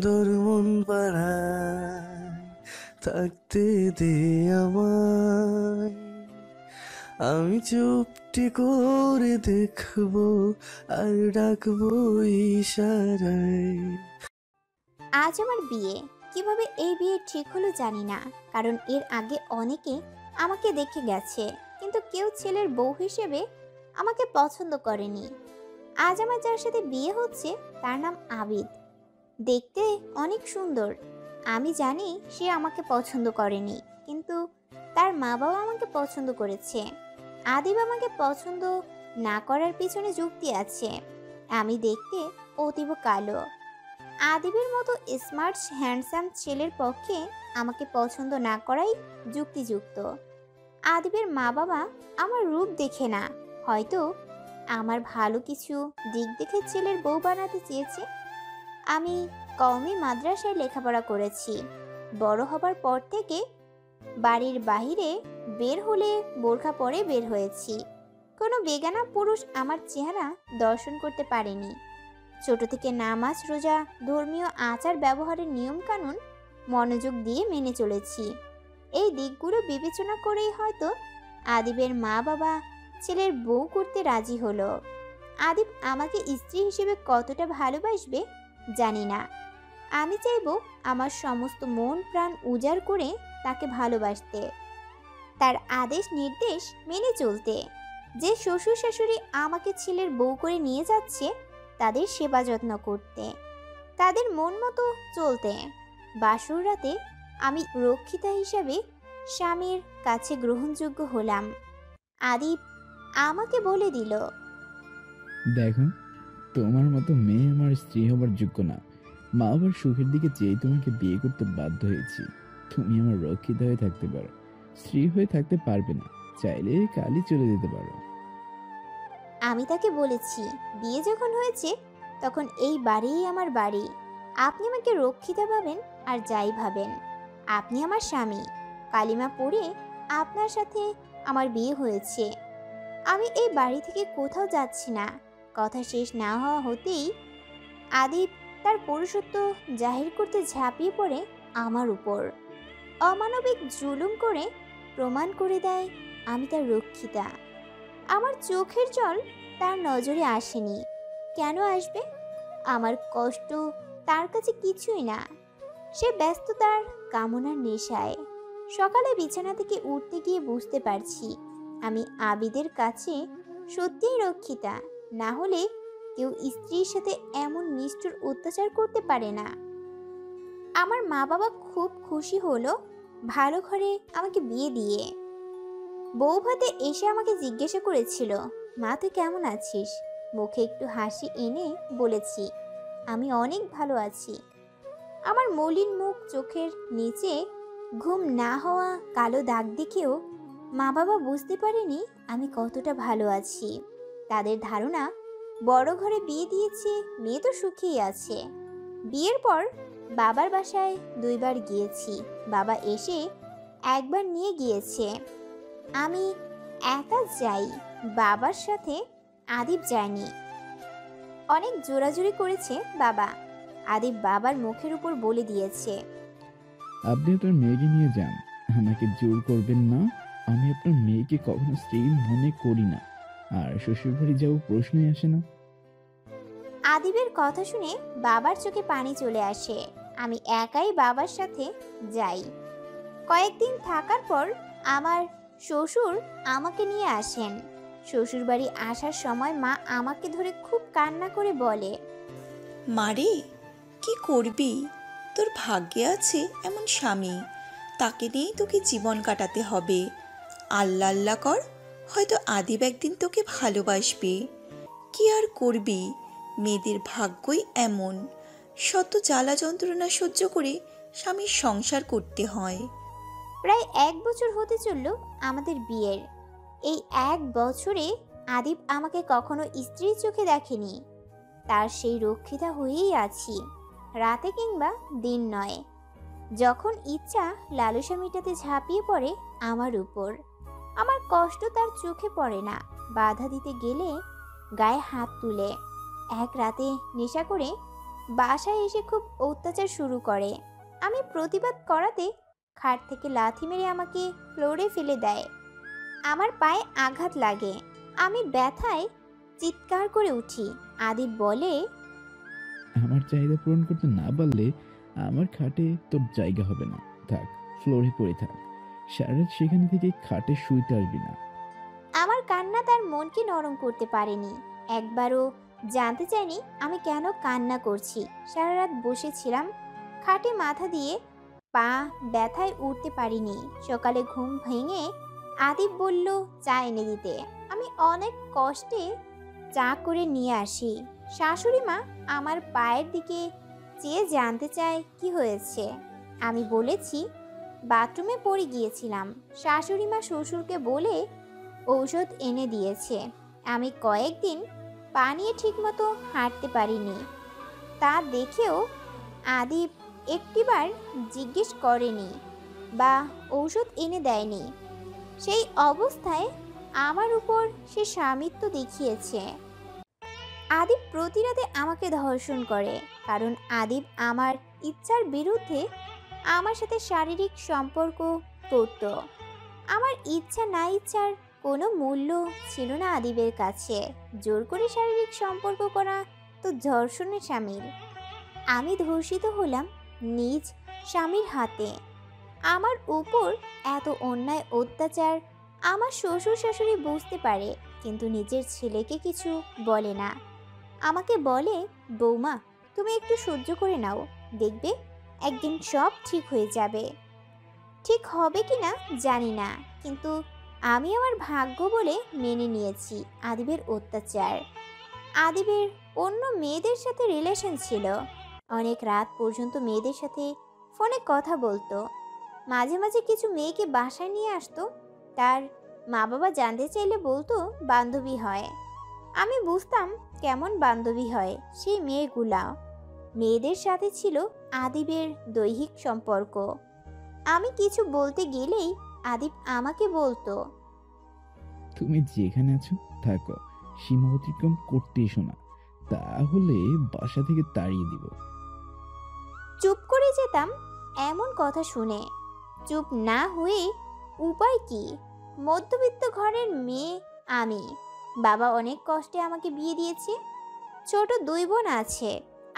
তোর মন পাড়ায় থাকতে দে আমায়, আমি চুপটি করে দেখবো আর ডাকবো ইশারায়। আজ আমার বিয়ে। কিভাবে এই বিয়ে ঠিক হলো জানি না, কারণ এর আগে অনেকে আমাকে দেখে গেছে, কিন্তু কেউ ছেলের বউ হিসেবে আমাকে পছন্দ করেনি। আজ আমার যার সাথে বিয়ে হচ্ছে তার নাম আবিদ। দেখতে অনেক সুন্দর। আমি জানি সে আমাকে পছন্দ করেনি, কিন্তু তার মা বাবা আমাকে পছন্দ করেছে। আদিব আমাকে পছন্দ না করার পিছনে যুক্তি আছে। আমি দেখতে অতীব কালো। আদিবের মতো স্মার্ট হ্যান্ডসাম ছেলের পক্ষে আমাকে পছন্দ না করাই যুক্তিযুক্ত। আদিবের মা বাবা আমার রূপ দেখে না, হয়তো আমার ভালো কিছু দিক দেখে ছেলের বউ বানাতে চেয়েছে। আমি কওমি মাদ্রাসায় লেখাপড়া করেছি। বড় হবার পর থেকে বাড়ির বাইরে বের হলে বোরখা পরে বের হয়েছি। কোনো বেগানা পুরুষ আমার চেহারা দর্শন করতে পারেনি। ছোট থেকে নামাজ, রোজা, ধর্মীয় আচার ব্যবহারের নিয়মকানুন মনোযোগ দিয়ে মেনে চলেছি। এই দিকগুলো বিবেচনা করেই হয়তো আদিবের মা বাবা ছেলের বউ করতে রাজি হলো। আদিব আমাকে স্ত্রী হিসেবে কতটা ভালোবাসবে জানি না। আমি চাইবো আমার সমস্ত মন প্রাণ উজাড় করে তাকে ভালোবাসতে, তার আদেশ নির্দেশ মেনে চলতে। যে শ্বশুর শাশুড়ি আমাকে ছেলের বউ করে নিয়ে যাচ্ছে তাদের সেবা যত্ন করতে, তাদের মন মতো চলতে। বাসর রাতে আমি রক্ষিতা হিসাবে স্বামীর কাছে গ্রহণযোগ্য হলাম। আদিব আমাকে বলে দিল, দেখো, তোমার মতো মেয়ে আমার স্ত্রী হবার যোগ্য না। মা বাবার সুখের দিকে চেয়ে তোমাকে বিয়ে করতে বাধ্য হয়েছি। তুমি আমার রক্ষিতা হয়ে থাকতে পারো, স্ত্রী হয়ে থাকতে পারবে না। চাইলে কালই চলে যেতে পারো। আমি তাকে বলেছি বিয়ে যখন হয়েছে তখন এই বাড়িই আমার বাড়ি। আপনি আমাকে রক্ষিতা ভাবেন আর যাই ভাবেন, আপনি আমার স্বামী। কালিমা পড়ে আপনার সাথে আমার বিয়ে হয়েছে। আমি এই বাড়ি থেকে কোথাও যাচ্ছি না। কথা শেষ না হওয়া হতেই আদিব তার পুরুষত্ব জাহির করতে ঝাঁপিয়ে পড়ে আমার উপর। অমানবিক জুলুম করে প্রমাণ করে দেয় আমি তার রক্ষিতা। আমার চোখের জল তার নজরে আসেনি। কেন আসবে? আমার কষ্ট তার কাছে কিছুই না। সে ব্যস্ত তার কামনার নেশায়। সকালে বিছানা থেকে উঠতে গিয়ে বুঝতে পারছি আমি আবিদের কাছে সত্যিই রক্ষিতা। না হলে কেউ স্ত্রীর সাথে এমন নিষ্ঠুর অত্যাচার করতে পারে না। আমার মা বাবা খুব খুশি হলো ভালো ঘরে আমাকে বিয়ে দিয়ে। বউ ভাতে এসে আমাকে জিজ্ঞাসা করেছিল, মা তুই কেমন আছিস? মুখে একটু হাসি এনে বলেছি, আমি অনেক ভালো আছি। আমার মলিন মুখ, চোখের নিচে ঘুম না হওয়া কালো দাগ দেখেও মা বাবা বুঝতে পারেনি আমি কতটা ভালো আছি। তাদের ধারণা বড় ঘরে বিয়ে দিয়েছে, মেয়ে তো সুখেই আছে। বিয়ের পর বাবার বাসায় 2বার গিয়েছি। বাবা এসে একবার নিয়ে গিয়েছে। আমি একা যাই, বাবার সাথে আদিব যায়নি। অনেক জোরাজুরি করেছে বাবা। আদিব বাবার মুখের উপর বলে দিয়েছে, আপনি আপনার মেয়েকে নিয়ে যান, আমাকে জোর করবেন না। আমি আপনার মেয়েকে কখনো স্ত্রী মনে করি না, আর শ্বশুর বাড়ি যাবো প্রশ্নই আসে না। আদিবের কথা শুনে বাবার চোখে পানি চলে আসে। আমি একাই বাবার সাথে যাই। কয়েকদিন থাকার পর আমার শ্বশুর আমাকে নিয়ে আসেন। শ্বশুর বাড়ি আসার সময় মা আমাকে ধরে খুব কান্না করে বলে, মারে, কি করবি? তোর ভাগ্যে আছে এমন স্বামী, তাকে নিয়েই তোকে জীবন কাটাতে হবে। আল্লাহ আল্লাহ কর, হয়তো আদিব একদিন তোকে ভালোবাসবে। কি আর করবি, মেয়েদের ভাগ্যই এমন। শত জ্বালা যন্ত্রণা সহ্য করে স্বামীর সংসার করতে হয়। প্রায় 1 বছর হতে চলল আমাদের বিয়ের। এই 1 বছরে আদিব আমাকে কখনো স্ত্রীর চোখে দেখেনি। তার সেই রক্ষিতা হয়েই আছি, রাতে কিংবা দিন নয়। যখন ইচ্ছা লালসা মেটাতে ঝাঁপিয়ে পড়ে আমার উপর। আমার কষ্ট তার চোখে পড়ে না। বাধা দিতে গেলে গায়ে হাত তুলে। এক রাতে নেশা করে বাসায় এসে খুব অত্যাচার শুরু করে। আমি প্রতিবাদ করাতে খাট থেকে লাথি মেরে আমাকে ফ্লোরে ফেলে দেয়। আমার পায়ে আঘাত লাগে। আমি ব্যথায় চিৎকার করে উঠি। আদিব বলে, আমার চাহিদা পূরণ করতে না পারলে আমার খাটে তোর জায়গা হবে না। থাক, ফ্লোরে পড়ে থাক। সারা রাত সেখানে থেকে খাটে শুইতে আসবি না। আমার কান্না তার মনকে নরম করতে পারেনি। একবারও জানতে চাইনি আমি কেন কান্না করছি। সারা রাত বসেছিলাম খাটে মাথা দিয়ে, পা ব্যথায় উঠতে পারিনি। সকালে ঘুম ভেঙে আদিব বলল চা এনে দিতে। আমি অনেক কষ্টে চা করে নিয়ে আসি। শাশুড়ি মা আমার পায়ের দিকে চেয়ে জানতে চায় কি হয়েছে। আমি বলেছি বাথরুমে পড়ে গিয়েছিলাম। শাশুড়ি মা শ্বশুরকে বলে ঔষধ এনে দিয়েছে। আমি কয়েকদিন পা নিয়ে ঠিকমতো হাঁটতে পারিনি। তা দেখেও আদিব একটিবার জিজ্ঞেস করেনি বা ঔষধ এনে দেয়নি। সেই অবস্থায় আমার উপর সে স্বামিত্ব দেখিয়েছে। আদিব প্রতি রাতে আমাকে ধর্ষণ করে, কারণ আদিব আমার ইচ্ছার বিরুদ্ধে আমার সাথে শারীরিক সম্পর্ক করত। আমার ইচ্ছা না ইচ্ছার কোনো মূল্য ছিল না আদিবের কাছে। জোর করে শারীরিক সম্পর্ক করা তো ধর্ষণের শামিল। আমি ধর্ষিত হলাম নিজ স্বামীর হাতে। আমার উপর এত অন্যায় অত্যাচার আমার শ্বশুর শাশুড়ি বুঝতে পারে, কিন্তু নিজের ছেলেকে কিছু বলে না। আমাকে বলে, বৌমা তুমি একটু সহ্য করে নাও, দেখবে একদিন সব ঠিক হয়ে যাবে। ঠিক হবে কি না জানি না, কিন্তু আমি আমার ভাগ্য বলে মেনে নিয়েছি আদিবের অত্যাচার। আদিবের অন্য মেয়েদের সাথে রিলেশন ছিল। অনেক রাত পর্যন্ত মেয়েদের সাথে ফোনে কথা বলতো। মাঝে মাঝে কিছু মেয়েকে বাসায় নিয়ে আসতো। তার মা বাবা জানতে চাইলে বলতো বান্ধবী হয়। আমি বুঝতাম কেমন বান্ধবী হয় সেই মেয়েগুলা। মেয়েদের সাথে ছিল আদিবের দৈহিক সম্পর্ক। আমি কিছু বলতে গেলেই আদিব আমাকে বলতো, তুমি যেখানে আছো থাকো, সীমা অতিক্রম করতে এসো না, তাহলে বাসা থেকে তাড়িয়ে দিব। চুপ করে যেতাম এমন কথা শুনে। চুপ না হয়ে উপায় কি? মধ্যবিত্ত ঘরের মেয়ে আমি। বাবা অনেক কষ্টে আমাকে বিয়ে দিয়েছে। ছোট 2 বোন আছে।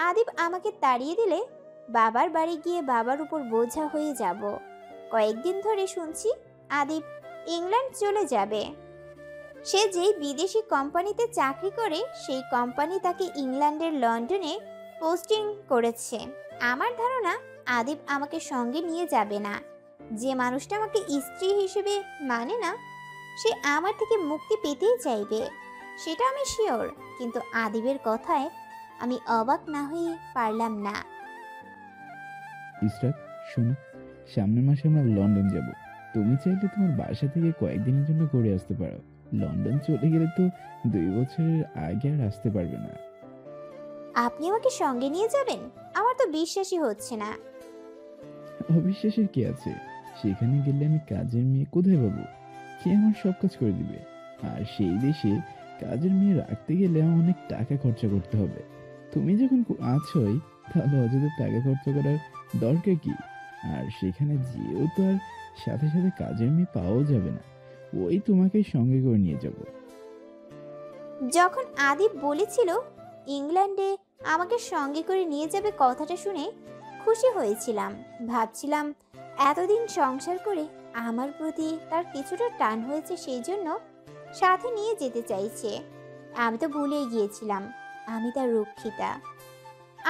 আদিব আমাকে তাড়িয়ে দিলে বাবার বাড়ি গিয়ে বাবার উপর বোঝা হয়ে যাব। কয়েকদিন ধরে শুনছি আদিব ইংল্যান্ড চলে যাবে। সে যেই বিদেশি কোম্পানিতে চাকরি করে সেই কোম্পানি তাকে ইংল্যান্ডের লন্ডনে পোস্টিং করেছে। আমার ধারণা আদিব আমাকে সঙ্গে নিয়ে যাবে না। যে মানুষটা আমাকে স্ত্রী হিসেবে মানে না, সে আমার থেকে মুক্তি পেতেই চাইবে, সেটা আমি শিওর। কিন্তু আদিবের কথায় আমি অবাক না হয়ে পারলাম না। ইসরাত, শোনো, সামনের মাসে আমরা লন্ডন যাব। তুমি চাইলে তোমার বাসা থেকে কয়েকদিনের জন্য ঘুরে আসতে পারো। লন্ডন চলে গেলে তো 2 বছরের আগে আর আসতে পারবে না। আপনি আমাকে সঙ্গে নিয়ে যাবেন? আমার তো বিশ্বাসই হচ্ছে না। অবিশ্বাসের কি আছে? সেখানে গেলে আমি কাজের মেয়ে কোথায় পাবো? কে আমার সব কাজ করে দিবে? আর সেই দেশে কাজের মেয়ে রাখতে গেলে আমার অনেক টাকা খরচা করতে হবে। তুমি যখন আছোই, তাহলে অযথা টাকা খরচা করার দরকার কি? আর সেখানে যেও তো আর সাথে সাথে কাজের মেয়ে পাওয়াও যাবে না। ওই তোমাকে সঙ্গে করে নিয়ে যাব। যখন আদিব বলেছিল ইংল্যান্ডে আমাকে সঙ্গে করে নিয়ে যাবে, কথাটা শুনে খুশি হয়েছিলাম। ভাবছিলাম এতদিন সংসার করে আমার প্রতি তার কিছুটা টান হয়েছে, সেই জন্য সাথে নিয়ে যেতে চাইছে। আমি তো ভুলেই গিয়েছিলাম আমি তার রক্ষিতা।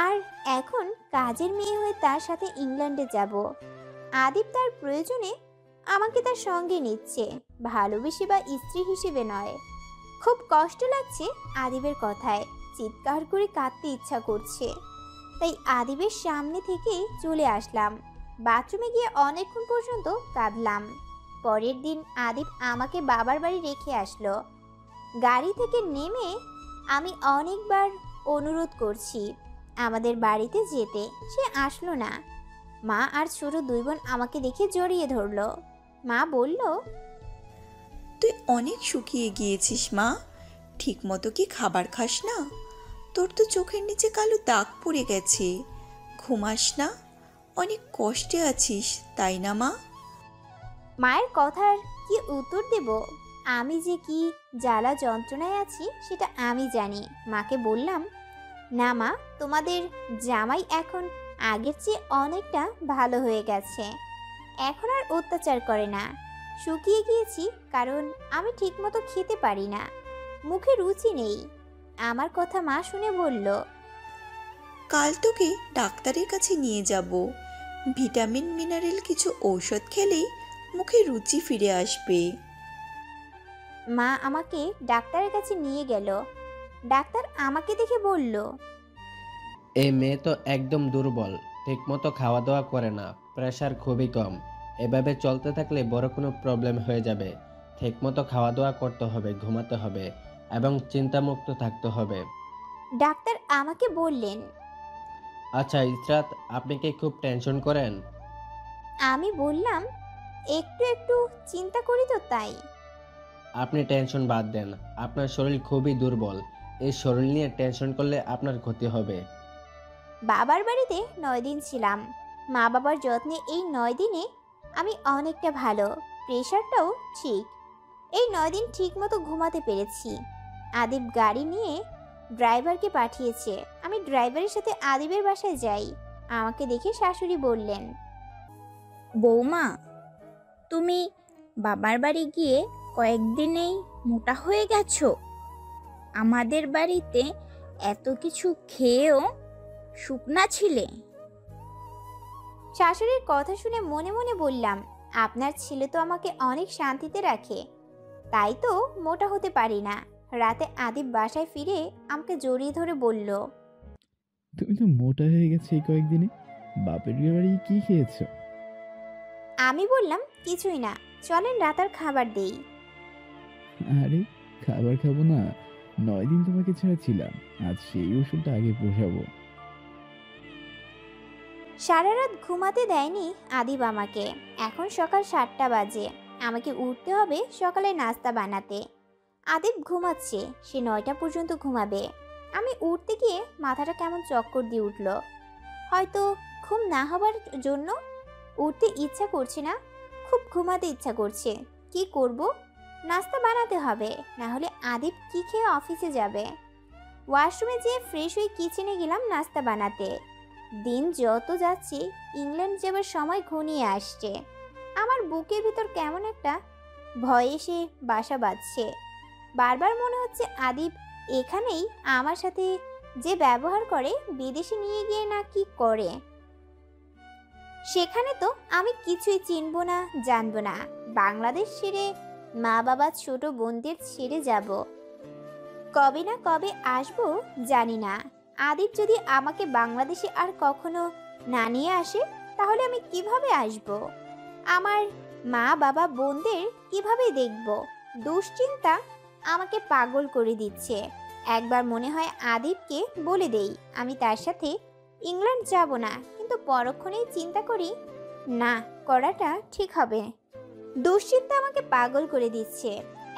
আর এখন কাজের মেয়ে হয়ে তার সাথে ইংল্যান্ডে যাব। আদিব তার প্রয়োজনে আমাকে তার সঙ্গে নিচ্ছে, ভালোবেসে বা স্ত্রী হিসেবে নয়। খুব কষ্ট লাগছে আদিবের কথায়। চিৎকার করে কাঁদতে ইচ্ছা করছে। তাই আদিবের সামনে থেকে চলে আসলাম। বাথরুমে গিয়ে অনেকক্ষণ পর্যন্ত কাঁদলাম। পরের দিন আদিব আমাকে বাবার বাড়ি রেখে আসলো। গাড়ি থেকে নেমে আমি অনেকবার অনুরোধ করছি আমাদের বাড়িতে যেতে, সে আসলো না। মা আর ছোট 2 বোন আমাকে দেখে জড়িয়ে ধরলো। মা বলল, তুই অনেক শুকিয়ে গিয়েছিস মা, ঠিক মতো কি খাবার খাস না? তোর তো চোখের নিচে কালো দাগ পড়ে গেছে। ঘুমাস না? অনেক কষ্টে আছিস তাই না মা? মায়ের কথার কি উত্তর দেব? আমি যে কি জ্বালা যন্ত্রণায় আছি সেটা আমি জানি। মাকে বললাম, না মা, তোমাদের জামাই এখন আগের চেয়ে অনেকটা ভালো হয়ে গেছে। এখন আর অত্যাচার করে না। শুকিয়ে গিয়েছি কারণ আমি ঠিকমতো খেতে পারি না, মুখে রুচি নেই। আমার কথা মা শুনে বলল, কাল তোকে ডাক্তারের কাছে নিয়ে যাব। ভিটামিন মিনারেল কিছু ঔষধ খেলেই মুখে রুচি ফিরে আসবে। মা আমাকে ডাক্তারের কাছে নিয়ে গেল। ডাক্তার আমাকে দেখে বলল, এই মেয়ে তো একদম দুর্বল, ঠিকমতো খাওয়া দাওয়া করে না, প্রেশার খুবই কম। এভাবে চলতে থাকলে বড় কোনো প্রবলেম হয়ে যাবে। ঠিকমতো খাওয়া দাওয়া করতে হবে, ঘুমাতে হবে এবং চিন্তামুক্ত থাকতে হবে। ডাক্তার আমাকে বললেন। আচ্ছা ইসরাত, আপনি কি খুব টেনশন করেন? আমি বললাম, একটু একটু চিন্তা করি তো তাই। আপনি টেনশন বাদ দেন, আপনার শরীর খুবই দুর্বল। এই শরীর নিয়ে টেনশন করলে আপনার ক্ষতি হবে। বাবার বাড়িতে 9 দিন ছিলাম। মা বাবার যত্নে এই 9 দিনে আমি অনেকটা ভালো, প্রেশারটাও ঠিক। এই 9 দিন ঠিক মতো ঘুমাতে পেরেছি। আদিব গাড়ি নিয়ে ড্রাইভারকে পাঠিয়েছে। আমি ড্রাইভারের সাথে আদিবের বাসায় যাই। আমাকে দেখে শাশুড়ি বললেন, বৌমা, তুমি বাবার বাড়ি গিয়ে কয়েকদিনেই মোটা হয়ে গেছো। আমাদের বাড়িতে এত কিছু খেয়েও শুকনা ছিলে। শাশুড়ির কথা শুনে মনে মনে বললাম, আপনার ছেলে তো আমাকে অনেক শান্তিতে রাখে, তাই তো মোটা হতে পারি না। রাতে আদিব বাসায় ফিরে আমাকে জড়িয়ে ধরে বলল, তুমি তো মোটা হয়ে গেছে এই কয়েকদিনে। বাপের বাড়ি কি খেয়েছো? আমি বললাম, কিছুই না, চলেন রাতার খাবার দেই। আরে খাবার খাবো না? 9 দিন তোমাকে ছাড়া ছিলাম, আজ সেই ওষুধটা আগে পোষাবো। সারা রাত ঘুমাতে দেয়নি আদিব আমাকে। এখন সকাল 7টা বাজে। আমাকে উঠতে হবে সকালে নাস্তা বানাতে। আদিব ঘুমাচ্ছে, সে 9টা পর্যন্ত ঘুমাবে। আমি উঠতে গিয়ে মাথাটা কেমন চক্কর দিয়ে উঠল। হয়তো ঘুম না হবার জন্য। উঠতে ইচ্ছা করছে না, খুব ঘুমাতে ইচ্ছা করছে। কি করব? নাস্তা বানাতে হবে, না হলে আদিব কি খেয়ে অফিসে যাবে। ওয়াশরুমে যেয়ে ফ্রেশ হয়ে কিচেনে গেলাম নাস্তা বানাতে। দিন যত যাচ্ছে ইংল্যান্ড যাবার সময় ঘনিয়ে আসছে। আমার বুকের ভিতর কেমন একটা ভয় এসে বাসা বাঁধছে। বারবার মনে হচ্ছে আদিব এখানেই আমার সাথে যে ব্যবহার করে বিদেশে নিয়ে গিয়ে না কি করে। সেখানে তো আমি কিছুই চিনব না, জানব না। বাংলাদেশ ছেড়ে, মা বাবা ছোট বোনদের ছেড়ে যাব। কবে না কবে আসবো জানি না। আদিব যদি আমাকে বাংলাদেশে আর কখনো না নিয়ে আসে, তাহলে আমি কিভাবে আসব? আমার মা বাবা বোনদের কিভাবে দেখব? দুশ্চিন্তা আমাকে পাগল করে দিচ্ছে। একবার মনে হয় আদিবকে বলে দেই আমি তার সাথে ইংল্যান্ড যাব না, কিন্তু পরক্ষণেই চিন্তা করি না, করাটা ঠিক হবে। দুশ্চিন্তা আমাকে পাগল করে দিচ্ছে।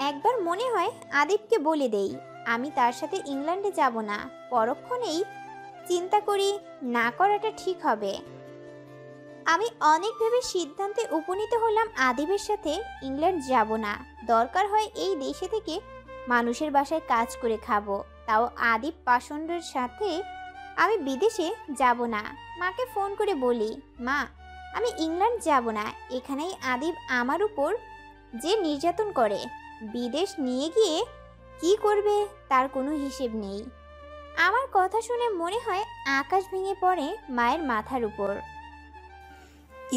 একবার মনে হয় আদিবকে বলে দেই আমি তার সাথে ইংল্যান্ডে যাব না, পরক্ষণেই চিন্তা করি না করাটা ঠিক হবে। আমি অনেক ভেবে সিদ্ধান্তে উপনীত হলাম আদিবের সাথে ইংল্যান্ড যাব না। দরকার হয় এই দেশে থেকে মানুষের বাসায় কাজ করে খাবো, তাও আদিব পাষণ্ডের সাথে আমি বিদেশে যাব না। মাকে ফোন করে বলি, মা, আমি ইংল্যান্ড যাব না। এখানেই আদিব আমার উপর যে নির্যাতন করে, বিদেশ নিয়ে গিয়ে কি করবে তার কোনো হিসেব নেই। আমার কথা শুনে মনে হয় আকাশ ভেঙে পড়ে মায়ের মাথার উপর।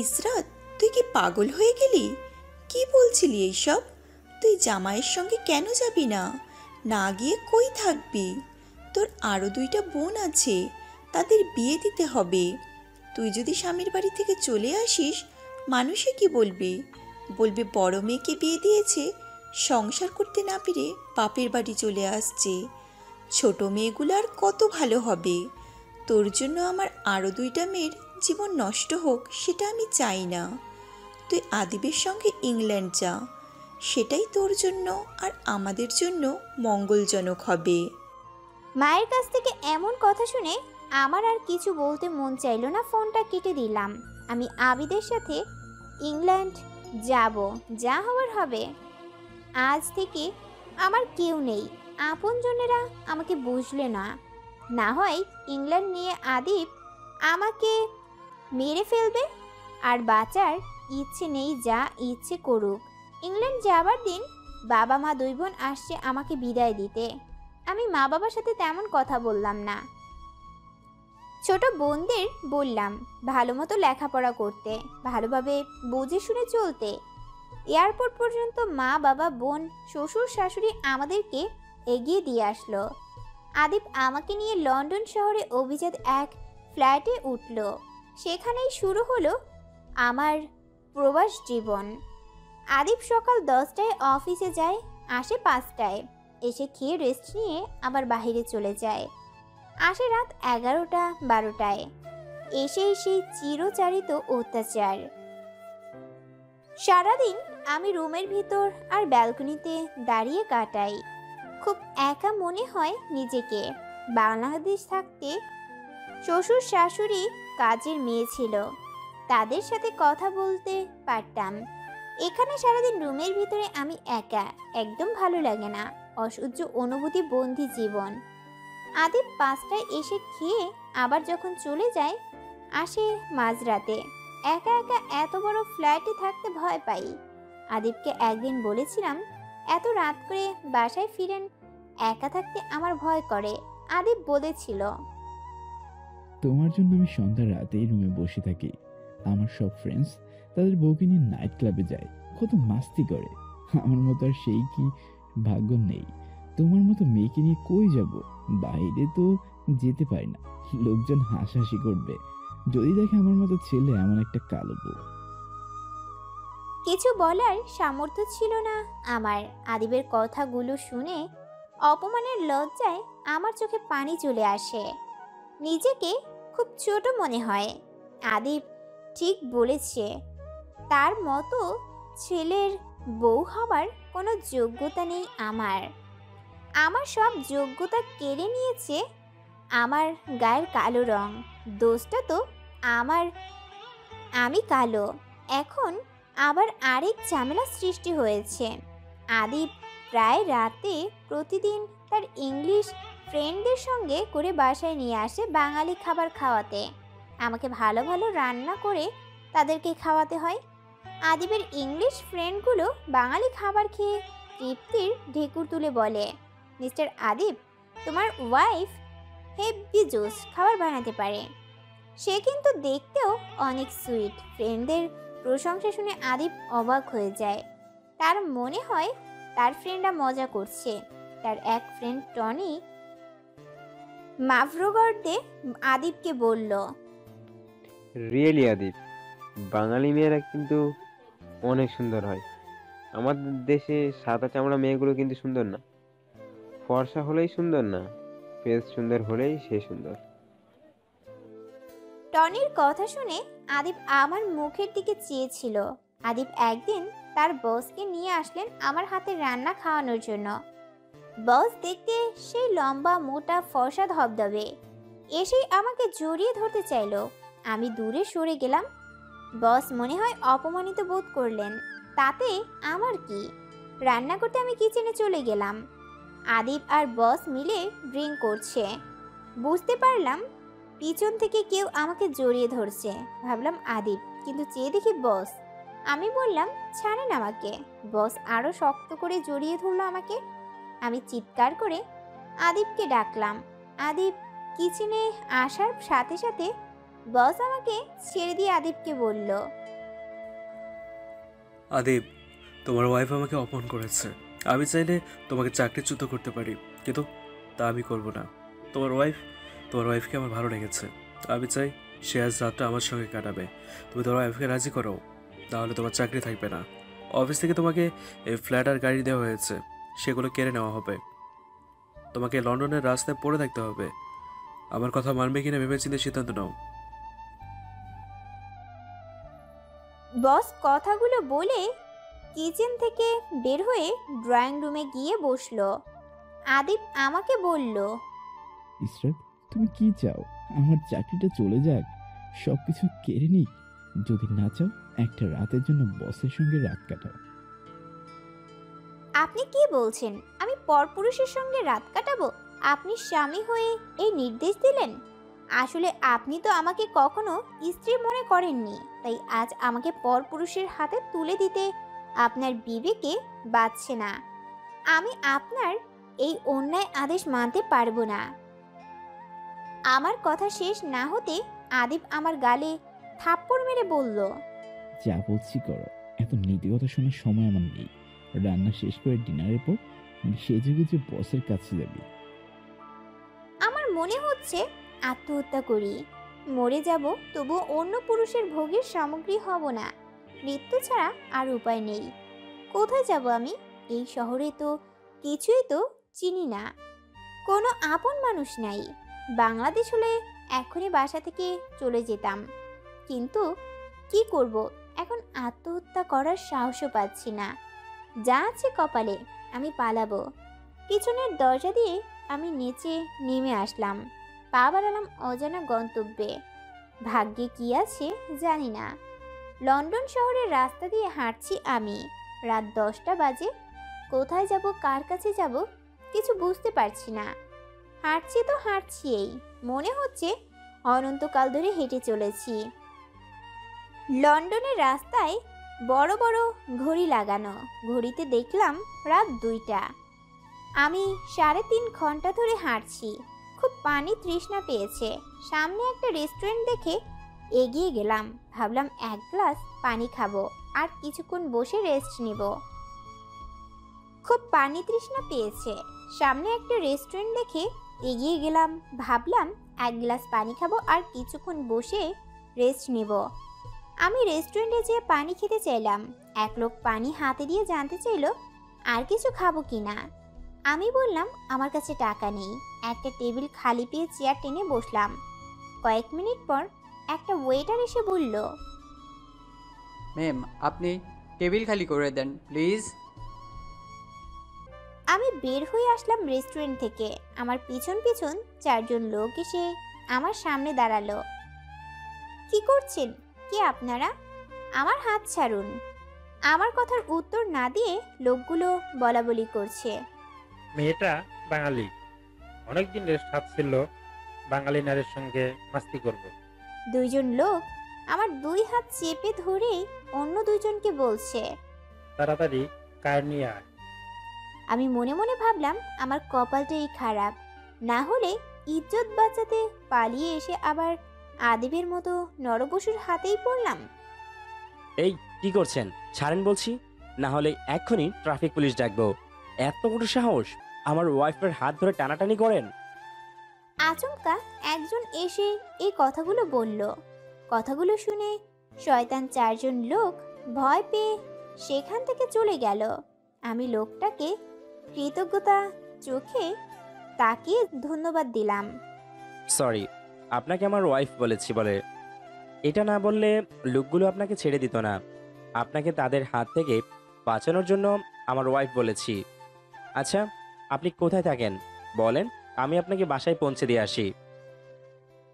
ইসরাত, তুই কি পাগল হয়ে গেলি? কি বলছিলি এইসব? তুই জামাইয়ের সঙ্গে কেন যাবি না? না গিয়ে কই থাকবি? তোর আরও 2টা বোন আছে, তাদের বিয়ে দিতে হবে। তুই যদি স্বামীর বাড়ি থেকে চলে আসিস, মানুষে কি বলবে? বলবে বড় মেয়েকে বিয়ে দিয়েছে, সংসার করতে না পেরে বাপের বাড়ি চলে আসছে। ছোট মেয়েগুলো আর কত ভালো হবে। তোর জন্য আমার আরও 2টা মেয়ের জীবন নষ্ট হোক সেটা আমি চাই না। তুই আদিবের সঙ্গে ইংল্যান্ড যা, সেটাই তোর জন্য আর আমাদের জন্য মঙ্গলজনক হবে। মায়ের কাছ থেকে এমন কথা শুনে আমার আর কিছু বলতে মন চাইলো না, ফোনটা কেটে দিলাম। আমি আবিদের সাথে ইংল্যান্ড যাব, যা হওয়ার হবে। আজ থেকে আমার কেউ নেই, আপনজনেরা আমাকে বুঝলে না। না হয় ইংল্যান্ড নিয়ে আদিব আমাকে মেরে ফেলবে, আর বাঁচার ইচ্ছে নেই, যা ইচ্ছে করুক। ইংল্যান্ড যাবার দিন বাবা মা দুই বোন আসছে আমাকে বিদায় দিতে। আমি মা বাবার সাথে তেমন কথা বললাম না। ছোট বোনদের বললাম ভালো মতো লেখাপড়া করতে, ভালোভাবে বুঝে শুনে চলতে। এয়ারপোর্ট পর্যন্ত মা বাবা বোন শ্বশুর শাশুড়ি আমাদেরকে এগিয়ে দিয়ে আসলো। আদিব আমাকে নিয়ে লন্ডন শহরে অভিজাত এক ফ্ল্যাটে উঠল। সেখানেই শুরু হলো আমার প্রবাস জীবন। আদিব সকাল 10টায় অফিসে যায়, আসে 5টায়। এসে খেয়ে রেস্ট নিয়ে আবার বাইরে চলে যায়, আসে রাত 11টা 12টায়। এসেই সেই চিরচারিত অত্যাচার। সারাদিন আমি রুমের ভিতর আর ব্যালকনিতে দাঁড়িয়ে কাটাই। খুব একা মনে হয় নিজেকে। বাংলাদেশ থাকতে শ্বশুর শাশুড়ি কাজের মেয়ে ছিল, তাদের সাথে কথা বলতে পারতাম। এখানে সারাদিন রুমের ভিতরে আমি একা, একদম ভালো লাগে না। অসহ্য অনুভূতি বন্দি জীবন। আদিব 5টায় এসে খেয়ে আবার যখন চলে যায়, আসে মাঝরাতে। একা একা এত বড় ফ্ল্যাটে থাকতে ভয় পাই। আদিবকে একদিন বলেছিলাম এত রাত করে বাসায় ফিরেন, একা থাকতে আমার ভয় করে। আদিব বলেছিল, তোমার জন্য আমি সন্ধ্যা রাতেই রুমে বসে থাকি। আমার সব ফ্রেন্ডস তাদের বউকে নিয়ে নাইট ক্লাবে যায়, কত মাস্তি করে। আমার মতো আর সেই কি ভাগ্য নেই। তোমার মতো মেয়েকে নিয়ে কই যাব? বাইরে তো যেতে পারি না, লোকজন হাসাহাসি করবে যদি দেখে আমার মতো ছেলে এমন একটা কালো বউ। কিছু বলার সামর্থ্য ছিল না আমার। আদিবের কথাগুলো শুনে অপমানের লজ্জায় আমার চোখে পানি চলে আসে। নিজেকে খুব ছোট মনে হয়। আদিব ঠিক বলেছে, তার মতো ছেলের বউ হবার কোনো যোগ্যতা নেই আমার। আমার সব যোগ্যতা কেড়ে নিয়েছে আমার গায়ের কালো রং। দোষটা তো আমার, আমি কালো। এখন আবার আরেক ঝামেলা সৃষ্টি হয়েছে। আদিব প্রায় রাতে প্রতিদিন তার ইংলিশ ফ্রেন্ডদের সঙ্গে করে বাসায় নিয়ে আসে বাঙালি খাবার খাওয়াতে। আমাকে ভালো ভালো রান্না করে তাদেরকে খাওয়াতে হয়। আদিবের ইংলিশ ফ্রেন্ডগুলো বাঙালি খাবার খেয়ে তৃপ্তির ঢেকুর তুলে বলে, মিস্টার আদিব, তোমার ওয়াইফ হেভি জোস খাবার বানাতে পারে। সে কিন্তু দেখতেও অনেক সুইট। ফ্রেন্ডদের প্রশংসা শুনে আদিব অবাক হয়ে যায়। তার মনে হয় তার ফ্রেন্ডরা মজা করছে। তার এক ফ্রেন্ড টনি মাভরোগর্দে আদিবকে বলল, রিয়েলি আদিব, বাঙালি মেয়েরা কিন্তু অনেক সুন্দর হয়। আমাদের দেশে সাদা চামড়া মেয়েগুলো কিন্তু সুন্দর না। ফর্সা হলেই সুন্দর না, ফেস সুন্দর হলেই সে সুন্দর। টনির কথা শুনে আদিব আমার মুখের দিকে চেয়েছিল। আদিব একদিন তার বসকে নিয়ে আসলেন আমার হাতে রান্না খাওয়ানোর জন্য। বস দেখতে সেই লম্বা মোটা ফর্সা ধবধবে। এসেই আমাকে জড়িয়ে ধরতে চাইলো। আমি দূরে সরে গেলাম। বস মনে হয় অপমানিত বোধ করলেন। তাতে আমার কি? রান্না করতে আমি কিচেনে চলে গেলাম। আদিব আর বস মিলে ড্রিঙ্ক করছে। বুঝতে পারলাম পিছন থেকে কেউ আমাকে জড়িয়ে ধরছে। ভাবলাম আদিব, কিন্তু চেয়ে দেখি বস। আমি বললাম, ছাড়েন আমাকে। বস আরও শক্ত করে জড়িয়ে ধরলো আমাকে। আমি চিৎকার করে আদিবকে ডাকলাম। আদিব কিচেনে আসার সাথে সাথে বস আমাকে ছেড়ে দিয়ে আদিবকে বলল, আদিব, তোমার ওয়াইফ আমাকে অপমান করেছে। আমি চাইলে তোমাকে চাকরিচ্যুত করতে পারি, কিন্তু তা আমি করব না। তোমার ওয়াইফকে আমার ভালো লেগেছে। আমি চাই সে আজ রাতটা আমার সঙ্গে কাটাবে। তুমি তোমার ওয়াইফকে রাজি করো, তাহলে তোমার চাকরি থাকবে না। অফিস থেকে তোমাকে এই ফ্ল্যাট আর গাড়ি দেওয়া হয়েছে, সেগুলো কেড়ে নেওয়া হবে। তোমাকে লন্ডনের রাস্তায় পড়ে থাকতে হবে। আমার কথা মানবে কিনা ভেবেচিন্তে সিদ্ধান্ত নাও। বস কথাগুলো বলে কিচেন থেকে বের হয়ে ড্রয়িং রুমে গিয়ে বসলো। আদিব আমাকে বলল, ইসরাত, তুমি কি চাও? আমার চাকরিটা চলে যাক, সবকিছু কেড়ে নিক? যদি না চাও, একটা রাতের জন্য বসের সঙ্গে রাত কাটাও। আপনি কি বলছেন? আমি পরপুরুষের সঙ্গে রাত কাটাবো? আপনি স্বামী হয়ে এই নির্দেশ দিলেন? আসলে আপনি তো আমাকে কখনো স্ত্রী মনে করেননি, তাই আজ আমাকে পরপুরুষের হাতে তুলে দিতে আপনার বিবেকে বাজছে না। আমি আপনার এই অন্যায় আদেশ মানতে পারবো না। আমার কথা শেষ না হতে আদিব আমার গালে থাপ্পড় মেরে বলল, যা বলছি করো, এত নীতিকথা শোনার সময় আমার নেই। রান্না শেষ করে ডিনারের পর সেজে গুজে বসের কাছে যাবি। আমার মনে হচ্ছে আত্মহত্যা করি, মরে যাব, তবুও অন্য পুরুষের ভোগের সামগ্রী হব না। মৃত্যু ছাড়া আর উপায় নেই। কোথায় যাব আমি? এই শহরে তো কিছুই তো চিনি না, কোনো আপন মানুষ নাই। বাংলাদেশ হলে এখনই বাসা থেকে চলে যেতাম, কিন্তু কি করব, এখন আত্মহত্যা করার সাহসও পাচ্ছি না। যা আছে কপালে, আমি পালাবো। পিছনের দরজা দিয়ে আমি নিচে নেমে আসলাম, পা বাড়ালাম অজানা গন্তব্যে। ভাগ্যে কি আছে জানি না। লন্ডন শহরের রাস্তা দিয়ে হাঁটছি আমি। রাত 10টা বাজে। কোথায় যাব, কার কাছে যাব, কিছু বুঝতে পারছি না। হাঁটছি তো হাঁটছিই, মনে হচ্ছে অনন্তকাল ধরে হেঁটে চলেছি। লন্ডনের রাস্তায় বড় বড় ঘড়ি লাগানো, ঘড়িতে দেখলাম রাত 2টা। আমি 3.5 ঘন্টা ধরে হাঁটছি, খুব পানি তৃষ্ণা পেয়েছে। সামনে একটা রেস্টুরেন্ট দেখে এগিয়ে গেলাম, ভাবলাম 1 গ্লাস পানি খাবো আর কিছুক্ষণ বসে রেস্ট নিব। খুব পানি তৃষ্ণা পেয়েছে, সামনে একটা রেস্টুরেন্ট দেখে এগিয়ে গেলাম, ভাবলাম 1 গ্লাস পানি খাবো আর কিছুক্ষণ বসে রেস্ট নিব। আমি রেস্টুরেন্টে যেয়ে পানি খেতে চাইলাম। এক লোক পানি হাতে দিয়ে জানতে চাইলো আর কিছু খাবো কিনা। আমি বললাম আমার কাছে টাকা নেই। একটা টেবিল খালি পেয়ে চেয়ার টেনে বসলাম। কয়েক মিনিট পর একটা ওয়েটার এসে বলল, ম্যাম, আপনি টেবিল খালি করে দেন প্লিজ। আমি বের হয়ে আসলাম রেস্টুরেন্ট থেকে। আমার পিছন পিছন 4 জন লোক এসে আমার সামনে দাঁড়ালো। কি করছেন? কে আপনারা? আমার হাত ছাড়ুন। আমার কথার উত্তর না দিয়ে লোকগুলো বলাবলি করছে। মেয়েটা বাঙালি, অনেকদিন রেস্ট ছিল, বাঙালি নারীর সঙ্গে মাস্তি করব। 2 জন লোক আমার 2 হাত চেপে ধরে অন্য 2 জনকে বলছে, তাড়াতাড়ি কার নিয়ে আয়। আমি মনে মনে ভাবলাম আমার কপালটাই খারাপ, না হলে ইজ্জত বাঁচাতে পালিয়ে এসে আবার আদিবের মতো নরপশুর হাতেই পড়লাম। এই কি করছেন? ছাড়েন বলছি, না হলে এক্ষুনি ট্রাফিক পুলিশ ডাকবো। এত বড় সাহস, আমার ওয়াইফের হাত ধরে টানাটানি করেন? আচমকা একজন এসে এই কথাগুলো বলল। কথাগুলো শুনে শয়তান 4 জন লোক ভয় পেয়ে সেখান থেকে চলে গেল। আমি লোকটাকে কৃতজ্ঞতা চোখে তাকিয়ে ধন্যবাদ দিলাম। সরি, আপনাকে আমার ওয়াইফ বলেছি বলে। এটা না বললে লোকগুলো আপনাকে ছেড়ে দিত না। আপনাকে তাদের হাত থেকে বাঁচানোর জন্য আমার ওয়াইফ বলেছি। আচ্ছা, আপনি কোথায় থাকেন বলেন, আমি আপনাকে বাসায় পৌঁছে দিয়ে আসি।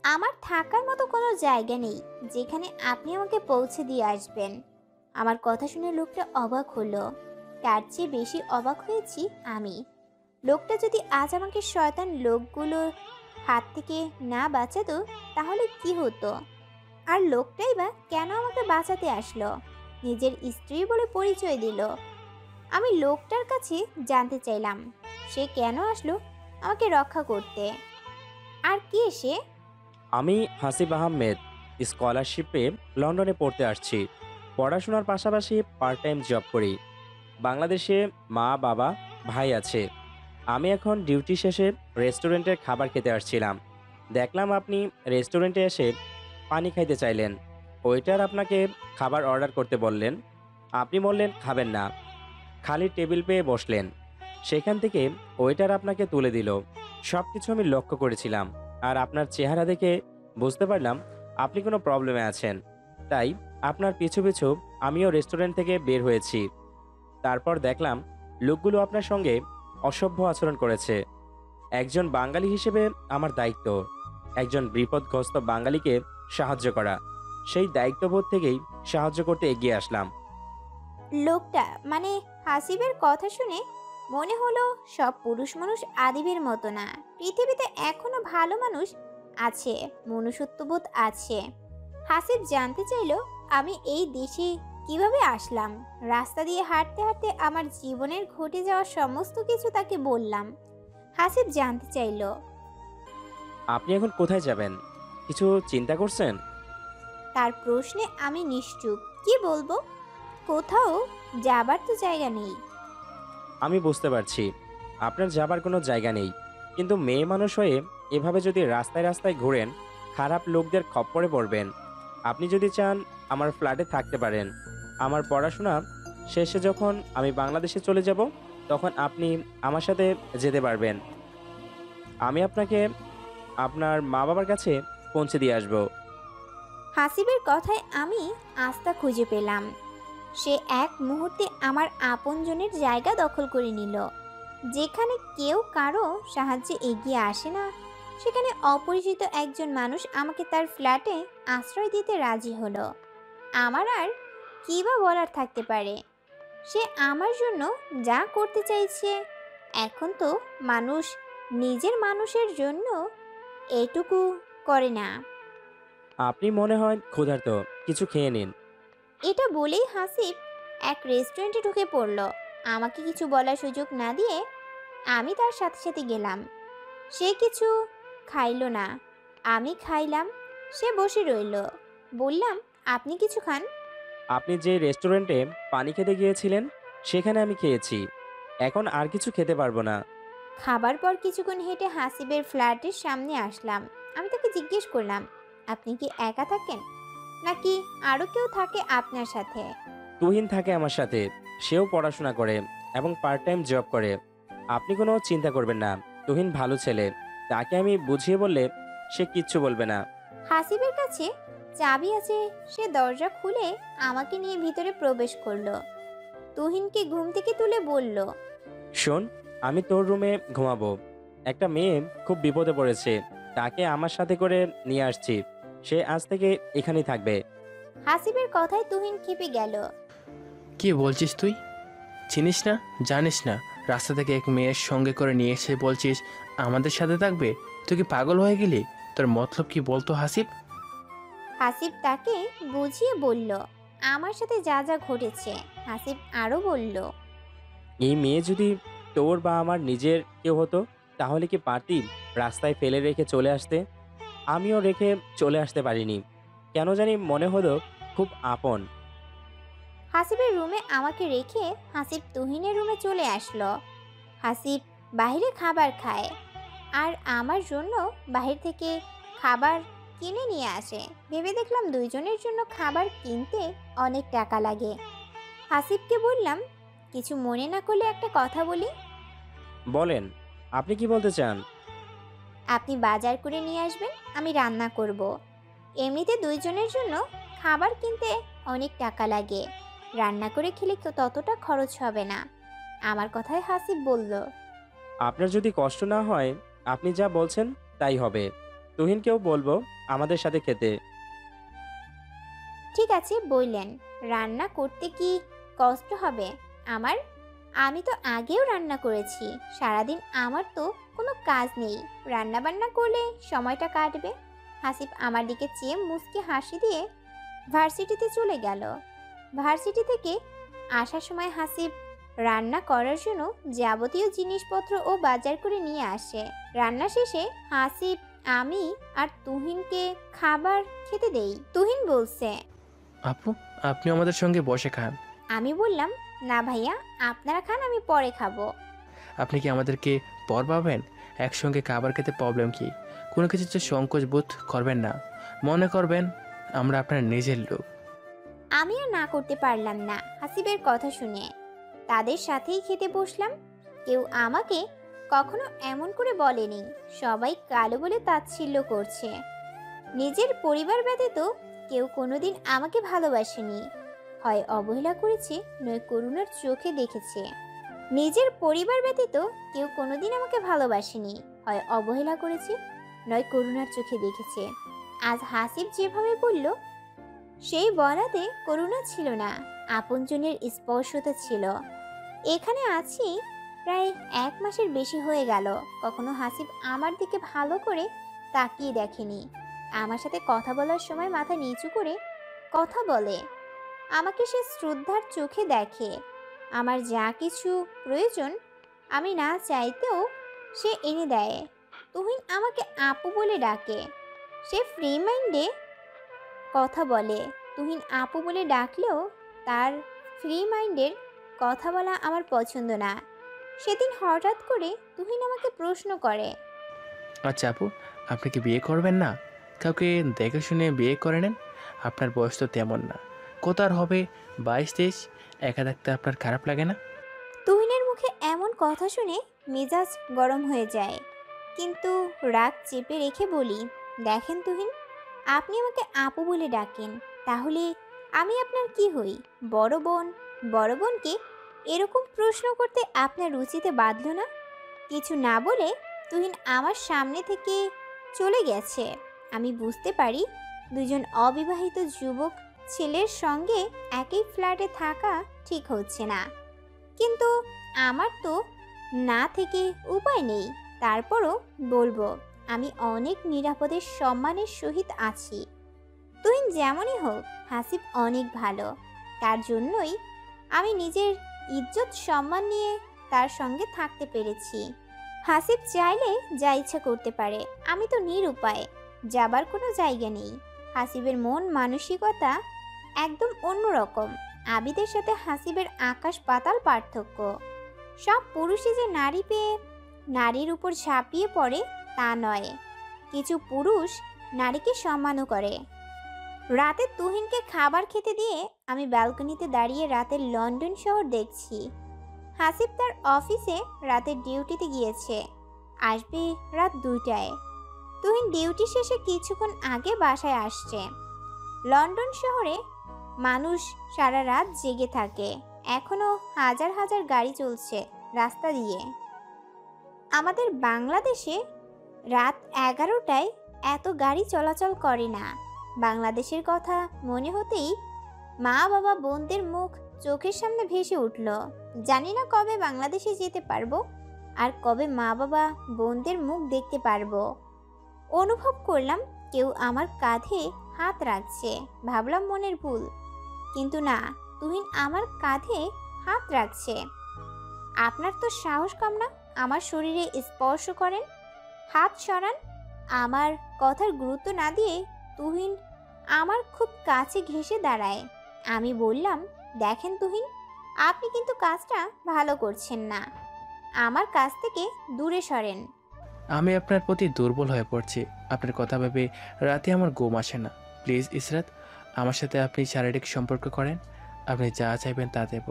আমার থাকার মতো কোনো জায়গা নেই যেখানে আপনি আমাকে পৌঁছে দিয়ে আসবেন। আমার কথা শুনে লোকটা অবাক হলো। তার চেয়ে বেশি অবাক হয়েছি আমি। লোকটা যদি আজ আমাকে শয়তান লোকগুলোর হাত থেকে না বাঁচাতো তাহলে কি হতো? আর লোকটাই বা কেন আমাকে বাঁচাতে আসলো? নিজের স্ত্রী বলে পরিচয় দিল। আমি লোকটার কাছে জানতে চাইলাম সে কেন আসলো আমাকে রক্ষা করতে। আর কে সে? আমি হাসিব আহমেদ, স্কলারশিপে লন্ডনে পড়তে আসছি। পড়াশোনার পাশাপাশি পার্ট টাইম জব করি। বাংলাদেশে মা, বাবা, ভাই আছে। আমি এখন ডিউটি শেষে রেস্টুরেন্টের খাবার খেতে আসছিলাম। দেখলাম আপনি রেস্টুরেন্টে এসে পানি খাইতে চাইলেন। ওয়েটার আপনাকে খাবার অর্ডার করতে বললেন। আপনি বললেন খাবেন না, খালি টেবিল পেয়ে বসলেন। সেখান থেকে ওয়েটার আপনাকে তুলে দিল। সব কিছু আমি লক্ষ্য করেছিলাম, আর আপনার চেহারা দেখে বুঝতে পারলাম আপনি কোনো প্রবলেমে আছেন। তাই আপনার পিছু পিছু আমিও রেস্টুরেন্ট থেকে বের হয়েছি। তারপর দেখলাম লোকগুলো আপনার সঙ্গে অসভ্য আচরণ করেছে। একজন বাঙালি হিসেবে আমার দায়িত্ব একজন বিপদগ্রস্ত বাঙালিকে সাহায্য করা। সেই দায়িত্ববোধ থেকেই সাহায্য করতে এগিয়ে আসলাম। লোকটা মানে হাসিবের কথা শুনে মনে হলো সব পুরুষ মানুষ আদিবের মতো না, পৃথিবীতে এখনো ভালো মানুষ আছে, মনুষ্যত্ববোধ আছে। হাসিব জানতে চাইলো আমি এই দেশে কিভাবে আসলাম। রাস্তা দিয়ে হাঁটতে হাঁটতে আমার জীবনের ঘটে যাওয়া সমস্ত কিছু তাকে বললাম। হাসিব জানতে চাইলো আপনি এখন কোথায় যাবেন? কিছু চিন্তা করছেন? তার প্রশ্নে আমি নিশ্চুপ। কি বলবো? কোথাও যাবার তো জায়গা নেই। আমি বুঝতে পারছি আপনার যাবার কোনো জায়গা নেই, কিন্তু মেয়ে মানুষ হয়ে এভাবে যদি রাস্তায় রাস্তায় ঘোরেন খারাপ লোকদের খপ্পরে পড়বেন। আপনি যদি চান আমার ফ্ল্যাটে থাকতে পারেন। আমার পড়াশোনা শেষে যখন আমি বাংলাদেশে চলে যাব তখন আপনি আমার সাথে যেতে পারবেন। আমি আপনাকে আপনার মা বাবার কাছে পৌঁছে দিয়ে আসবো। হাসিবের কথায় আমি আস্থা খুঁজে পেলাম। সে এক মুহূর্তে আমার আপনজনের জায়গা দখল করে নিল। যেখানে কেউ কারো সাহায্যে এগিয়ে আসে না, সেখানে অপরিচিত একজন মানুষ আমাকে তার ফ্ল্যাটে আশ্রয় দিতে রাজি হলো। আমার আর কী বা বলার থাকতে পারে? সে আমার জন্য যা করতে চাইছে, এখন তো মানুষ নিজের মানুষের জন্য এটুকু করে না। আপনি মনে হয় ক্ষুধার্ত, কিছু খেয়ে নিন। এটা বলেই হাসিব এক রেস্টুরেন্টে ঢুকে পড়ল। আমাকে কিছু বলার সুযোগ না দিয়ে আমি তার সাথে সাথে গেলাম। সে কিছু খাইলো না, আমি খাইলাম। সে বসে রইল। বললাম, আপনি কিছু খান। আপনি যে রেস্টুরেন্টে পানি খেতে গিয়েছিলেন সেখানে আমি খেয়েছি, এখন আর কিছু খেতে পারবো না। খাবার পর কিছুক্ষণ হেঁটে হাসিবের ফ্ল্যাটের সামনে আসলাম। আমি তাকে জিজ্ঞেস করলাম, আপনি কি একা থাকেন নাকি আরও কেউ থাকে আপনার সাথে? তুহিন থাকে আমার সাথে, সেও পড়াশোনা করে এবং পার্ট টাইম জব করে। আপনি কোনো চিন্তা করবেন না, তুহিন ভালো ছেলে, তাকে আমি বুঝিয়ে বললে সে কিচ্ছু বলবে না। হাসিবের কাছে চাবি আছে। সে দরজা খুলে আমাকে নিয়ে ভিতরে প্রবেশ করলো। তুহিনকে ঘুম থেকে তুলে বলল, শোন, আমি তোর রুমে ঘুমাবো। একটা মেয়ে খুব বিপদে পড়েছে, তাকে আমার সাথে করে নিয়ে আসছি। সে আজ থেকে এখানেই থাকবে। হাসিবের কথায় তুহিন খেপে গেল। কি বলছিস তুই? চিনিস না, জানিস না, রাস্তা থেকে এক মেয়ের সঙ্গে করে নিয়ে এসে বলছিস আমাদের সাথে থাকবে? তুই কি পাগল হয়ে গেলি? তোর মতলব কি বলতো হাসিব? হাসিব তাকে বুঝিয়ে বলল আমার সাথে যা যা ঘটেছে। হাসিব আরও বলল, এই মেয়ে যদি তোর বা আমার নিজের কেউ হতো তাহলে কি পারতি রাস্তায় ফেলে রেখে চলে আসতে? আমিও রেখে চলে আসতে পারিনি, কেন জানি মনে হলো খুব আপন। হাসিবের রুমে আমাকে রেখে হাসিব তুহিনের রুমে চলে আসলো। হাসিব বাইরে খাবার খায় আর আমার জন্য বাহির থেকে খাবার কিনে নিয়ে আসে। ভেবে দেখলাম দুইজনের জন্য খাবার কিনতে অনেক টাকা লাগে। হাসিবকে বললাম, কিছু মনে না করলে একটা কথা বলি। বলেন, আপনি কি বলতে চান? আপনি বাজার করে নিয়ে আসবেন, আমি রান্না করব। এমনিতে দুইজনের জন্য খাবার কিনতে অনেক টাকা লাগে, রান্না করে খেলে ততটা খরচ হবে না। আমার কথায় হাসিব বলল, আপনার যদি কষ্ট না হয় আপনি যা বলছেন তাই হবে। তুহিনকেও বলবো আমাদের সাথে খেতে। ঠিক আছে বললেন, রান্না করতে কি কষ্ট হবে আমার? আমি তো আগেও রান্না করেছি। সারাদিন আমার তো কোনো কাজ নেই, রান্না বান্না করলে সময়টা কাটবে। হাসিব আমার দিকে চেয়ে মুচকি হাসি দিয়ে ভার্সিটিতে চলে গেল। ভার্সিটি থেকে আসার সময় হাসিব রান্না করার জন্য যাবতীয় জিনিসপত্র ও বাজার করে নিয়ে আসে। রান্না শেষে হাসিব, আমি আর তুহিনকে খাবার খেতে দেই। তুহিন বলছে, আপু, আপনি আমাদের সঙ্গে বসে খান। আমি বললাম, না ভাইয়া, আপনারা খান, আমি পরে খাবো। আপনি কি আমাদেরকে পর পাবেন? একসঙ্গে খাবার খেতে প্রবলেম কি? কোনো কিছুতে সংকোচ বোধ করবেন না, মনে করবেন আমরা আপনার নিজের লোক। আমি আর না করতে পারলাম না হাসিবের কথা শুনে। তাদের সাথেই খেতে বসলাম। কেউ আমাকে কখনো এমন করে বলেনি। সবাই কালো বলে তাচ্ছিল্য করছে। নিজের পরিবার ব্যতীত কেউ কোনোদিন আমাকে ভালোবাসেনি, হয় অবহেলা করেছে নয় করুণার চোখে দেখেছে। নিজের পরিবার ব্যতীত কেউ কোনোদিন আমাকে ভালোবাসেনি, হয় অবহেলা করেছে, নয় করুণার চোখে দেখেছে। আজ হাসিব যেভাবে বলল, সেই বলাতে করুণা ছিল না, আপনজনের স্পর্শতা ছিল। এখানে আছি প্রায় 1 মাসের বেশি হয়ে গেল, কখনো হাসিব আমার দিকে ভালো করে তাকিয়ে দেখেনি। আমার সাথে কথা বলার সময় মাথা নিচু করে কথা বলে, আমাকে সে শ্রদ্ধার চোখে দেখে। আমার যা কিছু প্রয়োজন আমি না চাইতেও সে এনে দেয়। তুহিন আমাকে আপু বলে ডাকে, সে ফ্রি মাইন্ডে কথা বলে। তুহিন আপু বলে ডাকলেও তার ফ্রি মাইন্ডের কথা বলা আমার পছন্দ না। সেদিন হঠাৎ করে তুহিন আমাকে প্রশ্ন করে, আচ্ছা আপু, আপনি কি বিয়ে করবেন না? কাউকে দেখে শুনে বিয়ে করে নেন। আপনার বয়স তো তেমন না, কত আর হবে, 22-23। একা থাকতে আপনার খারাপ লাগে না? তুহিনের মুখে এমন কথা শুনে মেজাজ গরম হয়ে যায়, কিন্তু রাগ চেপে রেখে বলি, দেখেন তুহিন, আপনি আমাকে আপু বলে ডাকেন, তাহলে আমি আপনার কি হই? বড় বোন? বড় বোনকে এরকম প্রশ্ন করতে আপনার রুচিতে বাঁধল না? কিছু না বলে তুহিন আমার সামনে থেকে চলে গেছে। আমি বুঝতে পারি দুজন অবিবাহিত যুবক ছেলের সঙ্গে একই ফ্ল্যাটে থাকা ঠিক হচ্ছে না, কিন্তু আমার তো না থেকে উপায় নেই। তারপরও বলবো, আমি অনেক নিরাপদের সম্মানের সহিত আছি। তুহিন যেমনই হোক, হাসিব অনেক ভালো, তার জন্যই আমি নিজের ইজ্জত সম্মান নিয়ে তার সঙ্গে থাকতে পেরেছি। হাসিব চাইলে যা ইচ্ছা করতে পারে, আমি তো নিরুপায়, যাবার কোনো জায়গা নেই। হাসিবের মন মানসিকতা একদম অন্যরকম। আবিদের সাথে হাসিবের আকাশ পাতাল পার্থক্য। সব পুরুষই যে নারী পেয়ে নারীর উপর ঝাঁপিয়ে পড়ে তা নয়, কিছু পুরুষ নারীকে সম্মানও করে। রাতে তুহিনকে খাবার খেতে দিয়ে আমি ব্যালকনিতে দাঁড়িয়ে রাতের লন্ডন শহর দেখছি। হাসিব তার অফিসে রাতের ডিউটিতে গিয়েছে, আসবে রাত 2টায়। তুহিন ডিউটি শেষে কিছুক্ষণ আগে বাসায় আসছে। লন্ডন শহরে মানুষ সারা রাত জেগে থাকে, এখনো হাজার হাজার গাড়ি চলছে রাস্তা দিয়ে। আমাদের বাংলাদেশে রাত 11টায় এত গাড়ি চলাচল করে না। বাংলাদেশের কথা মনে হতেই মা বাবা বোনদের মুখ চোখের সামনে ভেসে উঠল। জানি না কবে বাংলাদেশে যেতে পারবো, আর কবে মা বাবা বোনদের মুখ দেখতে পারবো। অনুভব করলাম কেউ আমার কাঁধে হাত রাখছে, ভাবলাম মনের ভুল, কিন্তু না, তুহিন আমার কাঁধে হাত রাখছে। আপনার তো সাহস কম না আমার শরীরে স্পর্শ করেন, হাত সরান। আমার কথার গুরুত্ব না দিয়ে তুহিন আমার খুব কাছে ঘেঁষে দাঁড়ায়। আমি বললাম, দেখেন তুহিন, আপনি কিন্তু কাজটা ভালো করছেন না, আমার কাছ থেকে দূরে সরেন। আমি আপনার প্রতি দুর্বল হয়ে পড়ছি। আপনার কথা ভেবে রাতে আমার ঘুম আসে না। প্লিজ ইসরাত, আমার সাথে আপনি শারীরিক সম্পর্ক করেন, আপনি যা চাইবেন তা দেব।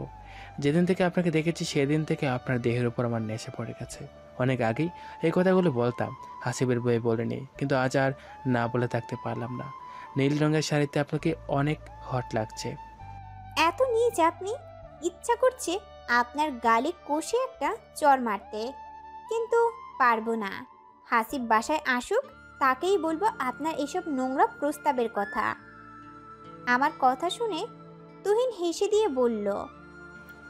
যেদিন থেকে আপনাকে দেখেছি সেদিন থেকে আপনার দেহের উপর আমার নেশা পড়ে গেছে। অনেক আগেই এই কথাগুলো বলতাম, হাসিবের বয়ে বলেনি, কিন্তু আজ আর না বলে থাকতে পারলাম না। নীল রঙের শাড়িতে আপনাকে অনেক হট লাগছে। এত নিজ আপনি, ইচ্ছা করছে আপনার গালে কষে একটা চর মারতে, কিন্তু পারবো না। হাসিব বাসায় আসুক, তাকেই বলবো আপনার এসব নোংরা প্রস্তাবের কথা। আমার কথা শুনে তুহিন হেসে দিয়ে বলল,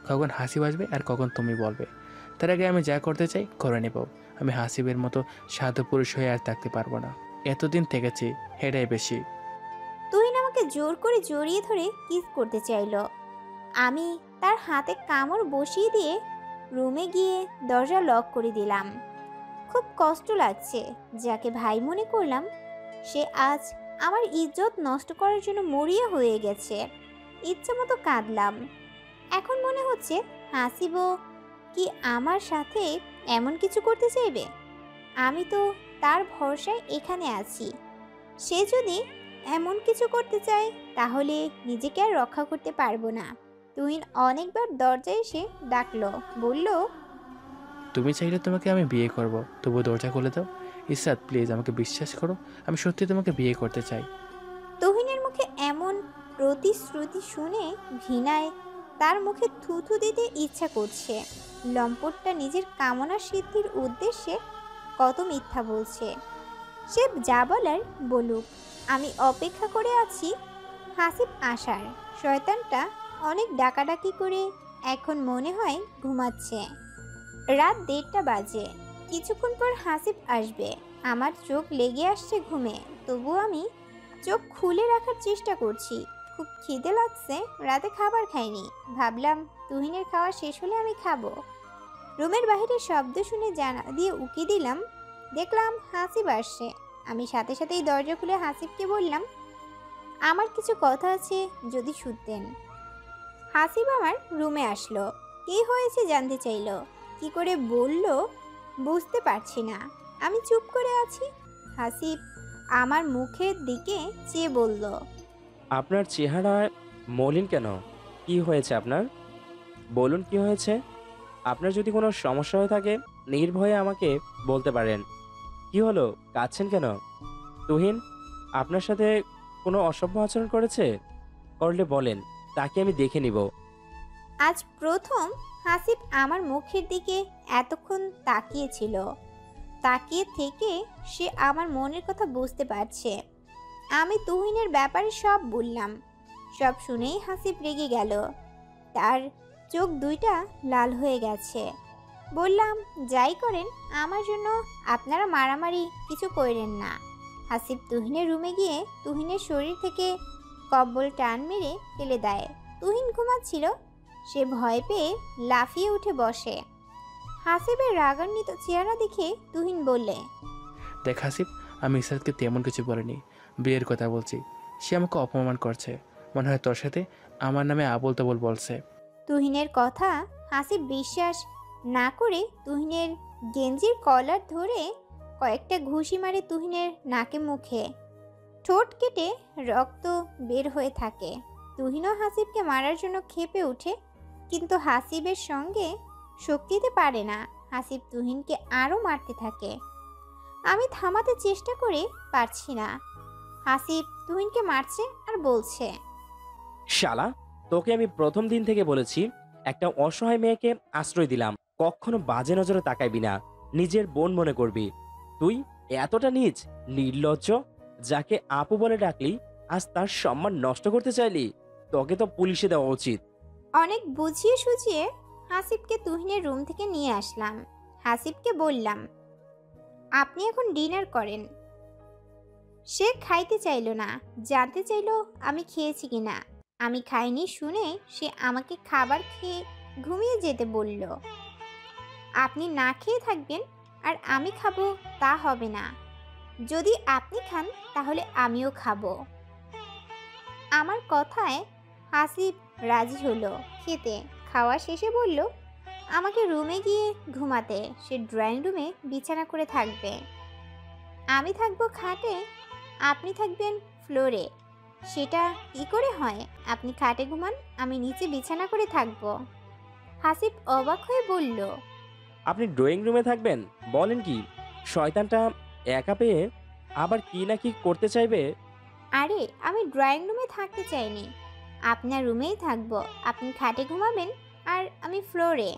কখন হাসিব আসবে আর কখন তুমি বলবে, তার আগে আমি যা করতে চাই করে নেব। আমি হাসিবের মতো সাধু পুরুষ হয়ে আর থাকতে পারবো না। এতদিন থেকেছি, এটাই বেশি। তুহিন আমাকে জোর করে জড়িয়ে ধরে কিস করতে চাইল। আমি তার হাতে কামড় বসিয়ে দিয়ে রুমে গিয়ে দরজা লক করে দিলাম। খুব কষ্ট লাগছে, যাকে ভাই মনে করলাম সে আজ আমার ইজ্জত নষ্ট করার জন্য মরিয়া হয়ে গেছে। ইচ্ছা মতো কাঁদলাম। এখন মনে হচ্ছে হাসিবও কি আমার সাথে এমন কিছু করতে চাইবে? আমি তো তার ভরসায় এখানে আছি। সে যদি এমন কিছু করতে চায় তাহলে নিজেকে আর রক্ষা করতে পারবো না। তুহিন অনেকবার দরজায় এসে ডাকলো, বলল, তুমি চাইলে তোমাকে আমি বিয়ে করব, তবু দরজা খুলে দাও। ইসরাত প্লিজ, আমাকে বিশ্বাস করো, আমি সত্যি তোমাকে বিয়ে করতে চাই। তুহিনের মুখে এমন প্রতিশ্রুতি শুনে ঘৃণায় তার মুখে থুথু দিতে ইচ্ছা করছে। লম্পটটা নিজের কামনা সিদ্ধির উদ্দেশ্যে কত মিথ্যা বলছে। সে যা বলার বলুক, আমি অপেক্ষা করে আছি হাসিব আসার। শয়তানটা অনেক ডাকাডাকি করে এখন মনে হয় ঘুমাচ্ছে। রাত 1:30 বাজে। কিছুক্ষণ পর হাসিব আসবে। আমার চোখ লেগে আসছে ঘুমে, তবুও আমি চোখ খুলে রাখার চেষ্টা করছি। খুব খিদে লাগছে, রাতে খাবার খাইনি। ভাবলাম তুহিনের খাওয়া শেষ হলে আমি খাবো। রুমের বাইরে শব্দ শুনে জানালা দিয়ে উকি দিলাম, দেখলাম হাসিব আসছে। আমি সাথে সাথেই দরজা খুলে হাসিবকে বললাম, আমার কিছু কথা আছে, যদি শুনতেন। হাসিব আমার রুমে আসলো। কি হয়েছে জানতে চাইলো। কি করে বলল বুঝতে পারছি না। আমি চুপ করে আছি। হাসিব আমার মুখের দিকে চেয়ে বলল, আপনার চেহারা মলিন কেন? কি হয়েছে আপনার? বলুন কি হয়েছে? আপনার যদি কোনো সমস্যা হয়ে থাকে নির্ভয়ে আমাকে বলতে পারেন। কি হলো, কাঁদছেন কেন? তুহিন আপনার সাথে কোনো অসভ্য আচরণ করেছে? করলে বলেন, তাকে আমি দেখে নিব। আজ প্রথম হাসিব আমার মুখের দিকে এতক্ষণ তাকিয়েছিল। তাকিয়ে থেকে সে আমার মনের কথা বুঝতে পারছে। আমি তুহিনের ব্যাপারে সব বললাম। সব শুনেই হাসিব রেগে গেল। তার চোখ দুইটা লাল হয়ে গেছে। বললাম, যাই করেন আমার জন্য আপনারা মারামারি কিছু করেন না। হাসিব তুহিনের রুমে গিয়ে তুহিনের শরীর থেকে কম্বল টান মেরে ফেলে দেয়। তুহিন ঘুমাচ্ছিল। সে ভয় পেয়ে লাফিয়ে উঠে বসে। হাসিবের রাগান্বিত চেহারা দেখে তুহিন বললে, দেখ হাসিব, আমি ইসরাতকে তেমন কিছু বলিনি, বিয়ের কথা বলছি। সে আমাকে অপমান করছে, মনে হয় তোর সাথে আমার নামে আবোল তাবোল বলছে। তুহিনের কথা হাসিব বিশ্বাস না করে তুহিনের গেঞ্জির কলার ধরে কয়েকটা ঘুষি মারে তুহিনের নাকে মুখে। ঠোঁট কেটে রক্ত বের হয়ে থাকে। তুহিনও হাসিবকে মারার জন্য ক্ষেপে ওঠে, কিন্তু হাসিবের সঙ্গে শক্তিতে পারে না। হাসিব তুহিনকে আরও মারতে থাকে। আমি থামাতে চেষ্টা করে পারছি না। হাসিব তুহিনকে মারছে আর বলছে, শালা, তোকে আমি প্রথম দিন থেকে বলেছি একটা অসহায় মেয়েকে আশ্রয় দিলাম, কখনো বাজে নজরে তাকাইবি না, নিজের বোন মনে করবি। তুই এতটা নীচ, নির্লজ্জ। যাকে আপু বলে ডাকলি আজ তার সম্মান নষ্ট করতে চাইলি? তোকে তো পুলিশে দেওয়া উচিত। অনেক বুঝিয়ে সুঝিয়ে হাসিবকে তুহিনের রুম থেকে নিয়ে আসলাম। হাসিবকে বললাম, আপনি এখন ডিনার করেন। সে খাইতে চাইল না। জানতে চাইল আমি খেয়েছি কিনা। আমি খাইনি শুনে সে আমাকে খাবার খেয়ে ঘুমিয়ে যেতে বলল। আপনি না খেয়ে থাকবেন আর আমি খাবো তা হবে না। যদি আপনি খান তাহলে আমিও খাবো। আমার কথায় হাসিব রাজি হলো খেতে। খাওয়া শেষে বলল আমাকে রুমে গিয়ে ঘুমাতে। সে ড্রয়িং রুমে বিছানা করে থাকবে। আমি থাকবো খাটে, আপনি থাকবেন ফ্লোরে। সেটা কি করে হয়? আপনি খাটে ঘুমান, আমি নিচে বিছানা করে থাকবো। হাসিব অবাক হয়ে বলল, আপনি ড্রয়িং রুমে থাকবেন? বলেন কি? শয়তানটা একা পেয়ে আবার কি না কি করতে চাইবে। আরে আমি ড্রয়িং রুমে থাকতে চাইনি, আপনার রুমেই থাকবো। আপনি খাটে ঘুমাবেন আর আমি ফ্লোরে।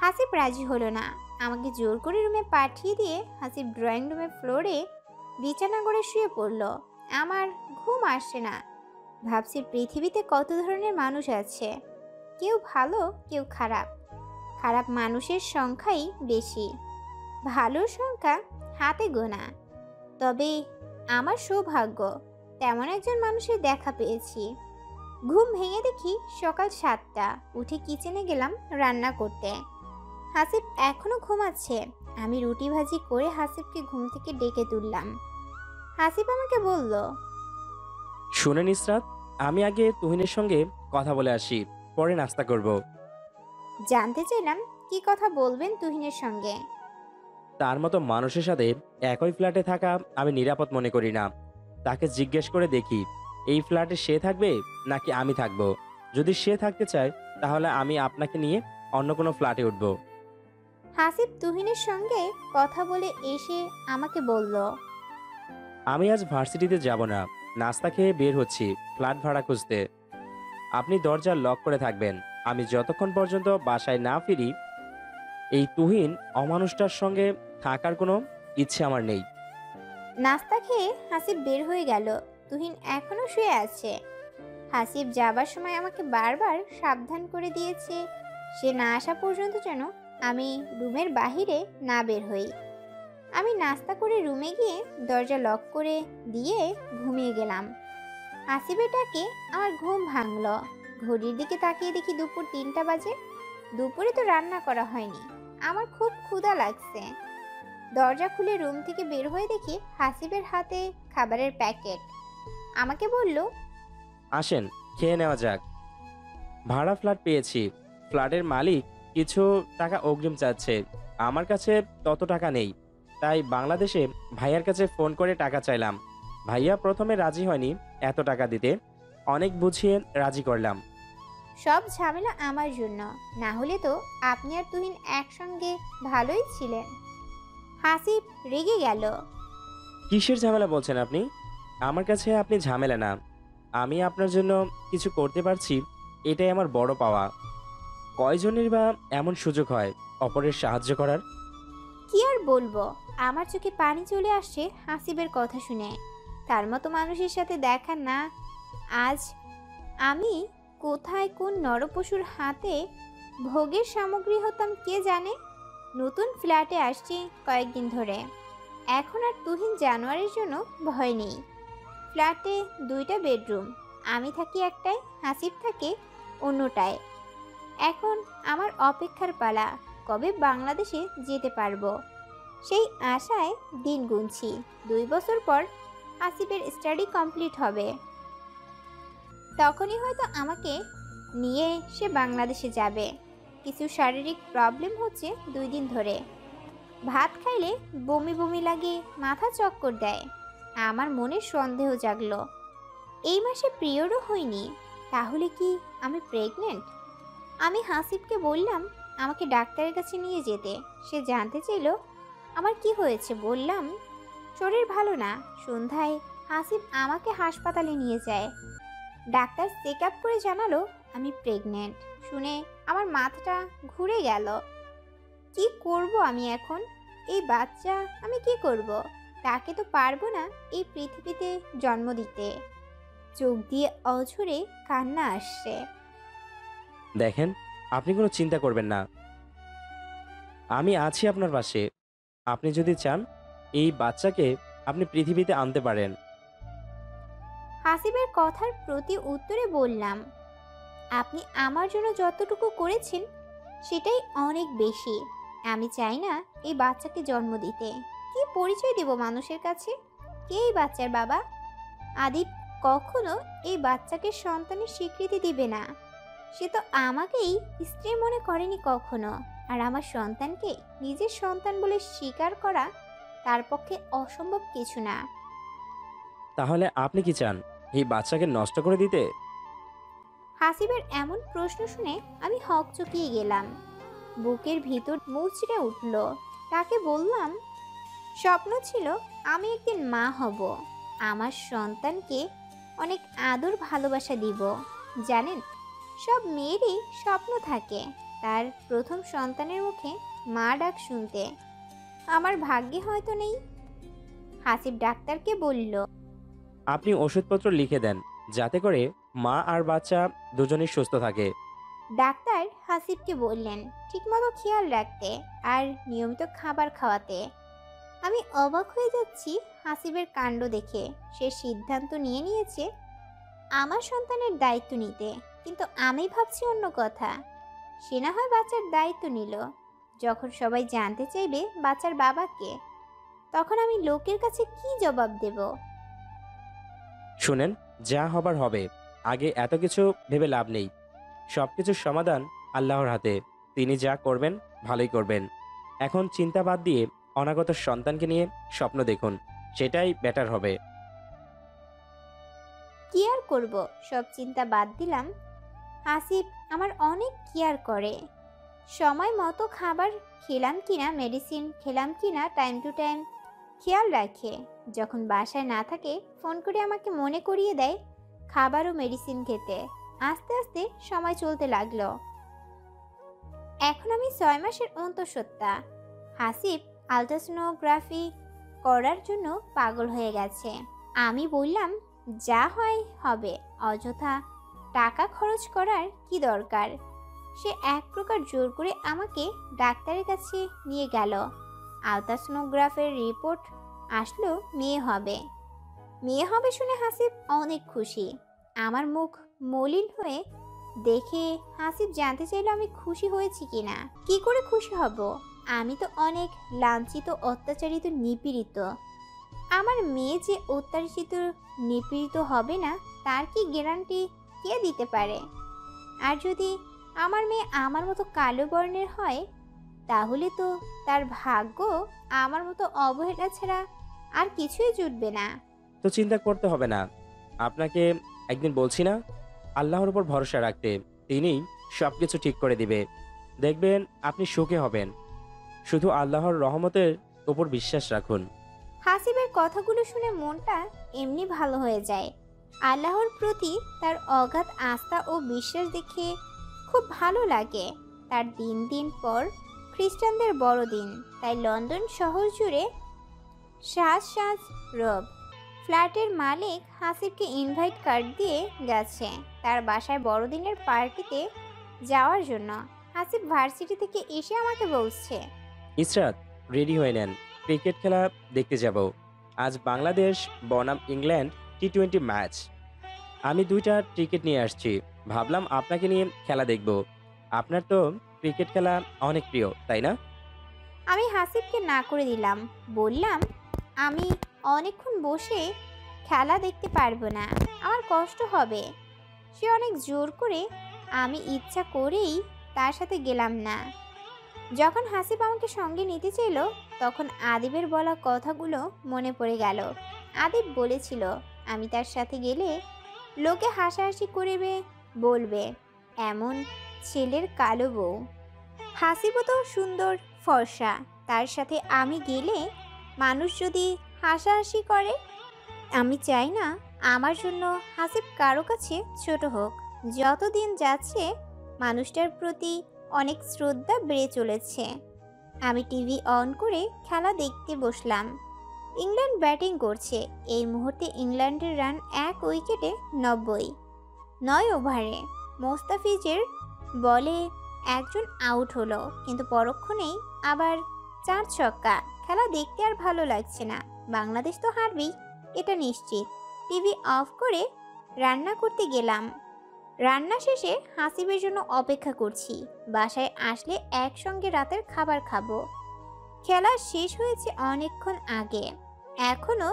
হাসিব রাজি হলো না। আমাকে জোর করে রুমে পাঠিয়ে দিয়ে হাসিব ড্রয়িং রুমে ফ্লোরে বিছানা করে শুয়ে পড়ল। আমার ঘুম আসছে না। ভাবছি পৃথিবীতে কত ধরনের মানুষ আছে, কেউ ভালো কেউ খারাপ। খারাপ মানুষের সংখ্যাই বেশি, ভালোর সংখ্যা হাতে গোনা। তবে আমার সৌভাগ্য তেমন একজন মানুষের দেখা পেয়েছি। ঘুম ভেঙে দেখি সকাল 7টা। উঠে কিচেনে গেলাম রান্না করতে। হাসিব এখনো ঘুমাচ্ছে। আমি রুটি ভাজি করে হাসিবকে ঘুম থেকে ডেকে তুললাম। হাসিব আমাকে বলল, শুনেন ইসরাত, আমি আগে তুহিনের সঙ্গে কথা বলে আসি, পরে নাস্তা করব। জানতে চাইলাম কি কথা বলবেন তুহিনের সঙ্গে। তার মতো মানুষের সাথে একই ফ্ল্যাটে থাকা আমি নিরাপদ মনে করি না। তাকে জিজ্ঞেস করে দেখি এই ফ্ল্যাটে সে থাকবে নাকি আমি থাকব। যদি সে থাকতে চায় তাহলে আমি আপনাকে নিয়ে অন্য কোনো ফ্ল্যাটে উঠব। হাসিব তুহিনের সঙ্গে কথা বলে এসে আমাকে বলল, আমি আজ ভার্সিটিতে যাব না, নাস্তা খেয়ে বের হচ্ছি ফ্ল্যাট ভাড়া খুঁজতে। আপনি দরজা লক করে থাকবেন। আমি যতক্ষণ পর্যন্ত বাসায় না ফিরি এই তুহিন অমানুষটার সঙ্গে থাকার কোনো ইচ্ছে আমার নেই। নাস্তা খেয়ে হাসিব বের হয়ে গেল। তুহিন এখনো শুয়ে আছে। হাসিব যাবার সময় আমাকে বারবার সাবধান করে দিয়েছে সে না আসা পর্যন্ত যেন আমি রুমের বাহিরে না বের হই। আমি নাস্তা করে রুমে গিয়ে দরজা লক করে দিয়ে ঘুমিয়ে গেলাম। হাসিবের ডাকে আমার ঘুম ভাঙল। ঘড়ির দিকে তাকিয়ে দেখি দুপুর 3টা বাজে। দুপুরে তো রান্না করা হয়নি। আমার খুব ক্ষুধা লাগছে। দরজা খুলে রুম থেকে বের হয়ে দেখি হাসিবের হাতে খাবারের প্যাকেট। আমাকে বলল, আসেন খেয়ে নেওয়া যাক। ভাড়া ফ্ল্যাট পেয়েছি। ফ্ল্যাটের মালিক কিছু টাকা অগ্রিম চাচ্ছে। আমার কাছে তত টাকা নেই, তাই বাংলাদেশে ভাইয়ার কাছে ফোন করে টাকা চাইলাম। ভাইয়া প্রথমে রাজি হয়নি এত টাকা দিতে, অনেক বুঝিয়ে রাজি করলাম। সব ঝামেলা আমার জন্য, না হলে তো আপনি আর তুহিন একসঙ্গে ভালোই ছিলেন। হাসিব রেগে গেল। কিসের ঝামেলা বলছেন আপনি? আমার কাছে আপনি ঝামেলা না। আমি আপনার জন্য কিছু করতে পারছি, এটাই আমার বড় পাওয়া। কয়জনের বা এমন সুযোগ হয় অপরের সাহায্য করার? কি আর বলবো, আমার চোখে পানি চলে আসছে হাসিবের কথা শুনে। তার মতো মানুষের সাথে দেখা না। আজ আমি কোথায় কোন নরপশুর হাতে ভোগের সামগ্রী হতাম কে জানে। নতুন ফ্ল্যাটে আসছি কয়েকদিন ধরে। এখন আর তুহিন জানোয়ারের জন্য ভয় নেই। ফ্ল্যাটে 2টা বেডরুম, আমি থাকি একটায়, হাসিব থাকে অন্যটায়। এখন আমার অপেক্ষার পালা, কবে বাংলাদেশে যেতে পারবো সেই আশায় দিন গুনছি। 2 বছর পর হাসিবের স্টাডি কমপ্লিট হবে। তখনই হয়তো আমাকে নিয়ে সে বাংলাদেশে যাবে। কিছু শারীরিক প্রবলেম হচ্ছে 2 দিন ধরে। ভাত খাইলে বমি বমি লাগে, মাথা চক্কর দেয়। আমার মনে সন্দেহ জাগলো, এই মাসে পিরিয়ডও হয়নি, তাহলে কি আমি প্রেগনেন্ট? আমি হাসিবকে বললাম আমাকে ডাক্তারের কাছে নিয়ে যেতে। সে জানতে চাইল আমার কি হয়েছে। বললাম শরীর ভালো না। সন্ধ্যায় হাসিব আমাকে হাসপাতালে নিয়ে যায়। ডাক্তার চেক আপ করে জানালো আমি প্রেগনেন্ট। শুনে আমার মাথাটা ঘুরে গেল। কি করব আমি এখন? এই বাচ্চা আমি কি করব? তাকে তো পারবো না এই পৃথিবীতে জন্ম দিতে। চোখ দিয়ে অঝরে কান্না আসছে। দেখেন, আপনি কোনো চিন্তা করবেন না, আমি আছি আপনার পাশে। আপনি যদি চান এই বাচ্চাকে আপনি পৃথিবীতে আনতে পারেন। হাসিবের কথার প্রতি উত্তরে বললাম, আপনি আমার জন্য যতটুকু করেছেন সেটাই অনেক বেশি। আমি চাই না এই বাচ্চাকে জন্ম দিতে। কি পরিচয় দেব মানুষের কাছে? কে এই বাচ্চার বাবা? আদিব কখনো এই বাচ্চাকে সন্তানের স্বীকৃতি দিবে না। সে তো আমাকেই স্ত্রী মনে করেনি কখনো। আর আমার সন্তানকে নিজের সন্তান বলে স্বীকার করা তার পক্ষে অসম্ভব কিছু না। তাহলে আপনি কি চান এই বাচ্চাকে নষ্ট করে দিতে? হাসিবের এমন প্রশ্ন শুনে আমি হকচকিয়ে গেলাম। বুকের ভিতর মুচড়ে উঠল। তাকে বললাম, স্বপ্ন ছিল আমি একদিন মা হব। আমার সন্তানকে অনেক আদর ভালোবাসা দিব। জানেন, সব মেয়েরই স্বপ্ন থাকে তার প্রথম সন্তানের মুখে মা ডাক শুনতে। আমার ভাগ্যে হয়তো নেই। হাসিব ডাক্তারকে বলল, আপনি ওষুধপত্র লিখে দেন যাতে করে মা আর বাচ্চা দুজনেই সুস্থ থাকে। ডাক্তার হাসিবকে বললেন ঠিকমতো খেয়াল রাখতে আর নিয়মিত খাবার খাওয়াতে। আমি অবাক হয়ে যাচ্ছি হাসিবের কাণ্ড দেখে। সে সিদ্ধান্ত নিয়ে নিয়েছে আমার সন্তানের দায়িত্ব নিতে, কিন্তু আমি ভাবছি অন্য কথা। সে না হয় বাচ্চার দায়িত্ব নিল, যখন সবাই জানতে চাইবে বাচ্চার বাবাকে, তখন আমি লোকের কাছে কি জবাব দেব? শুনেন, যা হবার হবে। আগে এত কিছু ভেবে লাভ নেই। সব কিছুর সমাধান আল্লাহর হাতে। তিনি যা করবেন ভালোই করবেন। এখন চিন্তা বাদ দিয়ে অনাগত সন্তানকে নিয়ে স্বপ্ন দেখুন, সেটাই বেটার হবে। কি আর করব, সব চিন্তা বাদ দিলাম। হাসিব আমার অনেক কেয়ার করে। সময় মতো খাবার খেলাম কিনা, মেডিসিন খেলাম কিনা টাইম টু টাইম খেয়াল রাখে। যখন বাসায় না থাকে ফোন করে আমাকে মনে করিয়ে দেয় খাবার ও মেডিসিন খেতে। আস্তে আস্তে সময় চলতে লাগলো। এখন আমি 6 মাসের অন্তঃসত্ত্বা। হাসিব আলট্রাসোনোগ্রাফি করার জন্য পাগল হয়ে গেছে। আমি বললাম, যা হয় হবে, অযথা টাকা খরচ করার কি দরকার। সে এক প্রকার জোর করে আমাকে ডাক্তারের কাছে নিয়ে গেল। আলট্রাসোনোগ্রাফের রিপোর্ট আসলো মেয়ে হবে। মেয়ে হবে শুনে হাসিব অনেক খুশি। আমার মুখ মলিন হয়ে দেখে হাসিব জানতে চাইলো আমি খুশি হয়েছি কিনা। কি করে খুশি হব? আমি তো অনেক লাঞ্ছিত, অত্যাচারিত, নিপীড়িত। আমার মেয়ে যে অত্যাচারিত, নিপীড়িত হবে না তার কি গ্যারান্টি কে দিতে পারে? আর যদি আমার মেয়ে আমার মতো কালো বর্ণের হয় তাহলে তো তার ভাগ্য আমার মতো অবহেলা ছাড়া আর কিছুই জুটবে না। তো চিন্তা করতে হবে না। আপনাকে একদিন বলছি না আল্লাহর উপর ভরসা রাখতে, তিনিই সব কিছু ঠিক করে দিবে। দেখবেন আপনি সুখে হবেন। শুধু আল্লাহর রহমতের উপর বিশ্বাস রাখুন। হাসিবের কথাগুলো শুনে মনটা এমনি ভালো হয়ে যায়। আল্লাহর প্রতি তার অগাধ আস্থা ও বিশ্বাস দেখে খুব ভালো লাগে। তার দিন দিন পর খ্রিস্টানদের বড়দিন, তাই লন্ডন শহর জুড়ে সাজ সাজ রব। ফ্ল্যাটের মালিক হাসিবকে ইনভাইট কার্ড দিয়ে গেছে তার বাসায় বড়দিনের পার্টিতে যাওয়ার জন্য। হাসিব ভার্সিটি থেকে এসে আমাকে বলছে, ইসরাত, রেডি হয়ে নেন, ক্রিকেট খেলা দেখতে যাব। আজ বাংলাদেশ বনাম ইংল্যান্ড টি-20 ম্যাচ। আমি 2টা টিকিট নিয়ে আসছি, ভাবলাম আপনাকে নিয়ে খেলা দেখব। আপনার তো ক্রিকেট খেলা অনেক প্রিয়, তাই না? আমি হাসিবকে না করে দিলাম। বললাম, আমি অনেকক্ষণ বসে খেলা দেখতে পারবো না, আমার কষ্ট হবে। সে অনেক জোর করে আমি ইচ্ছা করেই তার সাথে গেলাম না। যখন হাসিব আমাকে সঙ্গে নিতে চাইল তখন আদিবের বলা কথাগুলো মনে পড়ে গেল। আদিব বলেছিল আমি তার সাথে গেলে লোকে হাসাহাসি করবে, বলবে এমন ছেলের কালো বউ। হাসিবও তো সুন্দর ফর্সা, তার সাথে আমি গেলে মানুষ যদি হাসাহাসি করে। আমি চাই না আমার জন্য হাসিব কারো কাছে ছোট হোক। যতদিন যাচ্ছে মানুষটার প্রতি অনেক শ্রদ্ধা বেড়ে চলেছে। আমি টিভি অন করে খেলা দেখতে বসলাম। ইংল্যান্ড ব্যাটিং করছে। এই মুহূর্তে ইংল্যান্ডের রান 1 উইকেটে 90। 9 ওভারে মোস্তাফিজের বলে একজন আউট হলো, কিন্তু পরক্ষণেই আবার 4 ছক্কা। খেলা দেখতে আর ভালো লাগছে না। বাংলাদেশ তো হারবেই, এটা নিশ্চিত। টিভি অফ করে রান্না করতে গেলাম। রান্না শেষে হাসিবের জন্য অপেক্ষা করছি। বাসায় আসলে একসঙ্গে রাতের খাবার খাবো। খেলা শেষ হয়েছে অনেকক্ষণ আগে, এখনো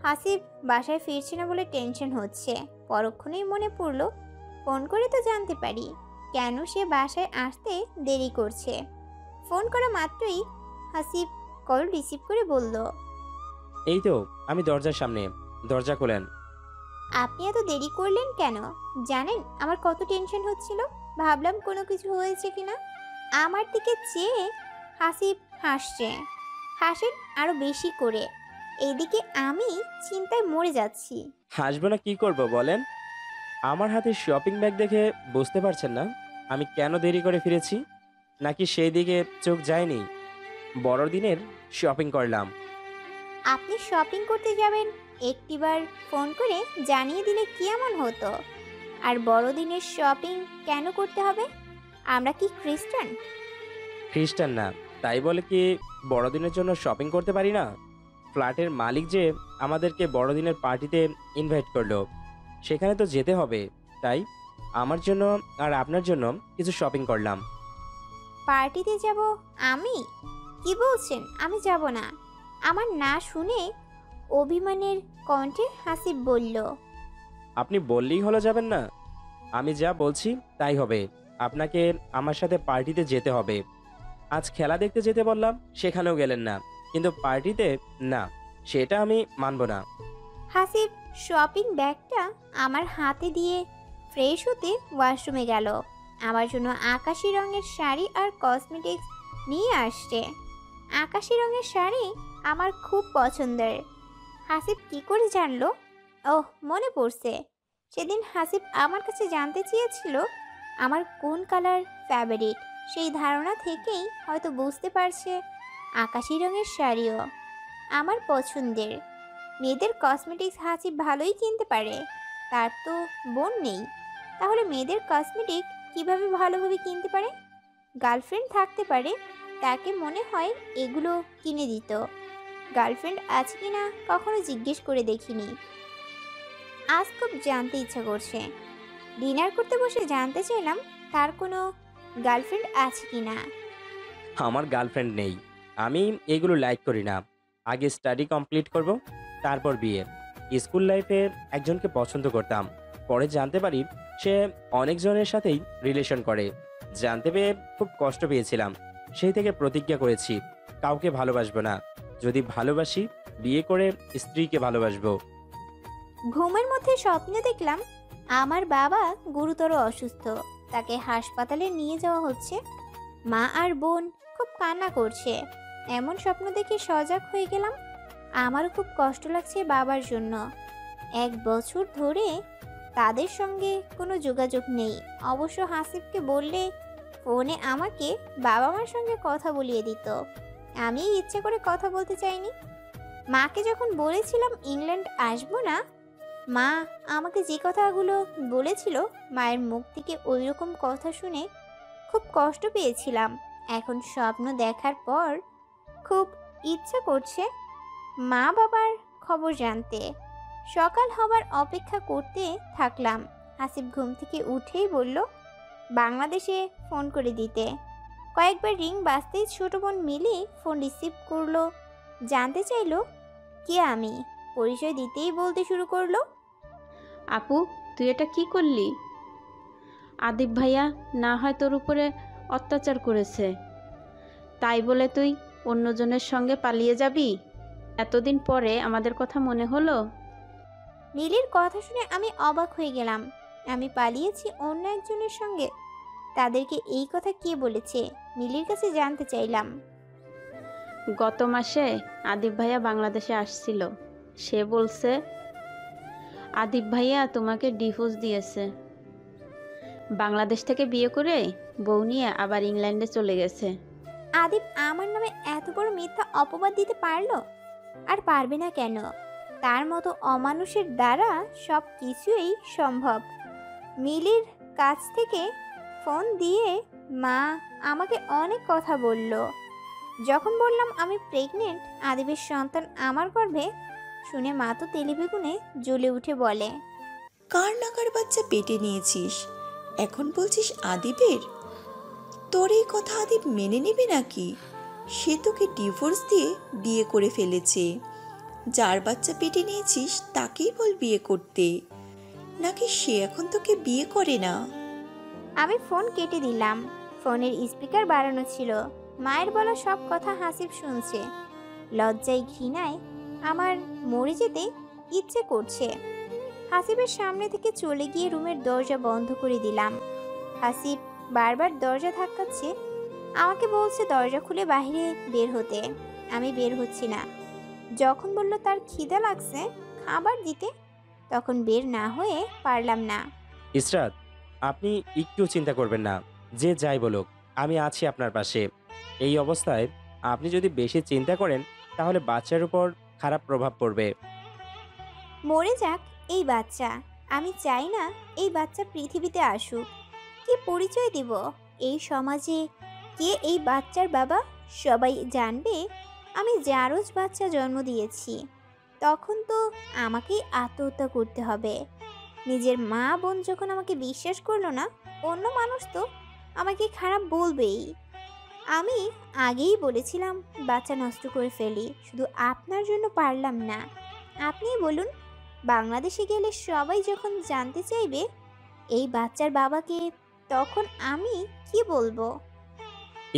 হাসিব বাসায় ফিরছে না বলে টেনশন হচ্ছে। পরক্ষণেই মনে পড়লো ফোন করে তো জানতে পারি কেন সে বাসায় আসতে দেরি করছে। ফোন করা মাত্রই হাসিব কল রিসিভ করে বলল, এই তো আমি দরজার সামনে, দরজা খোলেন। আপনি এত দেরি করলেন কেন? জানেন আমার কত টেনশন হচ্ছিল, ভাবলাম কোনো কিছু হয়েছে কিনা। আমার দিকে চেয়ে হাসিব হাসছে, হাসেন আরো বেশি করে। এইদিকে আমি চিন্তায় মরে যাচ্ছি। হাসবো না কি করব বলেন? আমার হাতে শপিং ব্যাগ দেখে বুঝতে পারছেন না আমি কেন দেরি করে ফিরেছি? নাকি সেই দিকে চোখ যায়নি? বড়দিনের শপিং করলাম। আপনি শপিং করতে যাবেন একটিবার ফোন করে জানিয়ে দিলে কি এমন হতো? আর বড়দিনের শপিং কেন করতে হবে? আমরা কি খ্রিস্টান? খ্রিস্টান না, তাই বলে কি বড়দিনের জন্য শপিং করতে পারি না? ফ্ল্যাটের মালিক যে আমাদেরকে বড়দিনের পার্টিতে ইনভাইট করলো, সেখানে তো যেতে হবে। তাই আমার জন্য আর আপনার জন্য কিছু শপিং করলাম। পার্টিতে যাব আমি? কি বলছেন? আমি যাব না। আমার না শুনে অভিমানের কণ্ঠে হাসিব বলল, আপনি বললেই হলো যাবেন না? আমি যা বলছি তাই হবে। আপনাকে আমার সাথে পার্টিতে যেতে হবে। আজ খেলা দেখতে যেতে বললাম, সেখানেও গেলেন না, কিন্তু পার্টিতে না, সেটা আমি মানব না। হাসিব শপিং ব্যাগটা আমার হাতে দিয়ে ফ্রেশ হতে ওয়াশরুমে গেল। আমার জন্য আকাশি রঙের শাড়ি আর কসমেটিক্স নিয়ে আসছে। আকাশি রঙের শাড়ি আমার খুব পছন্দের। হাসিব কি করে জানলো? ওহ, মনে পড়ছে, সেদিন হাসিব আমার কাছে জানতে চেয়েছিল আমার কোন কালার ফেভারিট। সেই ধারণা থেকেই হয়তো বুঝতে পারছে আকাশি রঙের শাড়িও আমার পছন্দের। মেয়েদের কসমেটিক্স হাসিব ভালোই কিনতে পারে, তার তো বোন নেই। তাহলে মেয়েদের কসমেটিক কিভাবে ভালোভাবে কিনতে পারে? গার্লফ্রেন্ড থাকতে পারে, তাকে মনে হয় এগুলো কিনে দিত। গার্লফ্রেন্ড আছে কিনা কখনো জিজ্ঞেস করে দেখিনি। আজ খুব জানতে ইচ্ছা করছে। ডিনার করতে বসে জানতে চাইলাম তার কোনো গার্লফ্রেন্ড আছে কিনা। আমার গার্লফ্রেন্ড নেই। আমি এগুলো লাইক করি না। আগে স্টাডি কমপ্লিট করব, তারপর বিয়ে। স্কুল লাইফে একজনকে পছন্দ করতাম, পরে জানতে পারি সে অনেকজনের সাথেই রিলেশন করে। জানতে পেয়ে খুব কষ্ট পেয়েছিলাম। সেই থেকে প্রতিজ্ঞা করেছি কাউকে ভালোবাসবো না। যদি ভালোবাসি, বিয়ে করে স্ত্রীকে ভালোবাসবো। ঘুমের মধ্যে স্বপ্নে দেখলাম আমার বাবা গুরুতর অসুস্থ, তাকে হাসপাতালে নিয়ে যাওয়া হচ্ছে। মা আর বোন খুব কান্না করছে। এমন স্বপ্ন দেখে সজাগ হয়ে গেলাম। আমারও খুব কষ্ট লাগছে বাবার জন্য। 1 বছর ধরে তাদের সঙ্গে কোনো যোগাযোগ নেই। অবশ্য হাসিবকে বললে ফোনে আমাকে বাবা মার সঙ্গে কথা বলিয়ে দিত। আমি ইচ্ছে করে কথা বলতে চাইনি। মাকে যখন বলেছিলাম ইংল্যান্ড আসবো না, মা আমাকে যে কথাগুলো বলেছিল, মায়ের মুখ থেকে ওই রকম কথা শুনে খুব কষ্ট পেয়েছিলাম। এখন স্বপ্ন দেখার পর খুব ইচ্ছা করছে মা বাবার খবর জানতে। সকাল হবার অপেক্ষা করতে থাকলাম। হাসিব ঘুম থেকে উঠেই বলল বাংলাদেশে ফোন করে দিতে। কয়েকবার রিং বাজতেই ছোট বোন মিলি ফোন রিসিভ করলো। জানতে চাইলো কে আমি। পরিচয় দিতেই বলতে শুরু করলো, আপু তুই এটা কি করলি? আদিব ভাইয়া না হয় তোর উপরে অত্যাচার করেছে, তাই বলে তুই অন্যজনের সঙ্গে পালিয়ে যাবি? এতদিন পরে আমাদের কথা মনে হলো? মিলির কথা শুনে আমি অবাক হয়ে গেলাম। আমি পালিয়েছি অন্য একজনের সঙ্গে? তাদেরকে এই কথা কে বলেছে? মিলির কাছে জানতে চাইলাম। গত মাসে আদিব ভাইয়া বাংলাদেশে আসছিল। সে বলছে আদিব ভাইয়া তোমাকে ডিভোর্স দিয়েছে। বাংলাদেশ থেকে বিয়ে করে বউ নিয়ে আবার ইংল্যান্ডে চলে গেছে। আদিব আমার নামে এত বড় মিথ্যা অপবাদ দিতে পারলো? আর পারবে না কেন? তার মতো অমানুষের দ্বারা সব কিছুই সম্ভব। মিলির কাছ থেকে ফোন দিয়ে মা আমাকে অনেক কথা বলল। যখন বললাম আমি প্রেগনেন্ট, আদিবের সন্তান আমার গর্ভে, শুনে মা তো তেলে বেগুনে জ্বলে উঠে বলে, কার নাকার বাচ্চা পেটে নিয়েছিস, এখন বলছিস আদিবের? তোর এই কথা আদিব মেনে নেবে নাকি? সে তোকে ডিভোর্স দিয়ে বিয়ে করে ফেলেছে। যার বাচ্চা পেটে নিয়েছিস তাকেই বল বিয়ে করতে, নাকি সে এখন তোকে বিয়ে করে না? আমি ফোন কেটে দিলাম। ফোনের স্পিকার বাড়ানো ছিল। মায়ের বলা সব কথা হাসিব শুনছে। লজ্জায় ঘৃণায় আমার মরে যেতে ইচ্ছে করছে। হাসিবের সামনে থেকে চলে গিয়ে রুমের দরজা বন্ধ করে দিলাম। হাসিব বারবার দরজা ধাক্কাচ্ছে, আমাকে বলছে দরজা খুলে বাইরে বের হতে। আমি বের হচ্ছি না। যখন বলল তার খিদে লাগছে খাবার দিতে, তখন বের না হয়ে পারলাম না। ইসরাত, আপনি একটু চিন্তা করবেন না। যে যাই বলুক, আমি আছি আপনার পাশে। এই অবস্থায় আপনি যদি বেশি চিন্তা করেন তাহলে বাচ্চার উপর খারাপ প্রভাব পড়বে। মরে যাক এই বাচ্চা। আমি চাই না এই বাচ্চা পৃথিবীতে আসুক। কি পরিচয় দিব এই সমাজে? কে এই বাচ্চার বাবা? সবাই জানবে আমি জারজ বাচ্চা জন্ম দিয়েছি। তখন তো আমাকেই আত্মহত্যা করতে হবে। নিজের মা বোন যখন আমাকে বিশ্বাস করলো না, অন্য মানুষ তো আমাকে খারাপ বলবেই। আমি আগেই বলেছিলাম বাচ্চা নষ্ট করে ফেলি, শুধু আপনার জন্য পারলাম না। আপনিই বলুন, বাংলাদেশে গেলে সবাই যখন জানতে চাইবে এই বাচ্চার বাবাকে, তখন আমি কি বলবো?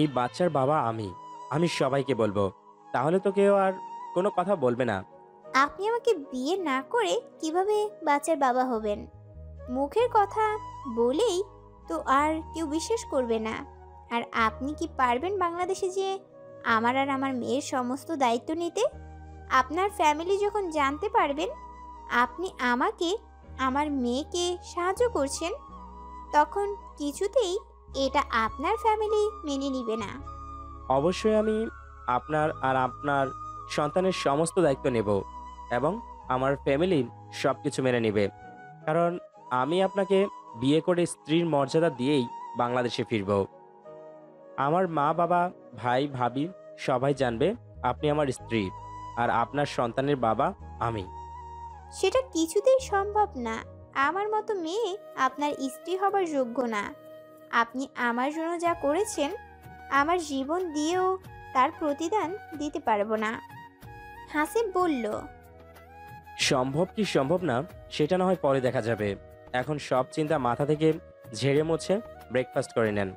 এই বাচ্চার বাবা আমি সবাইকে বলবো। তাহলে তো কেউ আর কোনো কথা বলবে না। আপনি আমাকে বিয়ে না করে কিভাবে বাচ্চার বাবা হবেন? মুখের কথা বলেই তো আর কেউ বিশ্বাস করবে না। আর আপনি কি পারবেন বাংলাদেশে যে আমার আর আমার মেয়ের সমস্ত দায়িত্ব নিতে? আপনার ফ্যামিলি যখন জানতে পারবেন আপনি আমাকে, আমার মেয়েকে সাহায্য করছেন, তখন কিছুতেই এটা আপনার ফ্যামিলি মেনে নিবে না। অবশ্যই আমি আপনার আর আপনার সন্তানের সমস্ত দায়িত্ব নেব এবং আমার ফ্যামিলি সব কিছু মেনে নেবে। কারণ আমি আপনাকে বিয়ে করে স্ত্রীর মর্যাদা দিয়েই বাংলাদেশে ফিরব। আমার মা বাবা ভাই ভাবি সবাই জানবে আপনি আমার স্ত্রী আর আপনার সন্তানের বাবা আমি। সেটা কিছুতেই সম্ভব না। আমার মতো মেয়ে আপনার স্ত্রী হবার যোগ্য না। আপনি আমার জন্য যা করেছেন, আমার জীবন দিয়েও তার প্রতিদান দিতে পারবো না। হাসিব বলল, সম্ভব কি সম্ভব না সেটা না হয় পরে দেখা যাবে। এখন সব চিন্তা মাথা থেকে ঝেড়ে মুছে ব্রেকফাস্ট করে নেন।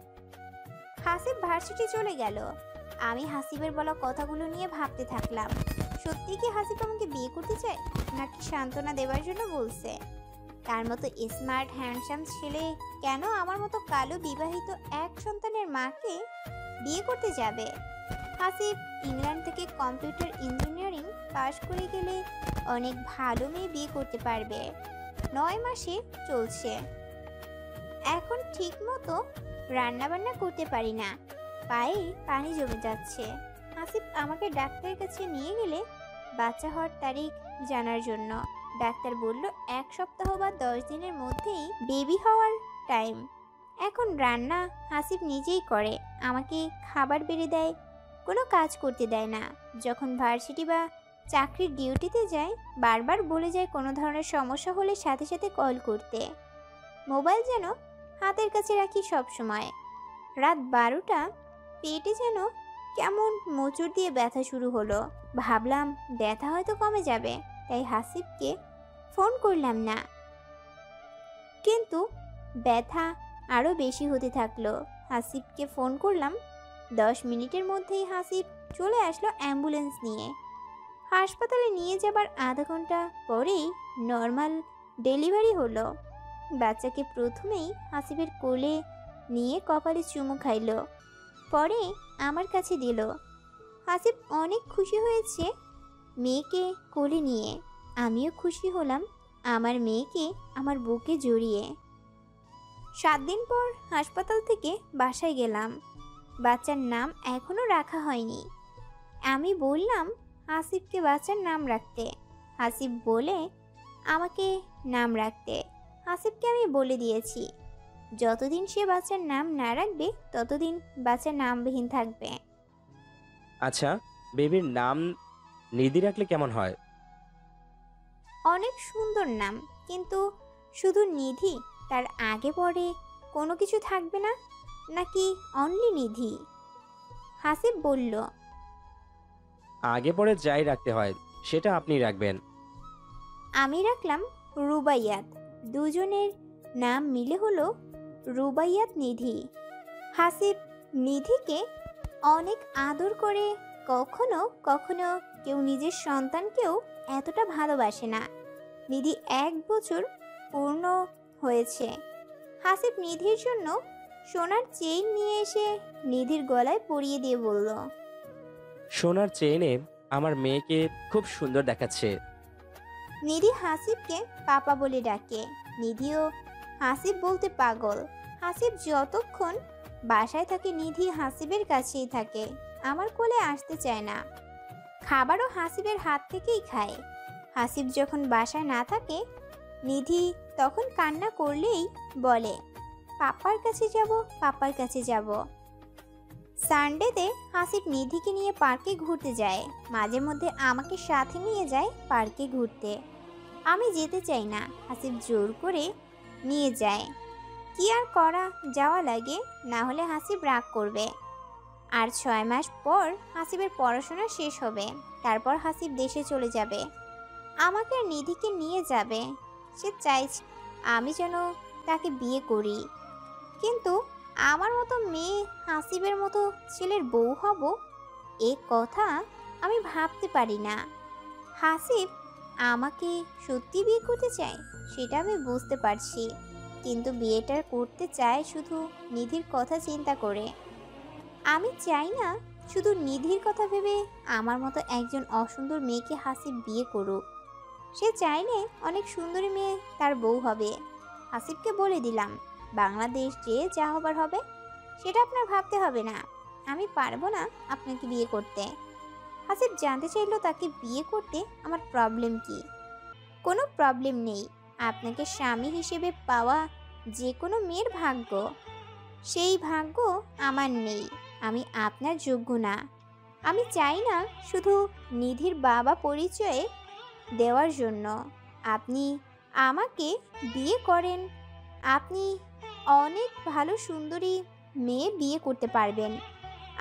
হাসিব ভার্সিটি চলে গেল। আমি হাসিবের বলা কথাগুলো নিয়ে ভাবতে থাকলাম। সত্যি কি হাসিব আমাকে বিয়ে করতে চায়, নাকি সান্ত্বনা দেওয়ার জন্য বলছে? তার মতো স্মার্ট হ্যান্ডসাম ছেলে কেন আমার মতো কালো বিবাহিত এক সন্তানের মাকে বিয়ে করতে যাবে? হাসিব ইংল্যান্ড থেকে কম্পিউটার ইঞ্জিনিয়ারিং পাশ করে গেলে অনেক ভালো মেয়ে বিয়ে করতে পারবে। 9 মাসে চলছে। এখন ঠিক মতো রান্নাবান্না করতে পারি না, পায়ে পানি জমে যাচ্ছে। হাসিব আমাকে ডাক্তারের কাছে নিয়ে গেলে বাচ্চা হওয়ার তারিখ জানার জন্য। ডাক্তার বলল 1 সপ্তাহ বা 10 দিনের মধ্যেই বেবি হওয়ার টাইম। এখন রান্না হাসিব নিজেই করে, আমাকে খাবার বেড়ে দেয়, কোনো কাজ করতে দেয় না। যখন ভার্সিটি বা চাকরির ডিউটিতে যায় বারবার বলে যায় কোনো ধরনের সমস্যা হলে সাথে সাথে কল করতে। মোবাইল যেন হাতের কাছে রাখি সব সময়। রাত 12টা, পেটে যেন কেমন মোচড় দিয়ে ব্যথা শুরু হলো। ভাবলাম ব্যথা হয়তো কমে যাবে, তাই হাসিবকে ফোন করলাম না, কিন্তু ব্যথা আরও বেশি হতে থাকলো। হাসিবকে ফোন করলাম, 10 মিনিটের মধ্যেই হাসিব চলে আসলো অ্যাম্বুলেন্স নিয়ে। হাসপাতালে নিয়ে যাবার আধা ঘন্টা পরেই নর্মাল ডেলিভারি হলো। বাচ্চাকে প্রথমেই হাসিবের কোলে নিয়ে কপালে চুমু খাইল, পরে আমার কাছে দিল। হাসিব অনেক খুশি হয়েছে মেয়েকে কোলে নিয়ে। আমিও খুশি হলাম আমার মেয়েকে আমার বুকে জড়িয়ে। 7 দিন পর হাসপাতাল থেকে বাসায় গেলাম। বাচ্চার নাম এখনো রাখা হয়নি। আমি বললাম হাসিবকে বাচ্চার নাম রাখতে। হাসিব বলে আমাকে নাম রাখতে। হাসিবকে আমি বলে দিয়েছি যতদিন সে বাচ্চার নাম না রাখবে ততদিন বাচ্চা নামবিহীন থাকবে। আচ্ছা, বেবির নাম নিধি রাখলে কেমন হয়? অনেক সুন্দর নাম, কিন্তু শুধু নিধি, তার আগে পরে কোনো কিছু থাকবে না, নাকি অনলি নিধি? হাসিব বলল, আগে পরে যাই রাখতে হয় সেটা আপনি রাখবেন। আমি রাখলাম রুবাইয়াত। দুজনের নাম মিলে হলো রুবাইয়াত নিধি। হাসিব নিধিকে অনেক আদর করে। কখনো কখনো কেউ নিজের সন্তানকেও এতটা ভালোবাসে না। নিধি 1 বছর পূর্ণ হয়েছে। হাসিব নিধির জন্য সোনার চেইন নিয়ে এসে নিধির গলায় পরিয়ে দিয়ে বলল, সোনার চেইনে আমার মেয়েকে খুব সুন্দর দেখাচ্ছে। নিধি হাসিবকে পাপা বলে ডাকে। নিধিও হাসিব বলতে পাগল। হাসিব যতক্ষণ বাসায় থাকে নিধি হাসিবের কাছেই থাকে, আমার কোলে আসতে চায় না। খাবারও হাসিবের হাত থেকেই খায়। হাসিব যখন বাসায় না থাকে নিধি তখন কান্না করলেই বলে, পাপার কাছে যাব, পাপার কাছে যাব। সানডেতে হাসিব নিধিকে নিয়ে পার্কে ঘুরতে যায়। মাঝে মধ্যে আমাকে সাথে নিয়ে যায় পার্কে ঘুরতে। আমি যেতে চাই না, হাসিব জোর করে নিয়ে যায়। কি আর করা, যাওয়া লাগে, না হলে হাসিব রাগ করবে। আর 6 মাস পর হাসিবের পড়াশোনা শেষ হবে। তারপর হাসিব দেশে চলে যাবে, আমাকে আর নিধিকে নিয়ে যাবে। সে চাইছে আমি যেন তাকে বিয়ে করি, কিন্তু আমার মতো মেয়ে হাসিবের মতো ছেলের বউ হব এ কথা আমি ভাবতে পারি না। হাসিব আমাকে সত্যি বিয়ে করতে চায় সেটা আমি বুঝতে পারছি, কিন্তু বিয়েটা করতে চায় শুধু নিধির কথা চিন্তা করে। আমি চাই না শুধু নিধির কথা ভেবে আমার মতো একজন অসুন্দর মেয়েকে হাসিব বিয়ে করুক। সে চাইলে অনেক সুন্দরী মেয়ে তার বউ হবে। হাসিবকে বলে দিলাম, বাংলাদেশ যে যা হবার হবে সেটা আপনার ভাবতে হবে না। আমি পারবো না আপনাকে বিয়ে করতে। হাসিব জানতে চাইলো তাকে বিয়ে করতে আমার প্রবলেম কি। কোনো প্রবলেম নেই, আপনাকে স্বামী হিসেবে পাওয়া যে কোনো মেয়ের ভাগ্য, সেই ভাগ্য আমার নেই। আমি আপনার যোগ্য না। আমি চাই না শুধু নিধির বাবা পরিচয়ে দেওয়ার জন্য আপনি আমাকে বিয়ে করেন। আপনি অনেক ভালো সুন্দরী মেয়ে বিয়ে করতে পারবেন।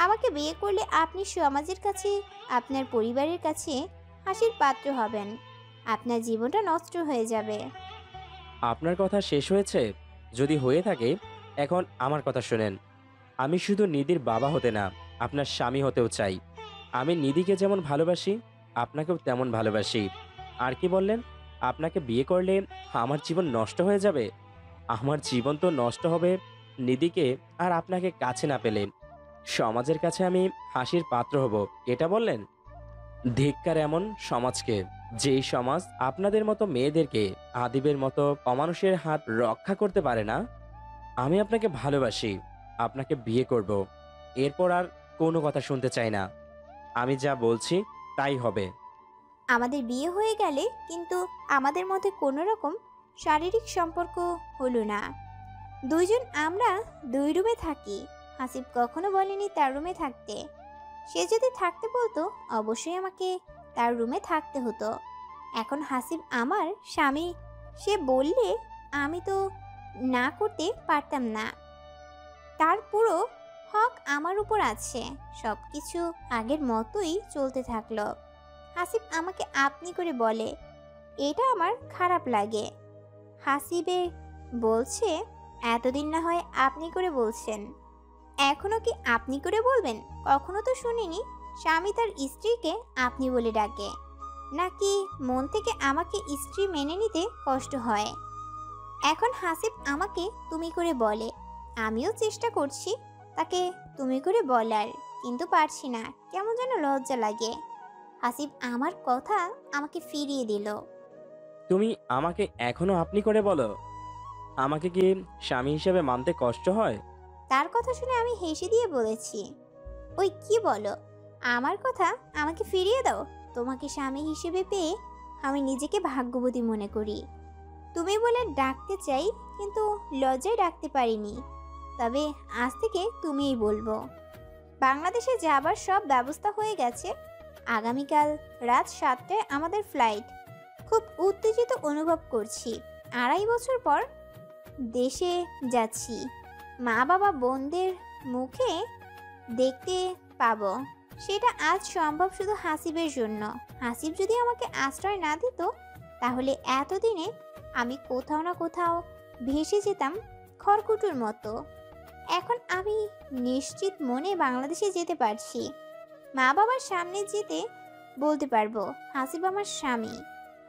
আমাকে বিয়ে করলে আপনি সমাজের কাছে, আপনার পরিবারের কাছে হাসির পাত্র হবেন। আপনার জীবনটা নষ্ট হয়ে যাবে। আপনার কথা শেষ হয়েছে? যদি হয়ে থাকে এখন আমার কথা শোনেন। আমি শুধু নিধির বাবা হতে না, আপনার স্বামী হতেও চাই। আমি নিধিকে যেমন ভালোবাসি আপনাকেও তেমন ভালোবাসি। আর কি বললেন? আপনাকে বিয়ে করলে আমার জীবন নষ্ট হয়ে যাবে? আমার জীবন তো নষ্ট হবে নিধিকে আর আপনাকে কাছে না পেলে। সমাজের কাছে আমি হাসির পাত্র হব, এটা বললেন? ধিক্কার এমন সমাজকে, যেই সমাজ আপনাদের মতো মেয়েদেরকে আদিবের মতো অমানুষের হাত রক্ষা করতে পারে না। আমি আপনাকে ভালোবাসি, আপনাকে বিয়ে করব। এরপর আর কোনো কথা শুনতে চাই না। আমি যা বলছি তাই হবে। আমাদের বিয়ে হয়ে গেলে কিন্তু আমাদের মধ্যে কোনো রকম শারীরিক সম্পর্ক হলো না। দুইজন আমরা দুই রুমে থাকি। হাসিব কখনো বলেনি তার রুমে থাকতে। সে যদি থাকতে বলতো অবশ্যই আমাকে তার রুমে থাকতে হতো। এখন হাসিব আমার স্বামী, সে বললে আমি তো না করতে পারতাম না। তার পুরো হক আমার উপর আছে। সব কিছু আগের মতোই চলতে থাকলো। হাসিব আমাকে আপনি করে বলে, এটা আমার খারাপ লাগে। হাসিবে বলছে, এতদিন না হয় আপনি করে বলছেন, এখনো কি আপনি করে বলবেন? কখনো তো শুনিনি স্বামী তার স্ত্রীকে আপনি বলে ডাকে। নাকি মন থেকে আমাকে স্ত্রী মেনে নিতে কষ্ট হয়? এখন হাসিব আমাকে তুমি করে বলে। আমিও চেষ্টা করছি তাকে তুমি করে বলার, কিন্তু পারছি না। কেমন যেন লজ্জা লাগে। হাসিব আমার কথা আমাকে ফিরিয়ে দিল। তুমি আমাকে এখনো আপনি করে বলো? আমাকে কি স্বামী হিসেবে মানতে কষ্ট হয়? তার কথা শুনে আমি হেসে দিয়ে বলেছি, ওই কি বলো, আমার কথা আমাকে ফিরিয়ে দাও। তোমাকে স্বামী হিসেবে পেয়ে আমি নিজেকে ভাগ্যবতী মনে করি। তুমি বলে ডাকতে চাই, কিন্তু লজ্জায় ডাকতে পারিনি। তবে আজ থেকে তুমিই বলবো। বাংলাদেশে যাবার সব ব্যবস্থা হয়ে গেছে। আগামীকাল রাত 7টায় আমাদের ফ্লাইট। খুব উত্তেজিত অনুভব করছি। 2.5 বছর পর দেশে যাচ্ছি। মা বাবা বোনদের মুখে দেখতে পাবো। সেটা আজ সম্ভব শুধু হাসিবের জন্য। হাসিব যদি আমাকে আশ্রয় না দিত, তাহলে এতদিনে আমি কোথাও না কোথাও ভেসে যেতাম খড়কুটোর মতো। এখন আমি নিশ্চিত মনে বাংলাদেশে যেতে পারছি। মা বাবার সামনে যেতে বলতে পারবো, হাসিব আমার স্বামী,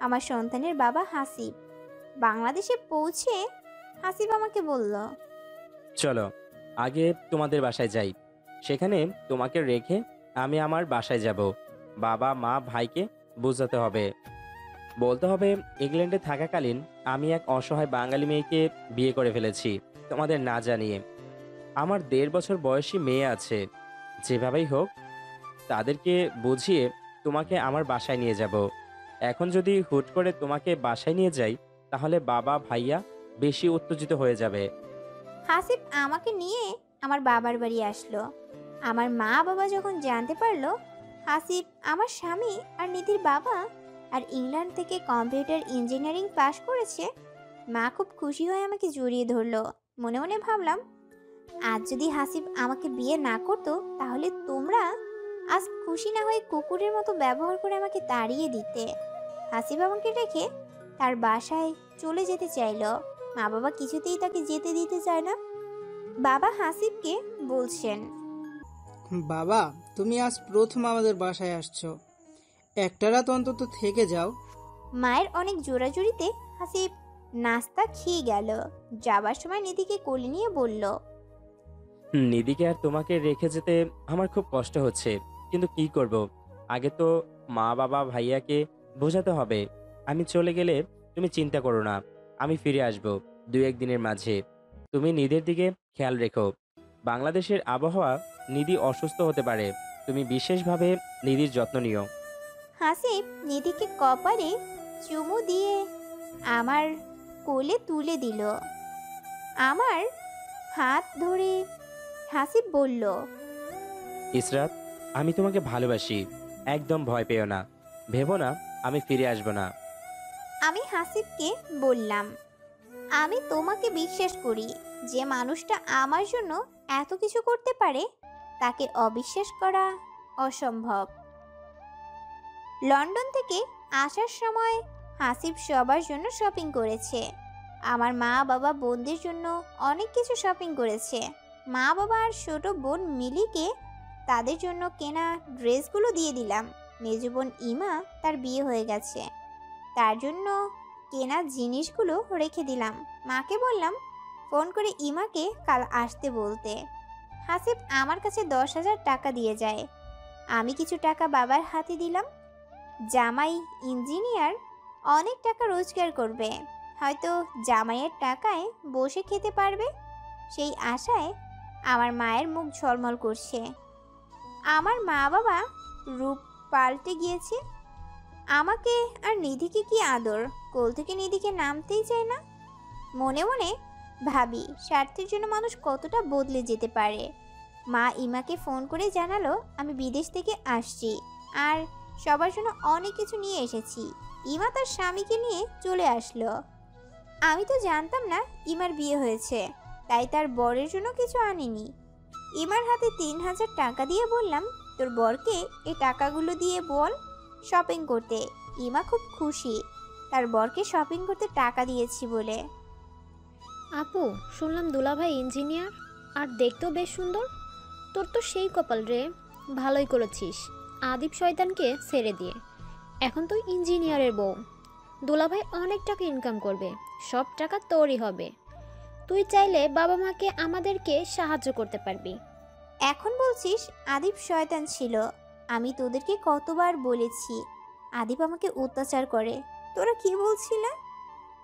আমার সন্তানের বাবা হাসিব। বাংলাদেশে পৌঁছে হাসিব আমাকে বলল, চলো আগে তোমাদের বাসায় যাই, সেখানে তোমাকে রেখে আমি আমার বাসায় যাব। বাবা মা ভাইকে বোঝাতে হবে, বলতে হবে ইংল্যান্ডে থাকাকালীন আমি এক অসহায় বাঙালি মেয়েকে বিয়ে করে ফেলেছি তোমাদের না জানিয়ে। আমার 1.5 বছর বয়সী মেয়ে আছে। যেভাবেই হোক তাদেরকে বুঝিয়ে তোমাকে আমার বাসায় নিয়ে যাব। এখন যদি হুট করে তোমাকে বাসায় নিয়ে যাই, তাহলে বাবা ভাইয়া বেশি উত্তেজিত হয়ে যাবে। হাসিব আমাকে নিয়ে আমার বাবার বাড়ি আসলো। আমার মা বাবা যখন জানতে পারলো হাসিব আমার স্বামী আর নিধির বাবা, আর ইংল্যান্ড থেকে কম্পিউটার ইঞ্জিনিয়ারিং পাশ করেছে, মা খুব খুশি হয়ে আমাকে জড়িয়ে ধরলো। মনে মনে ভাবলাম, আজ যদি হাসিব আমাকে বিয়ে না করতো, তাহলে তোমরা আজ খুশি না হয়ে কুকুরের মতো ব্যবহার করে আমাকে তাড়িয়ে দিতে। হাসিব আমাকে রেখে তার বাসায় চলে যেতে চাইলো। মা বাবা কিছুতেই তাকে যেতে দিতে চায় না। বাবা হাসিবকে বলছেন, বাবা, তুমি আজ প্রথম আমাদের বাসায় আসছো, একটা রাত অন্তত থেকে যাও। মায়ের অনেক জোরাজুরিতে হাসিব নাস্তা খেয়ে গেল। যাবার সময় নিধিকে কোলে নিয়ে বলল, নিধিকে আর তোমাকে রেখে যেতে আমার খুব কষ্ট হচ্ছে, কিন্তু কি করব, আগে তো মা বাবা ভাইয়াকে বোঝাতে হবে। আমি চলে গেলে তুমি চিন্তা করো না, আমি ফিরে আসব 2-1 দিনের মাঝে। তুমি নিধির দিকে খেয়াল রেখো। বাংলাদেশের আবহাওয়া, নিধি অসুস্থ হতে পারে, তুমি বিশেষভাবে নিধির যত্ন নিও। হাসিব নিধিকে কপালে চুমু দিয়ে আমার কোলে তুলে দিল। আমার হাত ধরে হাসিব বলল, ইসরাত, আমি তোমাকে ভালোবাসি, একদম ভয় পেও না, ভেবো না আমি ফিরে আসবো না। আমি হাসিবকে বললাম, আমি তোমাকে বিশ্বাস করি। যে মানুষটা আমার জন্য এত কিছু করতে পারে তাকে অবিশ্বাস করা অসম্ভব। লন্ডন থেকে আসার সময় হাসিব সবার জন্য শপিং করেছে। আমার মা বাবা বোনদের জন্য অনেক কিছু শপিং করেছে। মা বাবা আর ছোট বোন মিলিকে তাদের জন্য কেনা ড্রেসগুলো দিয়ে দিলাম। মেজ বোন ইমা, তার বিয়ে হয়ে গেছে, তার জন্য কেনা জিনিসগুলো রেখে দিলাম। মাকে বললাম ফোন করে ইমাকে কাল আসতে বলতে। হাসিব আমার কাছে 10,000 টাকা দিয়ে যায়। আমি কিছু টাকা বাবার হাতে দিলাম। জামাই ইঞ্জিনিয়ার, অনেক টাকা রোজগার করবে, হয়তো জামাইয়ের টাকায় বসে খেতে পারবে, সেই আশায় আমার মায়ের মুখ ঝলমল করছে। আমার মা বাবা রূপ পাল্টে গিয়েছে। আমাকে আর নিধিকে কি আদর, কোল থেকে নিধিকে নামতেই চায় না। মনে মনে ভাবি স্বার্থের জন্য মানুষ কতটা বদলে যেতে পারে। মা ইমাকে ফোন করে জানালো আমি বিদেশ থেকে আসছি আর সবার জন্য অনেক কিছু নিয়ে এসেছি। ইমা তার স্বামীকে নিয়ে চলে আসলো। আমি তো জানতাম না ইমার বিয়ে হয়েছে, তাই তার বরের জন্য কিছু আনিনি। ইমার হাতে 3,000 টাকা দিয়ে বললাম তোর বরকে এই টাকাগুলো দিয়ে বল শপিং করতে। ইমা খুব খুশি তার বরকে শপিং করতে টাকা দিয়েছি বলে। আপু, শুনলাম দুলাভাই ইঞ্জিনিয়ার আর দেখতেও বেশ সুন্দর। তোর তো সেই কপাল রে, ভালোই করেছিস আদিব শয়তানকে ছেড়ে দিয়ে। এখন তুই ইঞ্জিনিয়ারের বউ, দুলাভাই অনেক টাকা ইনকাম করবে, সব টাকা তোরই হবে। তুই চাইলে বাবা মাকে আমাদেরকে সাহায্য করতে পারবি। এখন বলছিস আদিব শয়তান ছিল? আমি তোদেরকে কতবার বলেছি আদিব আমাকে অত্যাচার করে। তোরা কি বলছিলা?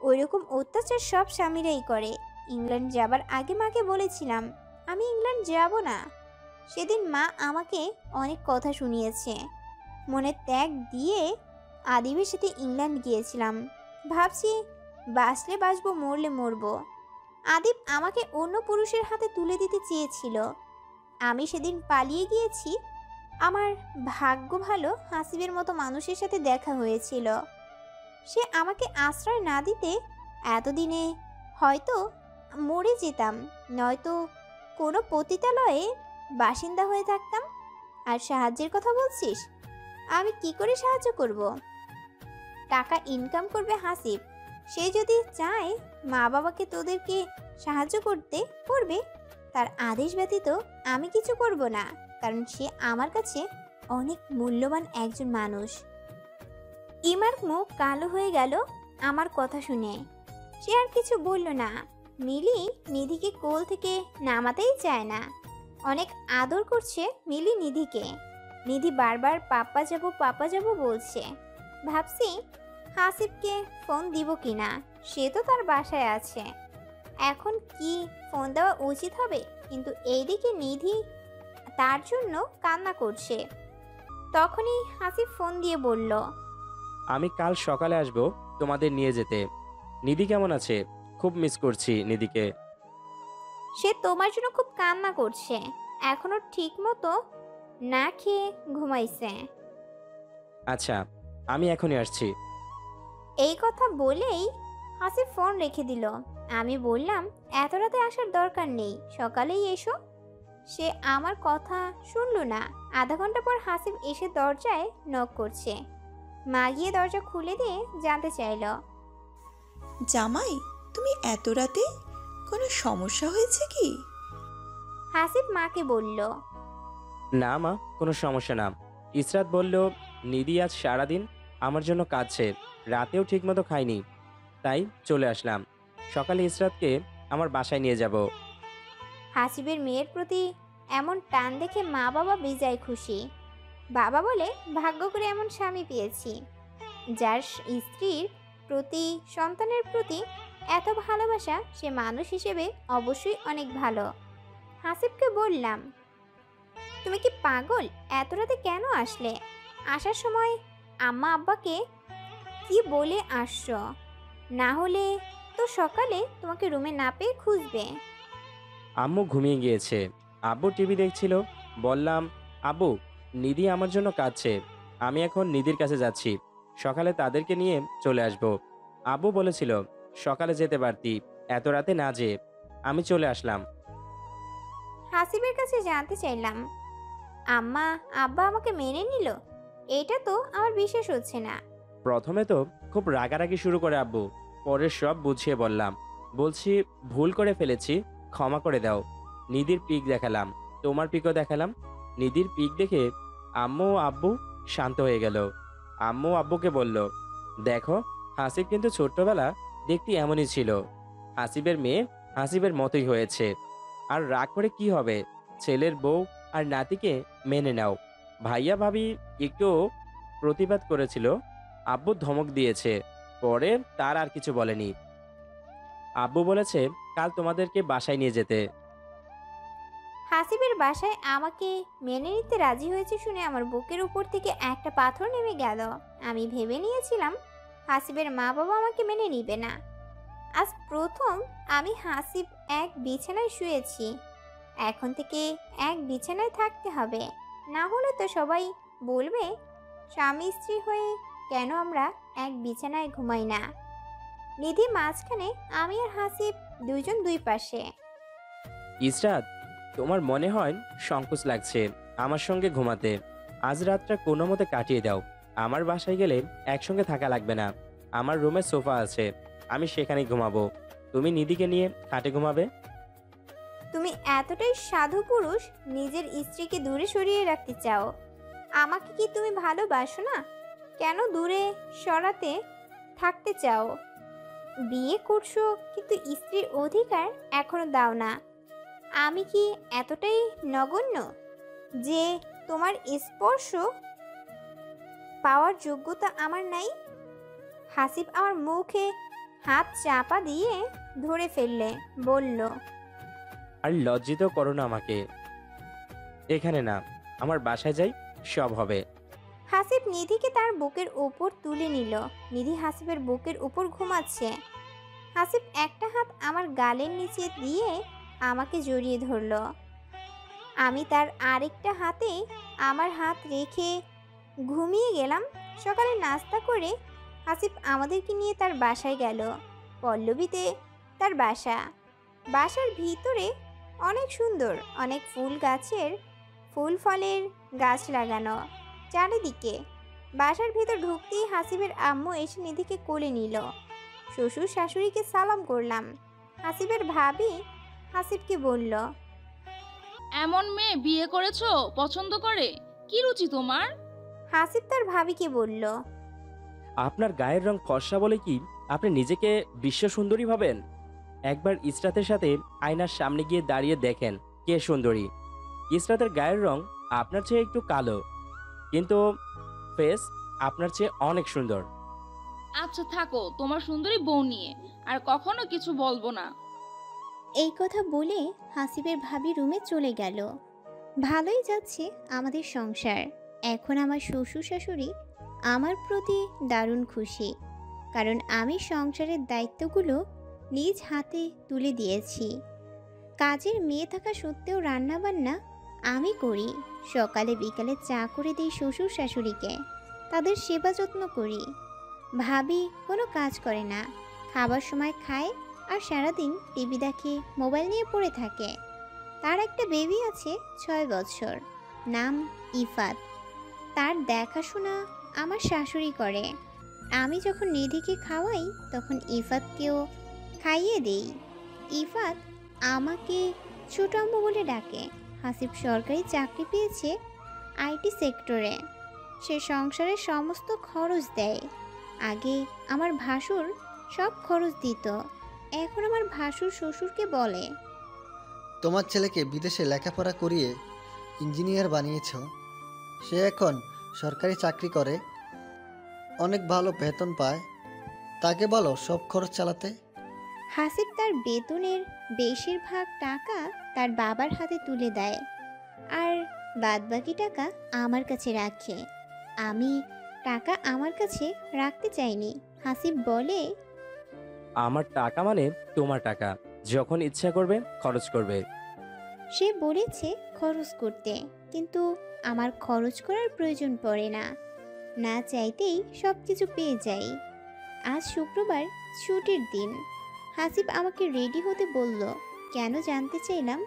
ওই রকম অত্যাচার সব স্বামীরাই করে। ইংল্যান্ড যাবার আগে মাকে বলেছিলাম আমি ইংল্যান্ড যাব না। সেদিন মা আমাকে অনেক কথা শুনিয়েছে। মনে ত্যাগ দিয়ে আদিবের সাথে ইংল্যান্ড গিয়েছিলাম। ভাবছি বাঁচলে বাঁচবো, মরলে মরবো। আদিব আমাকে অন্য পুরুষের হাতে তুলে দিতে চেয়েছিল। আমি সেদিন পালিয়ে গিয়েছি। আমার ভাগ্য ভালো হাসিবের মতো মানুষের সাথে দেখা হয়েছিল। সে আমাকে আশ্রয় না দিতে এতদিনে হয়তো মরে যেতাম, নয়তো কোনো পতিতালয়ে বাসিন্দা হয়ে থাকতাম। আর সাহায্যের কথা বলছিস, আমি কি করে সাহায্য করব? টাকা ইনকাম করবে হাসিব, সে যদি চায় মা বাবাকে তোদেরকে সাহায্য করতে করবে। তার আদেশ ব্যতীত আমি কিছু করব না, কারণ সে আমার কাছে অনেক মূল্যবান একজন মানুষ। ইমার মুখ কালো হয়ে গেল আমার কথা শুনে। সে আর কিছু বলল না। মিলি নিধিকে কোল থেকে নামাতেই চায় না। অনেক আদর করছে মিলি নিধিকে। নিধি বারবার পাপা যাব বলছে। ভাবছি হাসিবকে ফোন দিব কিনা, সে তো তার বাসায় আছে। এখন কি ফোন দেওয়া উচিত হবে? কিন্তু এইদিকে নিধি তার জন্য কান্না করছে। তখনই হাসিব ফোন দিয়ে বলল, আমি কাল সকালে আসব তোমাদের নিয়ে যেতে। নিধি কেমন আছে? খুব মিস করছি নিধিকে। সে তোমার জন্য খুব কান্না করছে, এখনো ঠিক মতো না খেয়ে ঘুমাইছে। আচ্ছা, আমি এখনই আসছি। এই কথা বলেই হাসিব ফোন রেখে দিল। আমি বললাম এত রাতে আসার দরকার নেই, সকালেই এসো। সে আমার কথা শুনল না। আধা ঘন্টা পর হাসিব এসে দরজায় নক করছে। মা গিয়ে দরজা খুলে দিয়ে জানতে চাইল, জামাই তুমি এত রাতে, কোনো সমস্যা হয়েছে কি? হাসিব মাকে বলল, না মা, কোনো সমস্যা না। ইসরাত বলল নিধি আজ সারাদিন আমার জন্য কাঁদছে, রাতেও ঠিকমতো খাইনি, তাই চলে আসলাম। সকালে ইসরাতকে আমার বাসায় নিয়ে যাব। হাসিবের মেয়ের প্রতি এমন টান দেখে মা বাবা বেজায় খুশি। বাবা বলে ভাগ্য করে এমন স্বামী পেয়েছি, যার স্ত্রীর প্রতি সন্তানের প্রতি এত ভালোবাসা। সে মানুষ হিসেবে অবশ্যই অনেক ভালো। হাসিবকে বললাম, তুমি কি পাগল? এত রাতে কেন আসলে? আসার সময় আম্মা আব্বাকে কি বলে আসছো? না হলে তো সকালে তোমাকে রুমে না পেয়ে খুঁজবে। আম্মু ঘুমিয়ে গিয়েছে, আব্বু টিভি দেখছিল। বললাম, আব্বু, নিধি আমার জন্য কাঁদছে, আমি এখন নিধির কাছে যাচ্ছি, সকালে তাদেরকে নিয়ে চলে আসব। আব্বু বলেছিল সকালে যেতে পারতি, এত রাতে না যেয়ে আমি চলে আসলাম। হাসিবের কাছে জানতে চাইলাম, আম্মা আব্বা আমাকে মেনে নিল? এটা তো আমার বিশ্বাস হচ্ছে না। প্রথমে তো খুব রাগারাগি শুরু করে আব্বু, পরে সব বুঝিয়ে বললাম। বলছি ভুল করে ফেলেছি, ক্ষমা করে দাও। নিধির পিক দেখালাম, তোমার পিকও দেখালাম। নিধির পিক দেখে আম্মু ও আব্বু শান্ত হয়ে গেল। আম্মু আব্বুকে বলল, দেখো, হাসিব কিন্তু ছোট্টবেলা দেখতে এমনই ছিল। হাসিবের মেয়ে হাসিবের মতোই হয়েছে। আর রাগ করে কি হবে? ছেলের বউ আর নাতিকে মেনে নাও। ভাইয়া ভাবি একটু প্রতিবাদ করেছিল, আব্বু ধমক দিয়েছে, পরে তার আর কিছু বলেনি। আব্বু বলেছে কাল তোমাদেরকে বাসায় নিয়ে যেতে। হাসিবের বাসায় আমাকে মেনে নিতে রাজি হয়েছে শুনে আমার বুকের উপর থেকে একটা পাথর নেমে গেল। আমি ভেবে নিয়েছিলাম হাসিবের মা বাবা আমাকে মেনে নিবে না। আজ প্রথম আমি হাসিব এক বিছানায় শুয়েছি। এখন থেকে এক বিছানায় থাকতে হবে, না হলে তো সবাই বলবে স্বামী স্ত্রী হয়ে কেন আমরা এক বিছানায় ঘুমাই না। নিধি মাঝখানে, আমি আর হাসিব দুইজন দুই পাশে। ইসরাত, তোমার মনে হয় সংকোচ লাগছে আমার সঙ্গে ঘুমাতে? আজ রাতটা কোনো মতে কাটিয়ে দাও। আমার বাসায় গেলে একসঙ্গে থাকা লাগবে না। আমার রুমে সোফা আছে, আমি সেখানেই ঘুমাবো। তুমি নিধিকে নিয়ে খাটে ঘুমাবে। তুমি এতটাই সাধু পুরুষ, নিজের স্ত্রীকে দূরে সরিয়ে রাখতে চাও। আমাকে কি তুমি ভালোবাসো না? কেন দূরে সরাতে থাকতে চাও? বিয়ে করছো কিন্তু স্ত্রীর অধিকার এখনো দাও না। আমি কি এতটাই নগণ্য যে তোমার স্পর্শ পাওয়ার যোগ্যতা আমার নাই? হাসিব আমার মুখে হাত চাপা দিয়ে ধরে ফেললে, বলল, আর লজ্জিত করো না আমাকে। এখানে না, আমার বাসায় যাই, সব হবে। হাসিব নিধিকে তার বুকের উপর তুলে নিল। নিধি হাসিবের বুকের উপর ঘুমাচ্ছে। হাসিব একটা হাত আমার গালের নিচে দিয়ে আমাকে জড়িয়ে ধরল। আমি তার আরেকটা হাতে আমার হাত রেখে ঘুমিয়ে গেলাম। সকালে নাস্তা করে হাসিব আমাদেরকে নিয়ে তার বাসায় গেল। পল্লবীতে তার বাসা। বাসার ভিতরে অনেক সুন্দর, অনেক ফুল গাছের ফুল ফলের গাছ লাগানো চারিদিকে। বাসার ভিতর ঢুকতেই হাসিবের আম্মু এসে নিধিকে কোলে নিল। শ্বশুর শাশুড়িকে সালাম করলাম। হাসিবের ভাবি হাসিবকে বলল, এমন মেয়ে বিয়ে করেছো পছন্দ করে? কি রুচি তোমার? হাসিব তার ভাবিকে বলল, আপনার গায়ের রং ফর্সা বলে কি আপনি নিজেকে বিশ্ব সুন্দরী ভাবেন? একবার ইসরাতের সাথে আয়নার সামনে গিয়ে দাঁড়িয়ে দেখেন কে সুন্দরী। ইসরাতের গায়ের রং আপনার চেয়ে একটু কালো, কিন্তু ফেস আপনার চেয়ে অনেক সুন্দর। আচ্ছা থাকো তোমার সুন্দরী বউ নিয়ে, আর কখনো কিছু বলবো না। এই কথা বলে হাসিবের ভাবি রুমে চলে গেল। ভালোই যাচ্ছে আমাদের সংসার। এখন আমার শ্বশুর শাশুড়ি আমার প্রতি দারুণ খুশি, কারণ আমি সংসারের দায়িত্বগুলো নিজ হাতে তুলে দিয়েছি। কাজের মেয়ে থাকা সত্ত্বেও রান্নাবান্না আমি করি। সকালে বিকালে চা করে দিই শ্বশুর শাশুড়িকে, তাদের সেবা যত্ন করি। ভাবি কোনো কাজ করে না, খাবার সময় খায় আর সারাদিন টিভি দেখে, মোবাইল নিয়ে পড়ে থাকে। তার একটা বেবি আছে 6 বছর, নাম ইফাত। তার দেখাশোনা আমার শাশুড়ি করে। আমি যখন নিধিকে খাওয়াই তখন ইফাতকেও খাইয়ে দেই। ইফাত আমাকে ছোট আম্মু বলে ডাকে। হাসিব সরকারি চাকরি পেয়েছে আইটি সেক্টরে। সে সংসারের সমস্ত খরচ দেয়। আগে আমার ভাসুর সব খরচ দিত, এখন আমার ভাসুর শ্বশুরকে বলে, তোমার ছেলেকে বিদেশে লেখাপড়া করিয়ে ইঞ্জিনিয়ার বানিয়েছ, সে এখন সরকারি চাকরি করে, অনেক ভালো বেতন পায়, তাকে বলো সব খরচ চালাতে। হাসিব তার বেতনের বেশিরভাগ টাকা তার বাবার হাতে তুলে দেয়, আর বাদবাকি টাকা আমার কাছে রাখে। আমি টাকা আমার কাছে রাখতে চাইনি। হাসিব বলে, আমার টাকা মানে তোমার টাকা, যখন ইচ্ছা করবে খরচ করবে। সে বলেছে খরচ করতে, কিন্তু আমার খরচ করার প্রয়োজন পড়ে না। না চাইতেই সব কিছু পেয়ে যাই। আজ শুক্রবার, ছুটির দিন। হাসিব আমাকে রেডি হতে বলল। কেন জানতে চাইলাম।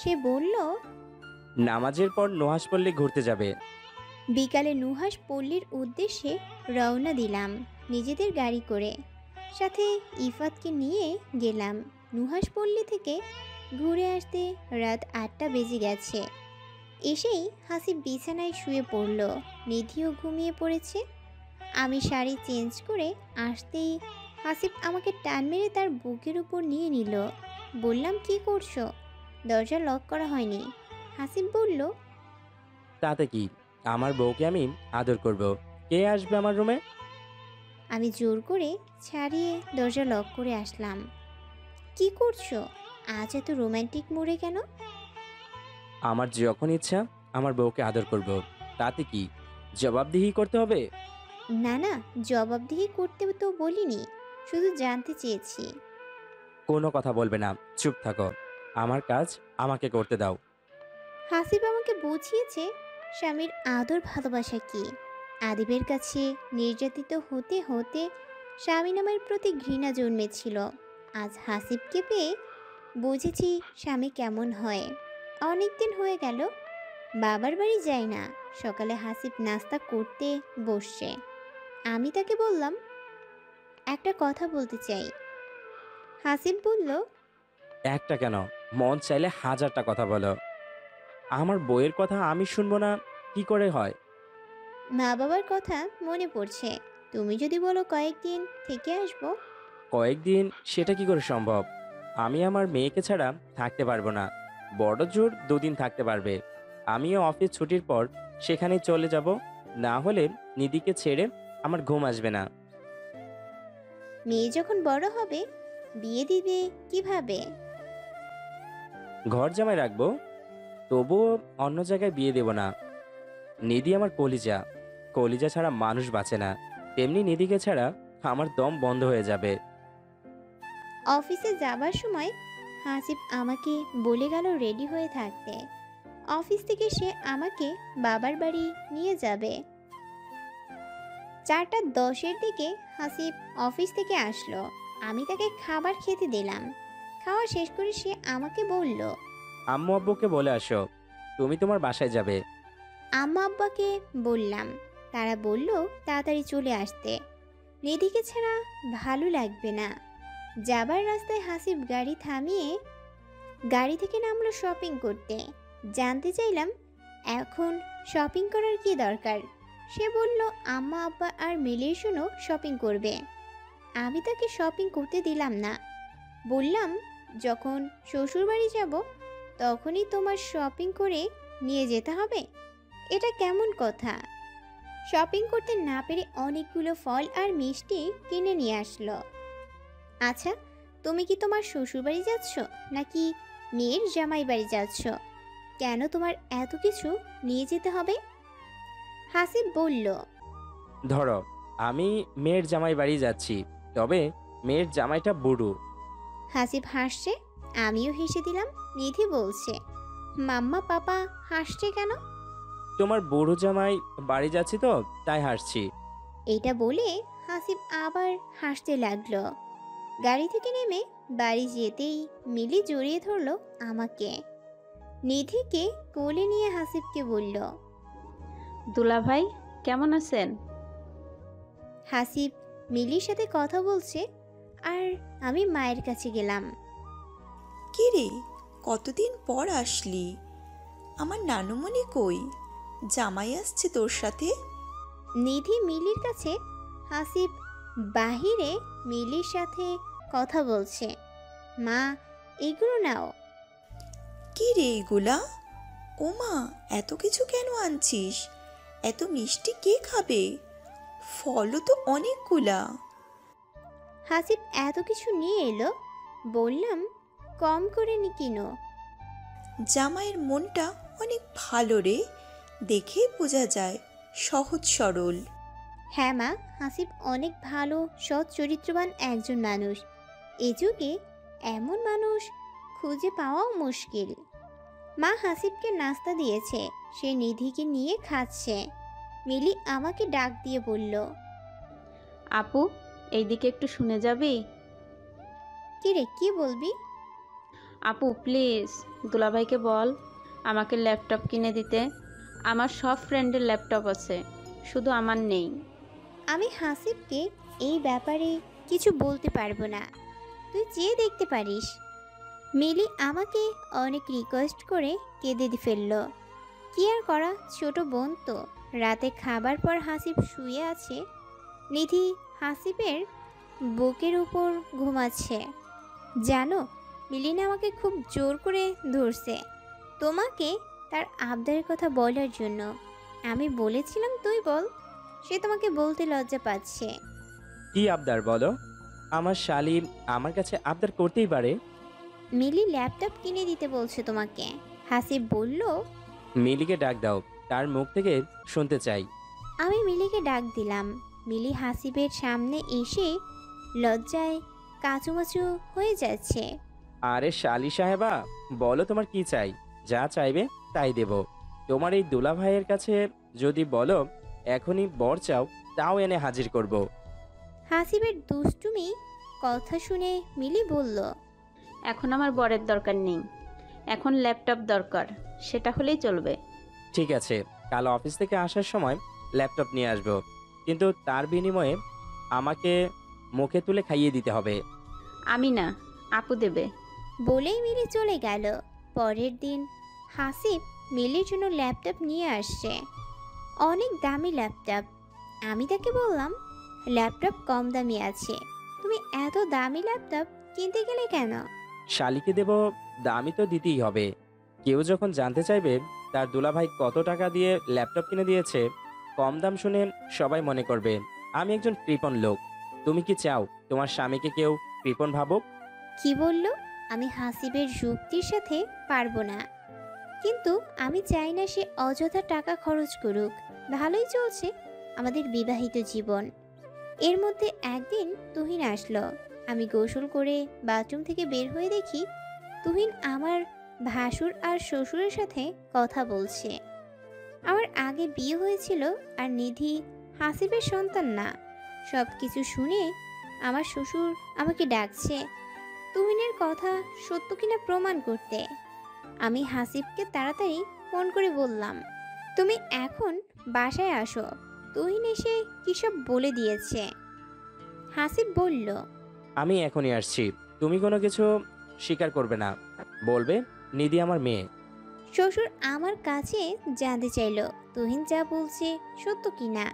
সে বলল, নামাজের পর নুহাশপল্লী ঘুরতে যাবে। বিকালে নুহাশ পল্লীর উদ্দেশ্যে রওনা দিলাম নিজেদের গাড়ি করে। সাথে ইফাতকে নিয়ে গেলাম। নুহাশ পল্লী থেকে ঘুরে আসতে রাত 8টা বেজে গেছে। এসেই হাসিব বিছানায় শুয়ে পড়ল। নিধিও ঘুমিয়ে পড়েছে। আমি শাড়ি চেঞ্জ করে আসতেই হাসিব আমাকে টান মেরে তার বুকের উপর নিয়ে নিল। বললাম, কি করছো? দরজা লক করা হয়নি। হাসিব বলল, তাতে কি, আমার বউকে আমি আদর করব। কে আসবে আমার রুমে? আমি জোর করে ছাড়িয়ে দরজা লক করে আসলাম। কি করছো? আজ এত রোমান্টিক মোড়ে কেন? আমার যখন ইচ্ছা আমার বউকে আদর করব, তাতে কি জবাবদিহি করতে হবে? না না, জবাবদিহি করতে তো বলিনি, শুধু জানতে চেয়েছি। কোনো কথা বলবে না, চুপ থাকো। আমার কাজ আমাকে করতে দাও। হাসিব আমাকে বুঝিয়েছে স্বামীর আদর ভালোবাসা কি। আদিবের কাছে নির্যাতিত হতে হতে স্বামী নামের প্রতি ঘৃণা জন্মেছিল। আজ হাসিবকে পেয়ে বুঝেছি স্বামী কেমন হয়। অনেক দিন হয়ে গেল বাবার বাড়ি যাই না। সকালে হাসিব নাস্তা করতে বসছে। আমি তাকে বললাম, একটা কথা বলতে চাই। হাসিব বলল, একটা কেন, মন চাইলে হাজারটা কথা বলো। আমার বইয়ের কথা আমি শুনবো না কি করে হয়? মা বাবার কথা মনে পড়ছে। তুমি যদি বলো কয়েকদিন থেকে আসবো। কয়েকদিন সেটা কি করে সম্ভব? আমি আমার মেয়েকে ছাড়া থাকতে পারবো না। বড় জোর 2 দিন থাকতে পারবে। আমিও অফিস ছুটির পর সেখানেই চলে যাব। না হলে নিধিকে ছেড়ে আমার ঘুম আসবে না। মেয়ে যখন বড় হবে বিয়ে দিবে কিভাবে? ঘর জামাই রাখবো, তবুও অন্য জায়গায় বিয়ে দেব না। নিধি আমার কলিজা, কলিজা ছাড়া মানুষ বাঁচে না। তেমনি নিধিকে ছাড়া আমার দম বন্ধ হয়ে যাবে। অফিসে যাবার সময় হাসিব আমাকে বলে গেল রেডি হয়ে থাকতে। অফিস থেকে সে আমাকে বাবার বাড়ি নিয়ে যাবে। 4:10-এর দিকে হাসিব অফিস থেকে আসলো। আমি তাকে খাবার খেতে দিলাম। খাওয়া শেষ করে সে আমাকে বলল, আম্মু আব্বুকে বলে আসো তুমি তোমার বাসায় যাবে। আম্মা আব্বাকে বললাম। তারা বলল তাড়াতাড়ি চলে আসতে, নিধিকে ছাড়া ভালো লাগবে না। যাবার রাস্তায় হাসিব গাড়ি থামিয়ে গাড়ি থেকে নামলো শপিং করতে। জানতে চাইলাম এখন শপিং করার কি দরকার। সে বলল আম্মা আব্বা আর মিলির জন্য শপিং করবে। আমি তাকে শপিং করতে দিলাম না। বললাম, যখন শ্বশুরবাড়ি যাব তখনই তোমার শপিং করে নিয়ে যেতে হবে। এটা কেমন কথা? শপিং করতে না পেরে অনেকগুলো ফল আর মিষ্টি কিনে নিয়ে আসলো। আচ্ছা, তুমি কি তোমার শ্বশুরবাড়ি যাচ্ছ নাকি মেয়ের জামাই বাড়ি যাচ্ছ? কেন তোমার এত কিছু নিয়ে যেতে হবে? হাসিব বলল, ধরো আমি মেয়ের জামাই বাড়ি যাচ্ছি, তবে মেয়ের জামাইটা বুড়ো। হাসিব হাসছে, আমিও হেসে দিলাম। নিধি বলছে, মাম্মা পাপা হাসছে কেন? তোমার বুড়ো জামাই বাড়ি যাচ্ছি তো তাই হাসছি। এটা বলে হাসিব আবার হাসতে লাগলো। গাড়ি থেকে নেমে বাড়ি যেতেই মিলি জড়িয়ে ধরলো আমাকে। নিধিকে কোলে নিয়ে হাসিবকে বলল, দুলাভাই কেমন আছেন? হাসিব মিলির সাথে কথা বলছে আর আমি মায়ের কাছে গেলাম। কি রে, কতদিন পর আসলি? আমার নানুমণি কই? জামাই আসছে তোর সাথে? নিধি মিলির কাছে, হাসিব বাহিরে মিলির সাথে কথা বলছে। মা, এগুলো নাও। কি রে এগুলা? ও মা, এত কিছু কেন আনছিস? এত মিষ্টি কে খাবে? ফলও তো অনেকগুলা। হাসিব এত কিছু নিয়ে এলো। বললাম, কম করে নি কিনো। জামাইয়ের মনটা অনেক ভালো রে, দেখে বোঝা যায় সহজ সরল। হ্যাঁ মা, হাসিব অনেক ভালো সৎ চরিত্রবান একজন মানুষ। এ যুগে এমন মানুষ খুঁজে পাওয়াও মুশকিল। মা হাসিবকে নাস্তা দিয়েছে, সে নিধিকে নিয়ে খাচ্ছে। মিলি আমাকে ডাক দিয়ে বলল, আপু এইদিকে একটু শুনে যাবি? কিরে কি বলবি? আপু প্লিজ দুলাভাইকে বল আমাকে ল্যাপটপ কিনে দিতে। আমার সব ফ্রেন্ডের ল্যাপটপ আছে, শুধু আমার নেই। আমি হাসিবকে এই ব্যাপারে কিছু বলতে পারবো না, তুই চেয়ে দেখতে পারিস। মিলি আমাকে অনেক রিকোয়েস্ট করে কেঁদে ফেলল। কি আর করা, ছোট বোন তো। রাতে খাবার পর হাসিব শুয়ে আছে, নিধি হাসিবের বুকের উপর ঘুমাচ্ছে। জানো, মিলিনা আমাকে খুব জোর করে ধরছে তোমাকে তার আবদারের কথা বলার জন্য। আমি বলেছিলাম তুই বল, সে তোমাকে বলতে লজ্জা পাচ্ছে। কি আবদার বলো? আমার শালি আমার কাছে আবদার করতেই পারে। মিলি ল্যাপটপ কিনে দিতে বলছে তোমাকে। হাসিব বলল, মিলিকে ডাক দাও, তার মুখ থেকে শুনতে চাই। আমি মিলিকে ডাক দিলাম। মিলি হাসিবের সামনে এসে লজ্জায় কাচুমাচু হয়ে যাচ্ছে। আরে শালি সাহেবা, বলো তোমার কি চাই, যা চাইবে তাই দেব। তোমার এই দুলা ভাইয়ের কাছে যদি বলো এখনই বর চাও, তাও এনে হাজির করব। হাসিবের দুষ্টুমি কথা শুনে মিলি বলল, এখন আমার বরের দরকার নেই, এখন ল্যাপটপ দরকার, সেটা হলেই চলবে। ঠিক আছে, কাল অফিস থেকে আসার সময় ল্যাপটপ নিয়ে আসবো, কিন্তু তার বিনিময়ে আমাকে মুখে তুলে খাইয়ে দিতে হবে। আমি না, আপু দেবে। বলেই মিলি চলে গেল। পরের দিন হাসিব মিলির জন্য ল্যাপটপ নিয়ে আসছে, অনেক দামি ল্যাপটপ। আমি তাকে বললাম, ল্যাপটপ কম দামি আছে, তুমি এত দামি ল্যাপটপ কিনতে গেলে কেন? শালিকে দেব, দামই তো দিতেই হবে। কেউ যখন জানতে চাইবে তার দুলাভাই কত টাকা দিয়ে ল্যাপটপ কিনে দিয়েছে, কম দাম শুনে সবাই মনে করবে আমি একজন কৃপণ লোক। তুমি কি চাও তোমার স্বামীকে কেউ কৃপণ ভাবুক? কি বলল? আমি হাসিবের যুক্তির সাথে পারবো না, কিন্তু আমি চাই না সে অযথা টাকা খরচ করুক। ভালোই চলছে আমাদের বিবাহিত জীবন। এর মধ্যে একদিন তুহিন আসলো। আমি গোসল করে বাথরুম থেকে বের হয়ে দেখি তুহিন আমার ভাসুর আর শ্বশুরের সাথে কথা বলছে। আমার আগে বিয়ে হয়েছিল আর নিধি হাসিবের সন্তান না। সব কিছু শুনে আমার শ্বশুর আমাকে ডাকছে তুহিনের কথা সত্য কিনা প্রমাণ করতে। আমি হাসিবকে তাড়াতাড়ি ফোন করে বললাম, তুমি এখন বাসায় আসো, তুহিন এসে কী সব বলে দিয়েছে। হাসিব বলল, আমি এখনই আসছি, তুমি কোনো কিছু স্বীকার করবে না, বলবে নিধি আমার মেয়ে। শ্বশুর আমার কাছে জানতে চাইল তুহিন যা বলছে সত্য কি না।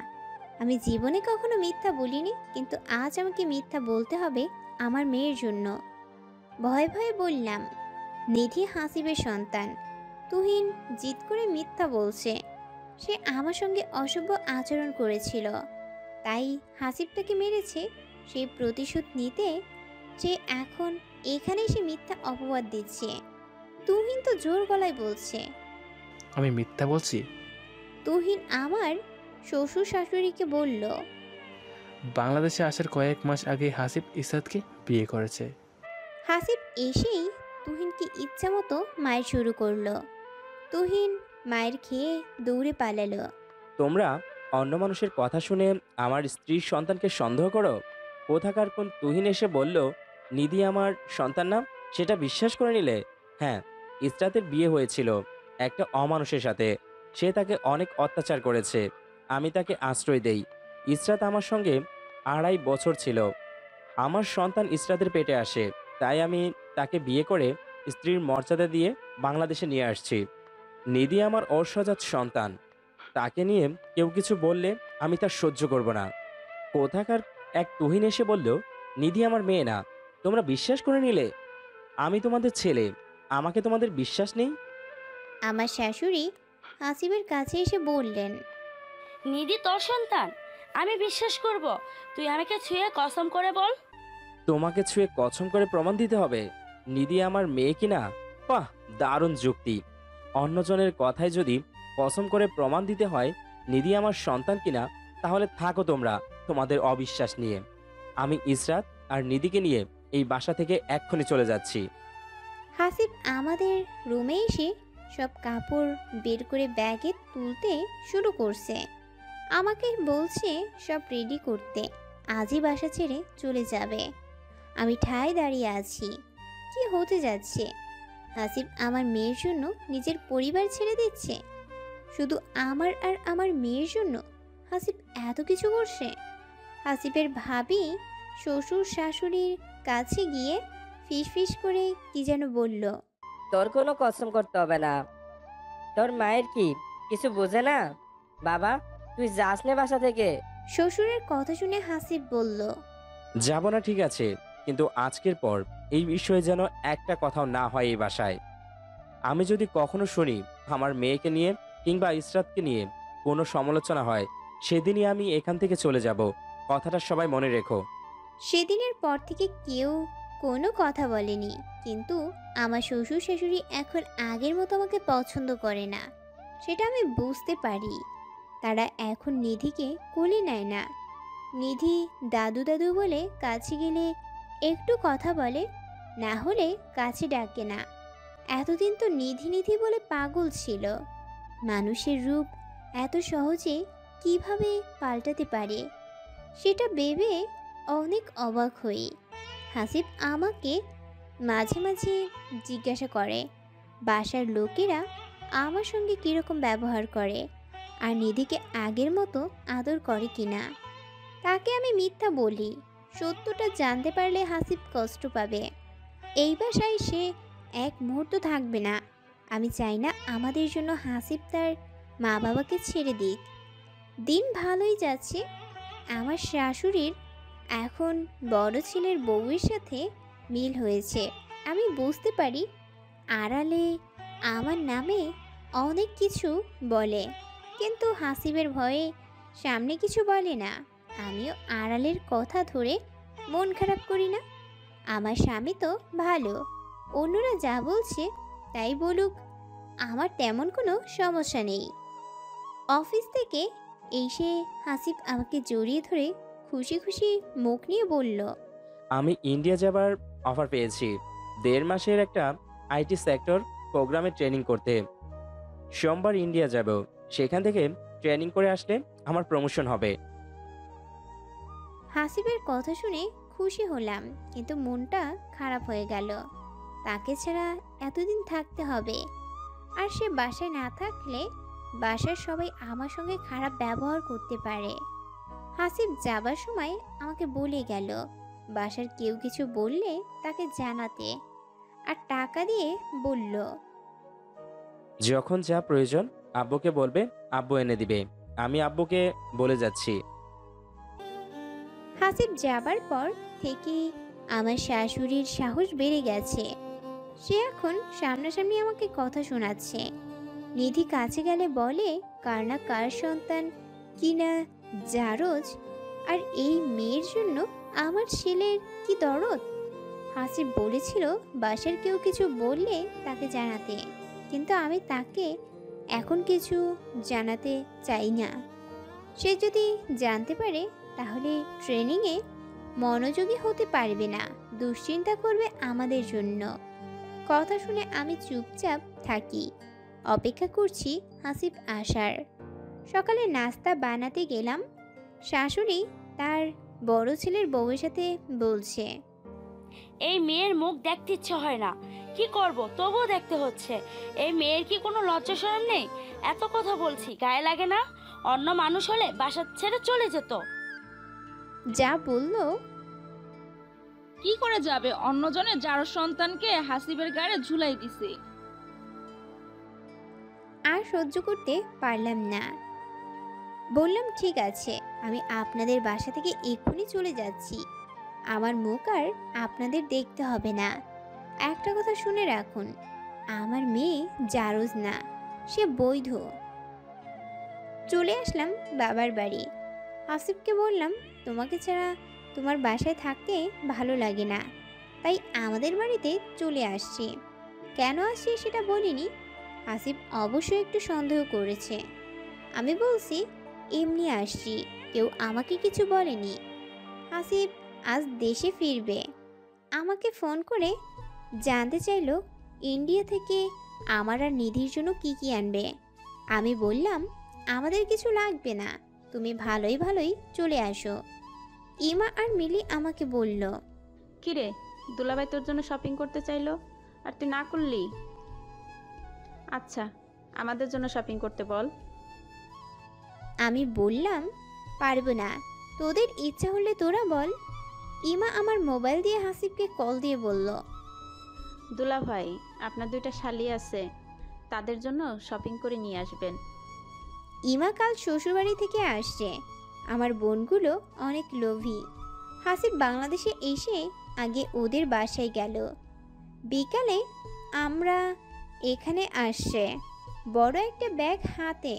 আমি জীবনে কখনো মিথ্যা বলিনি, কিন্তু আজ আমাকে মিথ্যা বলতে হবে আমার মেয়ের জন্য। ভয়ে ভয়ে বললাম, নিধি হাসিবের সন্তান। তুহিন জিদ করে মিথ্যা বলছে, সে আমার সঙ্গে অসভ্য আচরণ করেছিল, তাই হাসিব তাকে মেরেছে। সেই প্রতিশোধ নিতে যে এখন এখানে সে মিথ্যা অপবাদ দিচ্ছে। তুহিন তো জোর গলায় বলছে। আমি মিথ্যা বলছি? তুহিন আমার শ্বশুর শাশুড়িকে বলল, বাংলাদেশে আসার কয়েক মাস আগে হাসিব ইসরাতকে বিয়ে করেছে। হাসিব এসেই তুহিনকে ইচ্ছা মতো মায়ের শুরু করলো। তুহিন মায়ের খেয়ে দৌড়ে পালালো। তোমরা অন্য মানুষের কথা শুনে আমার স্ত্রীর সন্তানকে সন্দেহ করো? কোথাকার কোন তুহিন এসে বলল নিধি আমার সন্তান না, সেটা বিশ্বাস করে নিলে? হ্যাঁ, ইসরাতের বিয়ে হয়েছিল একটা অমানুষের সাথে, সে তাকে অনেক অত্যাচার করেছে, আমি তাকে আশ্রয় দেই। ইসরাত আমার সঙ্গে 2.5 বছর ছিল। আমার সন্তান ইসরাতের পেটে আসে, তাই আমি তাকে বিয়ে করে স্ত্রীর মর্যাদা দিয়ে বাংলাদেশে নিয়ে আসছি। নিধি আমার অসহজাত সন্তান, তাকে নিয়ে কেউ কিছু বললে আমি তা সহ্য করব না। কোথাকার এক তুহিন এসে বলল নিধি আমার মেয়ে না, তোমরা বিশ্বাস করে নিলে? আমি তোমাদের ছেলে, আমাকে তোমাদের বিশ্বাস নেই? আমার শাশুড়ি হাসিবের কাছে এসে বললেন, নিধি তোর সন্তান, আমি বিশ্বাস করব? তুই আমাকে ছুঁয়ে কসম করে বল। তোমাকে ছুঁয়ে কসম করে প্রমাণ দিতে হবে নিধি আমার মেয়ে কিনা? বাহ, দারুণ যুক্তি। অন্যজনের কথায় যদি কসম করে প্রমাণ দিতে হয় নিধি আমার সন্তান কিনা, তাহলে থাকো তোমরা তোমাদের অবিশ্বাস নিয়ে। আমি ইসরাত আর নিধিকে নিয়ে এই বাসা থেকে এক্ষুনি চলে যাচ্ছি। হাসিব আমাদের রুমে এসে সব কাপড় বের করে ব্যাগে তুলতে শুরু করছে। আমাকে বলছে সব রেডি করতে, আজই বাসা ছেড়ে চলে যাবে। আমি ঠায় দাঁড়িয়ে আছি, কি হতে যাচ্ছে? হাসিব আমার মেয়ের জন্য নিজের পরিবার ছেড়ে দিচ্ছে, শুধু আমার আর আমার মেয়ের জন্য হাসিব এত কিছু করছে। হাসিবের ভাবি শ্বশুর শাশুড়ির কাছে গিয়ে ফিস করে কি যেন বলল। তোর কোনো কসম করতে হবে না, তোর মায়ের কি কিছু বোঝে না? বাবা তুই যাস নে বাসা থেকে। শ্বশুরের কথা শুনে হাসিব বলল, যাব না ঠিক আছে, কিন্তু আজকের পর এই বিষয়ে যেন একটা কথাও না হয় এই বাসায়। আমি যদি কখনো শুনি আমার মেয়েকে নিয়ে কিংবা ইসরাতকে নিয়ে কোনো সমালোচনা হয়, সেদিনই আমি এখান থেকে চলে যাব। কথাটা সবাই মনে রেখো। সেদিনের পর থেকে কেউ কোনো কথা বলেনি, কিন্তু আমার শ্বশুর শাশুড়ি এখন আগের মতো আমাকে পছন্দ করে না, সেটা আমি বুঝতে পারি। তারা এখন নিধিকে কোলে নেয় না। নিধি দাদু দাদু বলে কাছে গেলে একটু কথা বলে, না হলে কাছে ডাকে না। এতদিন তো নিধি নিধি বলে পাগল ছিল। মানুষের রূপ এত সহজে কিভাবে পাল্টাতে পারে সেটা ভেবে অনেক অবাক হই। হাসিব আমাকে মাঝে মাঝে জিজ্ঞাসা করে বাসার লোকেরা আমার সঙ্গে কীরকম ব্যবহার করে আর নিধিকে আগের মতো আদর করে কিনা। তাকে আমি মিথ্যা বলি, সত্যটা জানতে পারলে হাসিব কষ্ট পাবে। এই বাসায় সে এক মুহূর্ত থাকবে না। আমি চাই না আমাদের জন্য হাসিব তার মা বাবাকে ছেড়ে দিক। দিন ভালোই যাচ্ছে। আমার শাশুড়ির এখন বড় ছেলের বউয়ের সাথে মিল হয়েছে। আমি বুঝতে পারি আড়ালে আমার নামে অনেক কিছু বলে, কিন্তু হাসিবের ভয়ে সামনে কিছু বলে না। আমিও আড়ালের কথা ধরে মন খারাপ করি না। আমার স্বামী তো ভালো, অন্যরা যা বলছে তাই বলুক, আমার তেমন কোনো সমস্যা নেই। অফিস থেকে এসে হাসিব আমাকে জড়িয়ে ধরে খুশি খুশি মুখ নিয়ে বলল, আমি ইন্ডিয়া যাবার অফার পেয়েছি 1.5 মাসের একটা আইটি সেক্টর প্রোগ্রামে ট্রেনিং করতে। সোমবার ইন্ডিয়া যাব, সেখান থেকে ট্রেনিং করে আসলে আমার প্রমোশন হবে। হাসিবের কথা শুনে খুশি হলাম, কিন্তু মনটা খারাপ হয়ে গেল। তাকে ছাড়া এতদিন থাকতে হবে, আর সে বাসায় না থাকলে বাসার সবাই আমার সঙ্গে খারাপ ব্যবহার করতে পারে। হাসিব যাবার সময় আমাকে বলে গেল বাসার কেউ কিছু বললে তাকে জানাতে, আর টাকা দিয়ে বলল যখন যা প্রয়োজন আব্বুকে বলবে, আব্বু এনে দিবে। আমি আব্বুকে বলে যাচ্ছি। হাসিব যাবার পর থেকে আমার শাশুড়ির সাহস বেড়ে গেছে। সে এখন সামনাসামনি আমাকে কথা শোনাচ্ছে। নিধি কাছে গেলে বলে কার না কার সন্তান কিনা জারজ, আর এই মেয়ের জন্য আমার ছেলের কি দরদ। হাসিব বলেছিল বাসার কেউ কিছু বললে তাকে জানাতে, কিন্তু আমি তাকে এখন কিছু জানাতে চাই না। সে যদি জানতে পারে তাহলে ট্রেনিংয়ে মনোযোগী হতে পারবে না, দুশ্চিন্তা করবে আমাদের জন্য। কথা শুনে আমি চুপচাপ থাকি, অপেক্ষা করছি হাসিব আসার। সকালে নাস্তা বানাতে গেলাম। শাশুড়ি তার বড় ছেলের বউয়ের সাথে বলছে, এই মেয়ের মুখ দেখতে ইচ্ছে হয় না, কি করব তবুও দেখতে হচ্ছে। এই মেয়ের কি কোনো লজ্জা শরম নেই? এত কথা বলছি গায়ে লাগে না? অন্য মানুষ হলে বাসা ছেড়ে চলে যেত। যা বলল কি করে যাবে? অন্যজনের যার সন্তানকে হাসিবের গায়ে ঝুলাই দিছে। আর সহ্য করতে পারলাম না। বললাম ঠিক আছে, আমি আপনাদের বাসা থেকে এক্ষুনি চলে যাচ্ছি। আমার মুখ আর আপনাদের দেখতে হবে না। একটা কথা শুনে রাখুন, আমার মেয়ে জারজ না, সে বৈধ। চলে আসলাম বাবার বাড়ি। হাসিবকে বললাম তোমাকে ছাড়া তোমার বাসায় থাকতে ভালো লাগে না, তাই আমাদের বাড়িতে চলে আসছি। কেন আসছি সেটা বলিনি। হাসিব অবশ্যই একটু সন্দেহ করেছে। আমি বলছি এমনি আসছি, কেউ আমাকে কিছু বলেনি। হাসিব আজ দেশে ফিরবে। আমাকে ফোন করে জানতে চাইলো ইন্ডিয়া থেকে আমার আর নিধির জন্য কি কি আনবে। আমি বললাম আমাদের কিছু লাগবে না, তুমি ভালোই ভালোই চলে আসো। ইমা আর মিলি আমাকে বলল, কিরে দুলাভাই তোর জন্য শপিং করতে চাইলো আর তুই না করলি? আচ্ছা আমাদের জন্য শপিং করতে বল। আমি বললাম পারবো না, তোদের ইচ্ছা হলে তোরা বল। ইমা আমার মোবাইল দিয়ে হাসিবকে কল দিয়ে বলল, দুলাভাই আপনার 2টা শালি আছে, তাদের জন্য শপিং করে নিয়ে আসবেন। ইমা কাল শ্বশুরবাড়ি থেকে আসছে। আমার বোনগুলো অনেক লোভী। হাসিব বাংলাদেশে এসে আগে ওদের বাসায় গেল, বিকালে আমরা এখানে আসছে। বড় একটা ব্যাগ হাতে,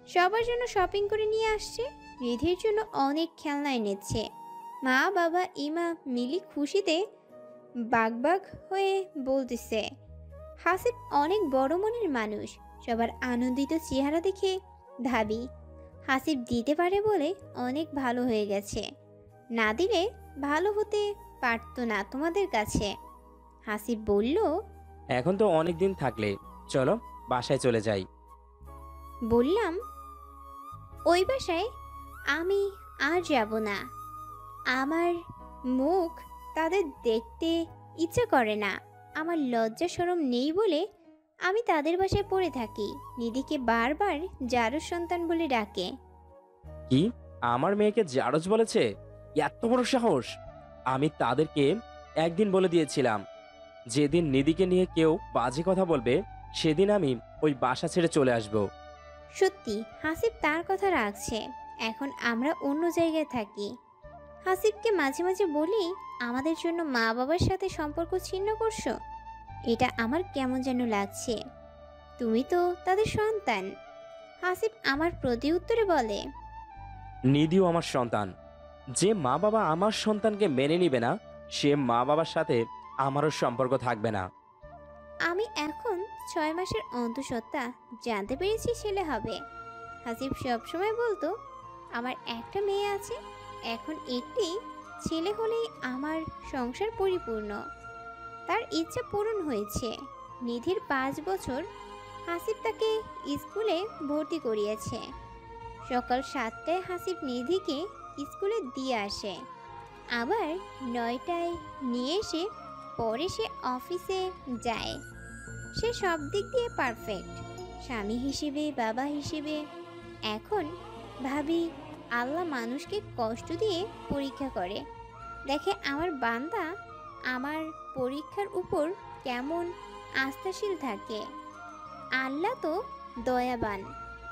সবার জন্য শপিং করে নিয়ে আসছে। নিধির জন্য অনেক খেলনা এনেছে। মা বাবা ইমা মিলি খুশিতে বাগবাগ হয়ে বলতেছে। হাসিব অনেক বড় মনের মানুষ, সবার আনন্দিত চেহারা দেখে ভাবি হাসিব দিতে পারে বলে অনেক ভালো হয়ে গেছে, না দিলে ভালো হতে পারতো না তোমাদের কাছে। হাসিব বলল, এখন তো অনেক দিন থাকলে, চলো বাসায় চলে যাই। বললাম ওই বাসায় আমি আর যাব না, আমার মুখ তাদের দেখতে ইচ্ছা করে না। আমার লজ্জা শরম নেই বলে আমি তাদের বাসায় পড়ে থাকি। নিধিকে বারবার জারজ সন্তান বলে ডাকে। কি আমার মেয়েকে জারজ বলেছে? এত বড় সাহস! আমি তাদেরকে একদিন বলে দিয়েছিলাম, যেদিন নিধিকে নিয়ে কেউ বাজে কথা বলবে সেদিন আমি ওই বাসা ছেড়ে চলে আসব। সত্যি হাসিব তার কথা রাখছে। এখন আমরা অন্য জায়গায় থাকি। হাসিবকে মাঝে মাঝে বলি, আমাদের জন্য মা বাবার সাথে সম্পর্ক ছিন্ন করছো, এটা আমার কেমন যেন লাগছে। তুমি তো তাদের সন্তান। হাসিব আমার প্রতি উত্তরে বলে, নিধিও আমার সন্তান। যে মা বাবা আমার সন্তানকে মেনে নিবে না, সে মা বাবার সাথে আমারও সম্পর্ক থাকবে না। আমি এখন 6 মাসের অন্তঃসত্ত্বা, জানতে পেরেছি ছেলে হবে। হাসিব সবসময় বলতো আমার একটা মেয়ে আছে, এখন একটি ছেলে হলেই আমার সংসার পরিপূর্ণ। তার ইচ্ছা পূরণ হয়েছে। নিধির 5 বছর হাসিব তাকে স্কুলে ভর্তি করিয়েছে। সকাল 7টায় হাসিব নিধিকে স্কুলে দিয়ে আসে, আবার 9টায় নিয়ে এসে পরে সে অফিসে যায়। সে সব দিক দিয়ে পারফেক্ট, স্বামী হিসেবে, বাবা হিসেবে। এখন ভাবি আল্লাহ মানুষকে কষ্ট দিয়ে পরীক্ষা করে, দেখে আমার বান্দা আমার পরীক্ষার উপর কেমন আস্থাশীল থাকে। আল্লাহ তো দয়াবান,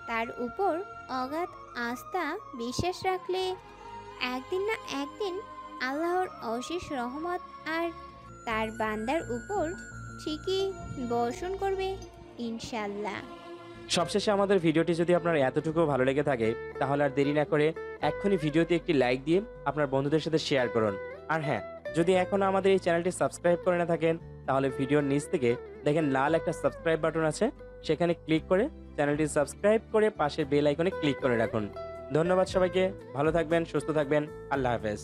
তার উপর অগাধ আস্থা বিশ্বাস রাখলে একদিন না একদিন আল্লাহর অশেষ রহমত আর তার বান্দার উপর ঠিকই বর্ষণ করবে ইনশাল্লাহ। সবশেষে আমাদের ভিডিওটি যদি আপনার এতটুকু ভালো লেগে থাকে তাহলে আর দেরি না করে এক্ষুনি ভিডিওতে একটি লাইক দিয়ে আপনার বন্ধুদের সাথে শেয়ার করুন। আর হ্যাঁ, যদি এখনো আমাদের এই চ্যানেলটি সাবস্ক্রাইব করে না থাকেন তাহলে ভিডিওর নিচ থেকে দেখেন লাল একটা সাবস্ক্রাইব বাটন আছে, সেখানে ক্লিক করে চ্যানেলটি সাবস্ক্রাইব করে পাশের বেল আইকনে ক্লিক করে রাখুন। ধন্যবাদ সবাইকে, ভালো থাকবেন, সুস্থ থাকবেন, আল্লাহ হাফেজ।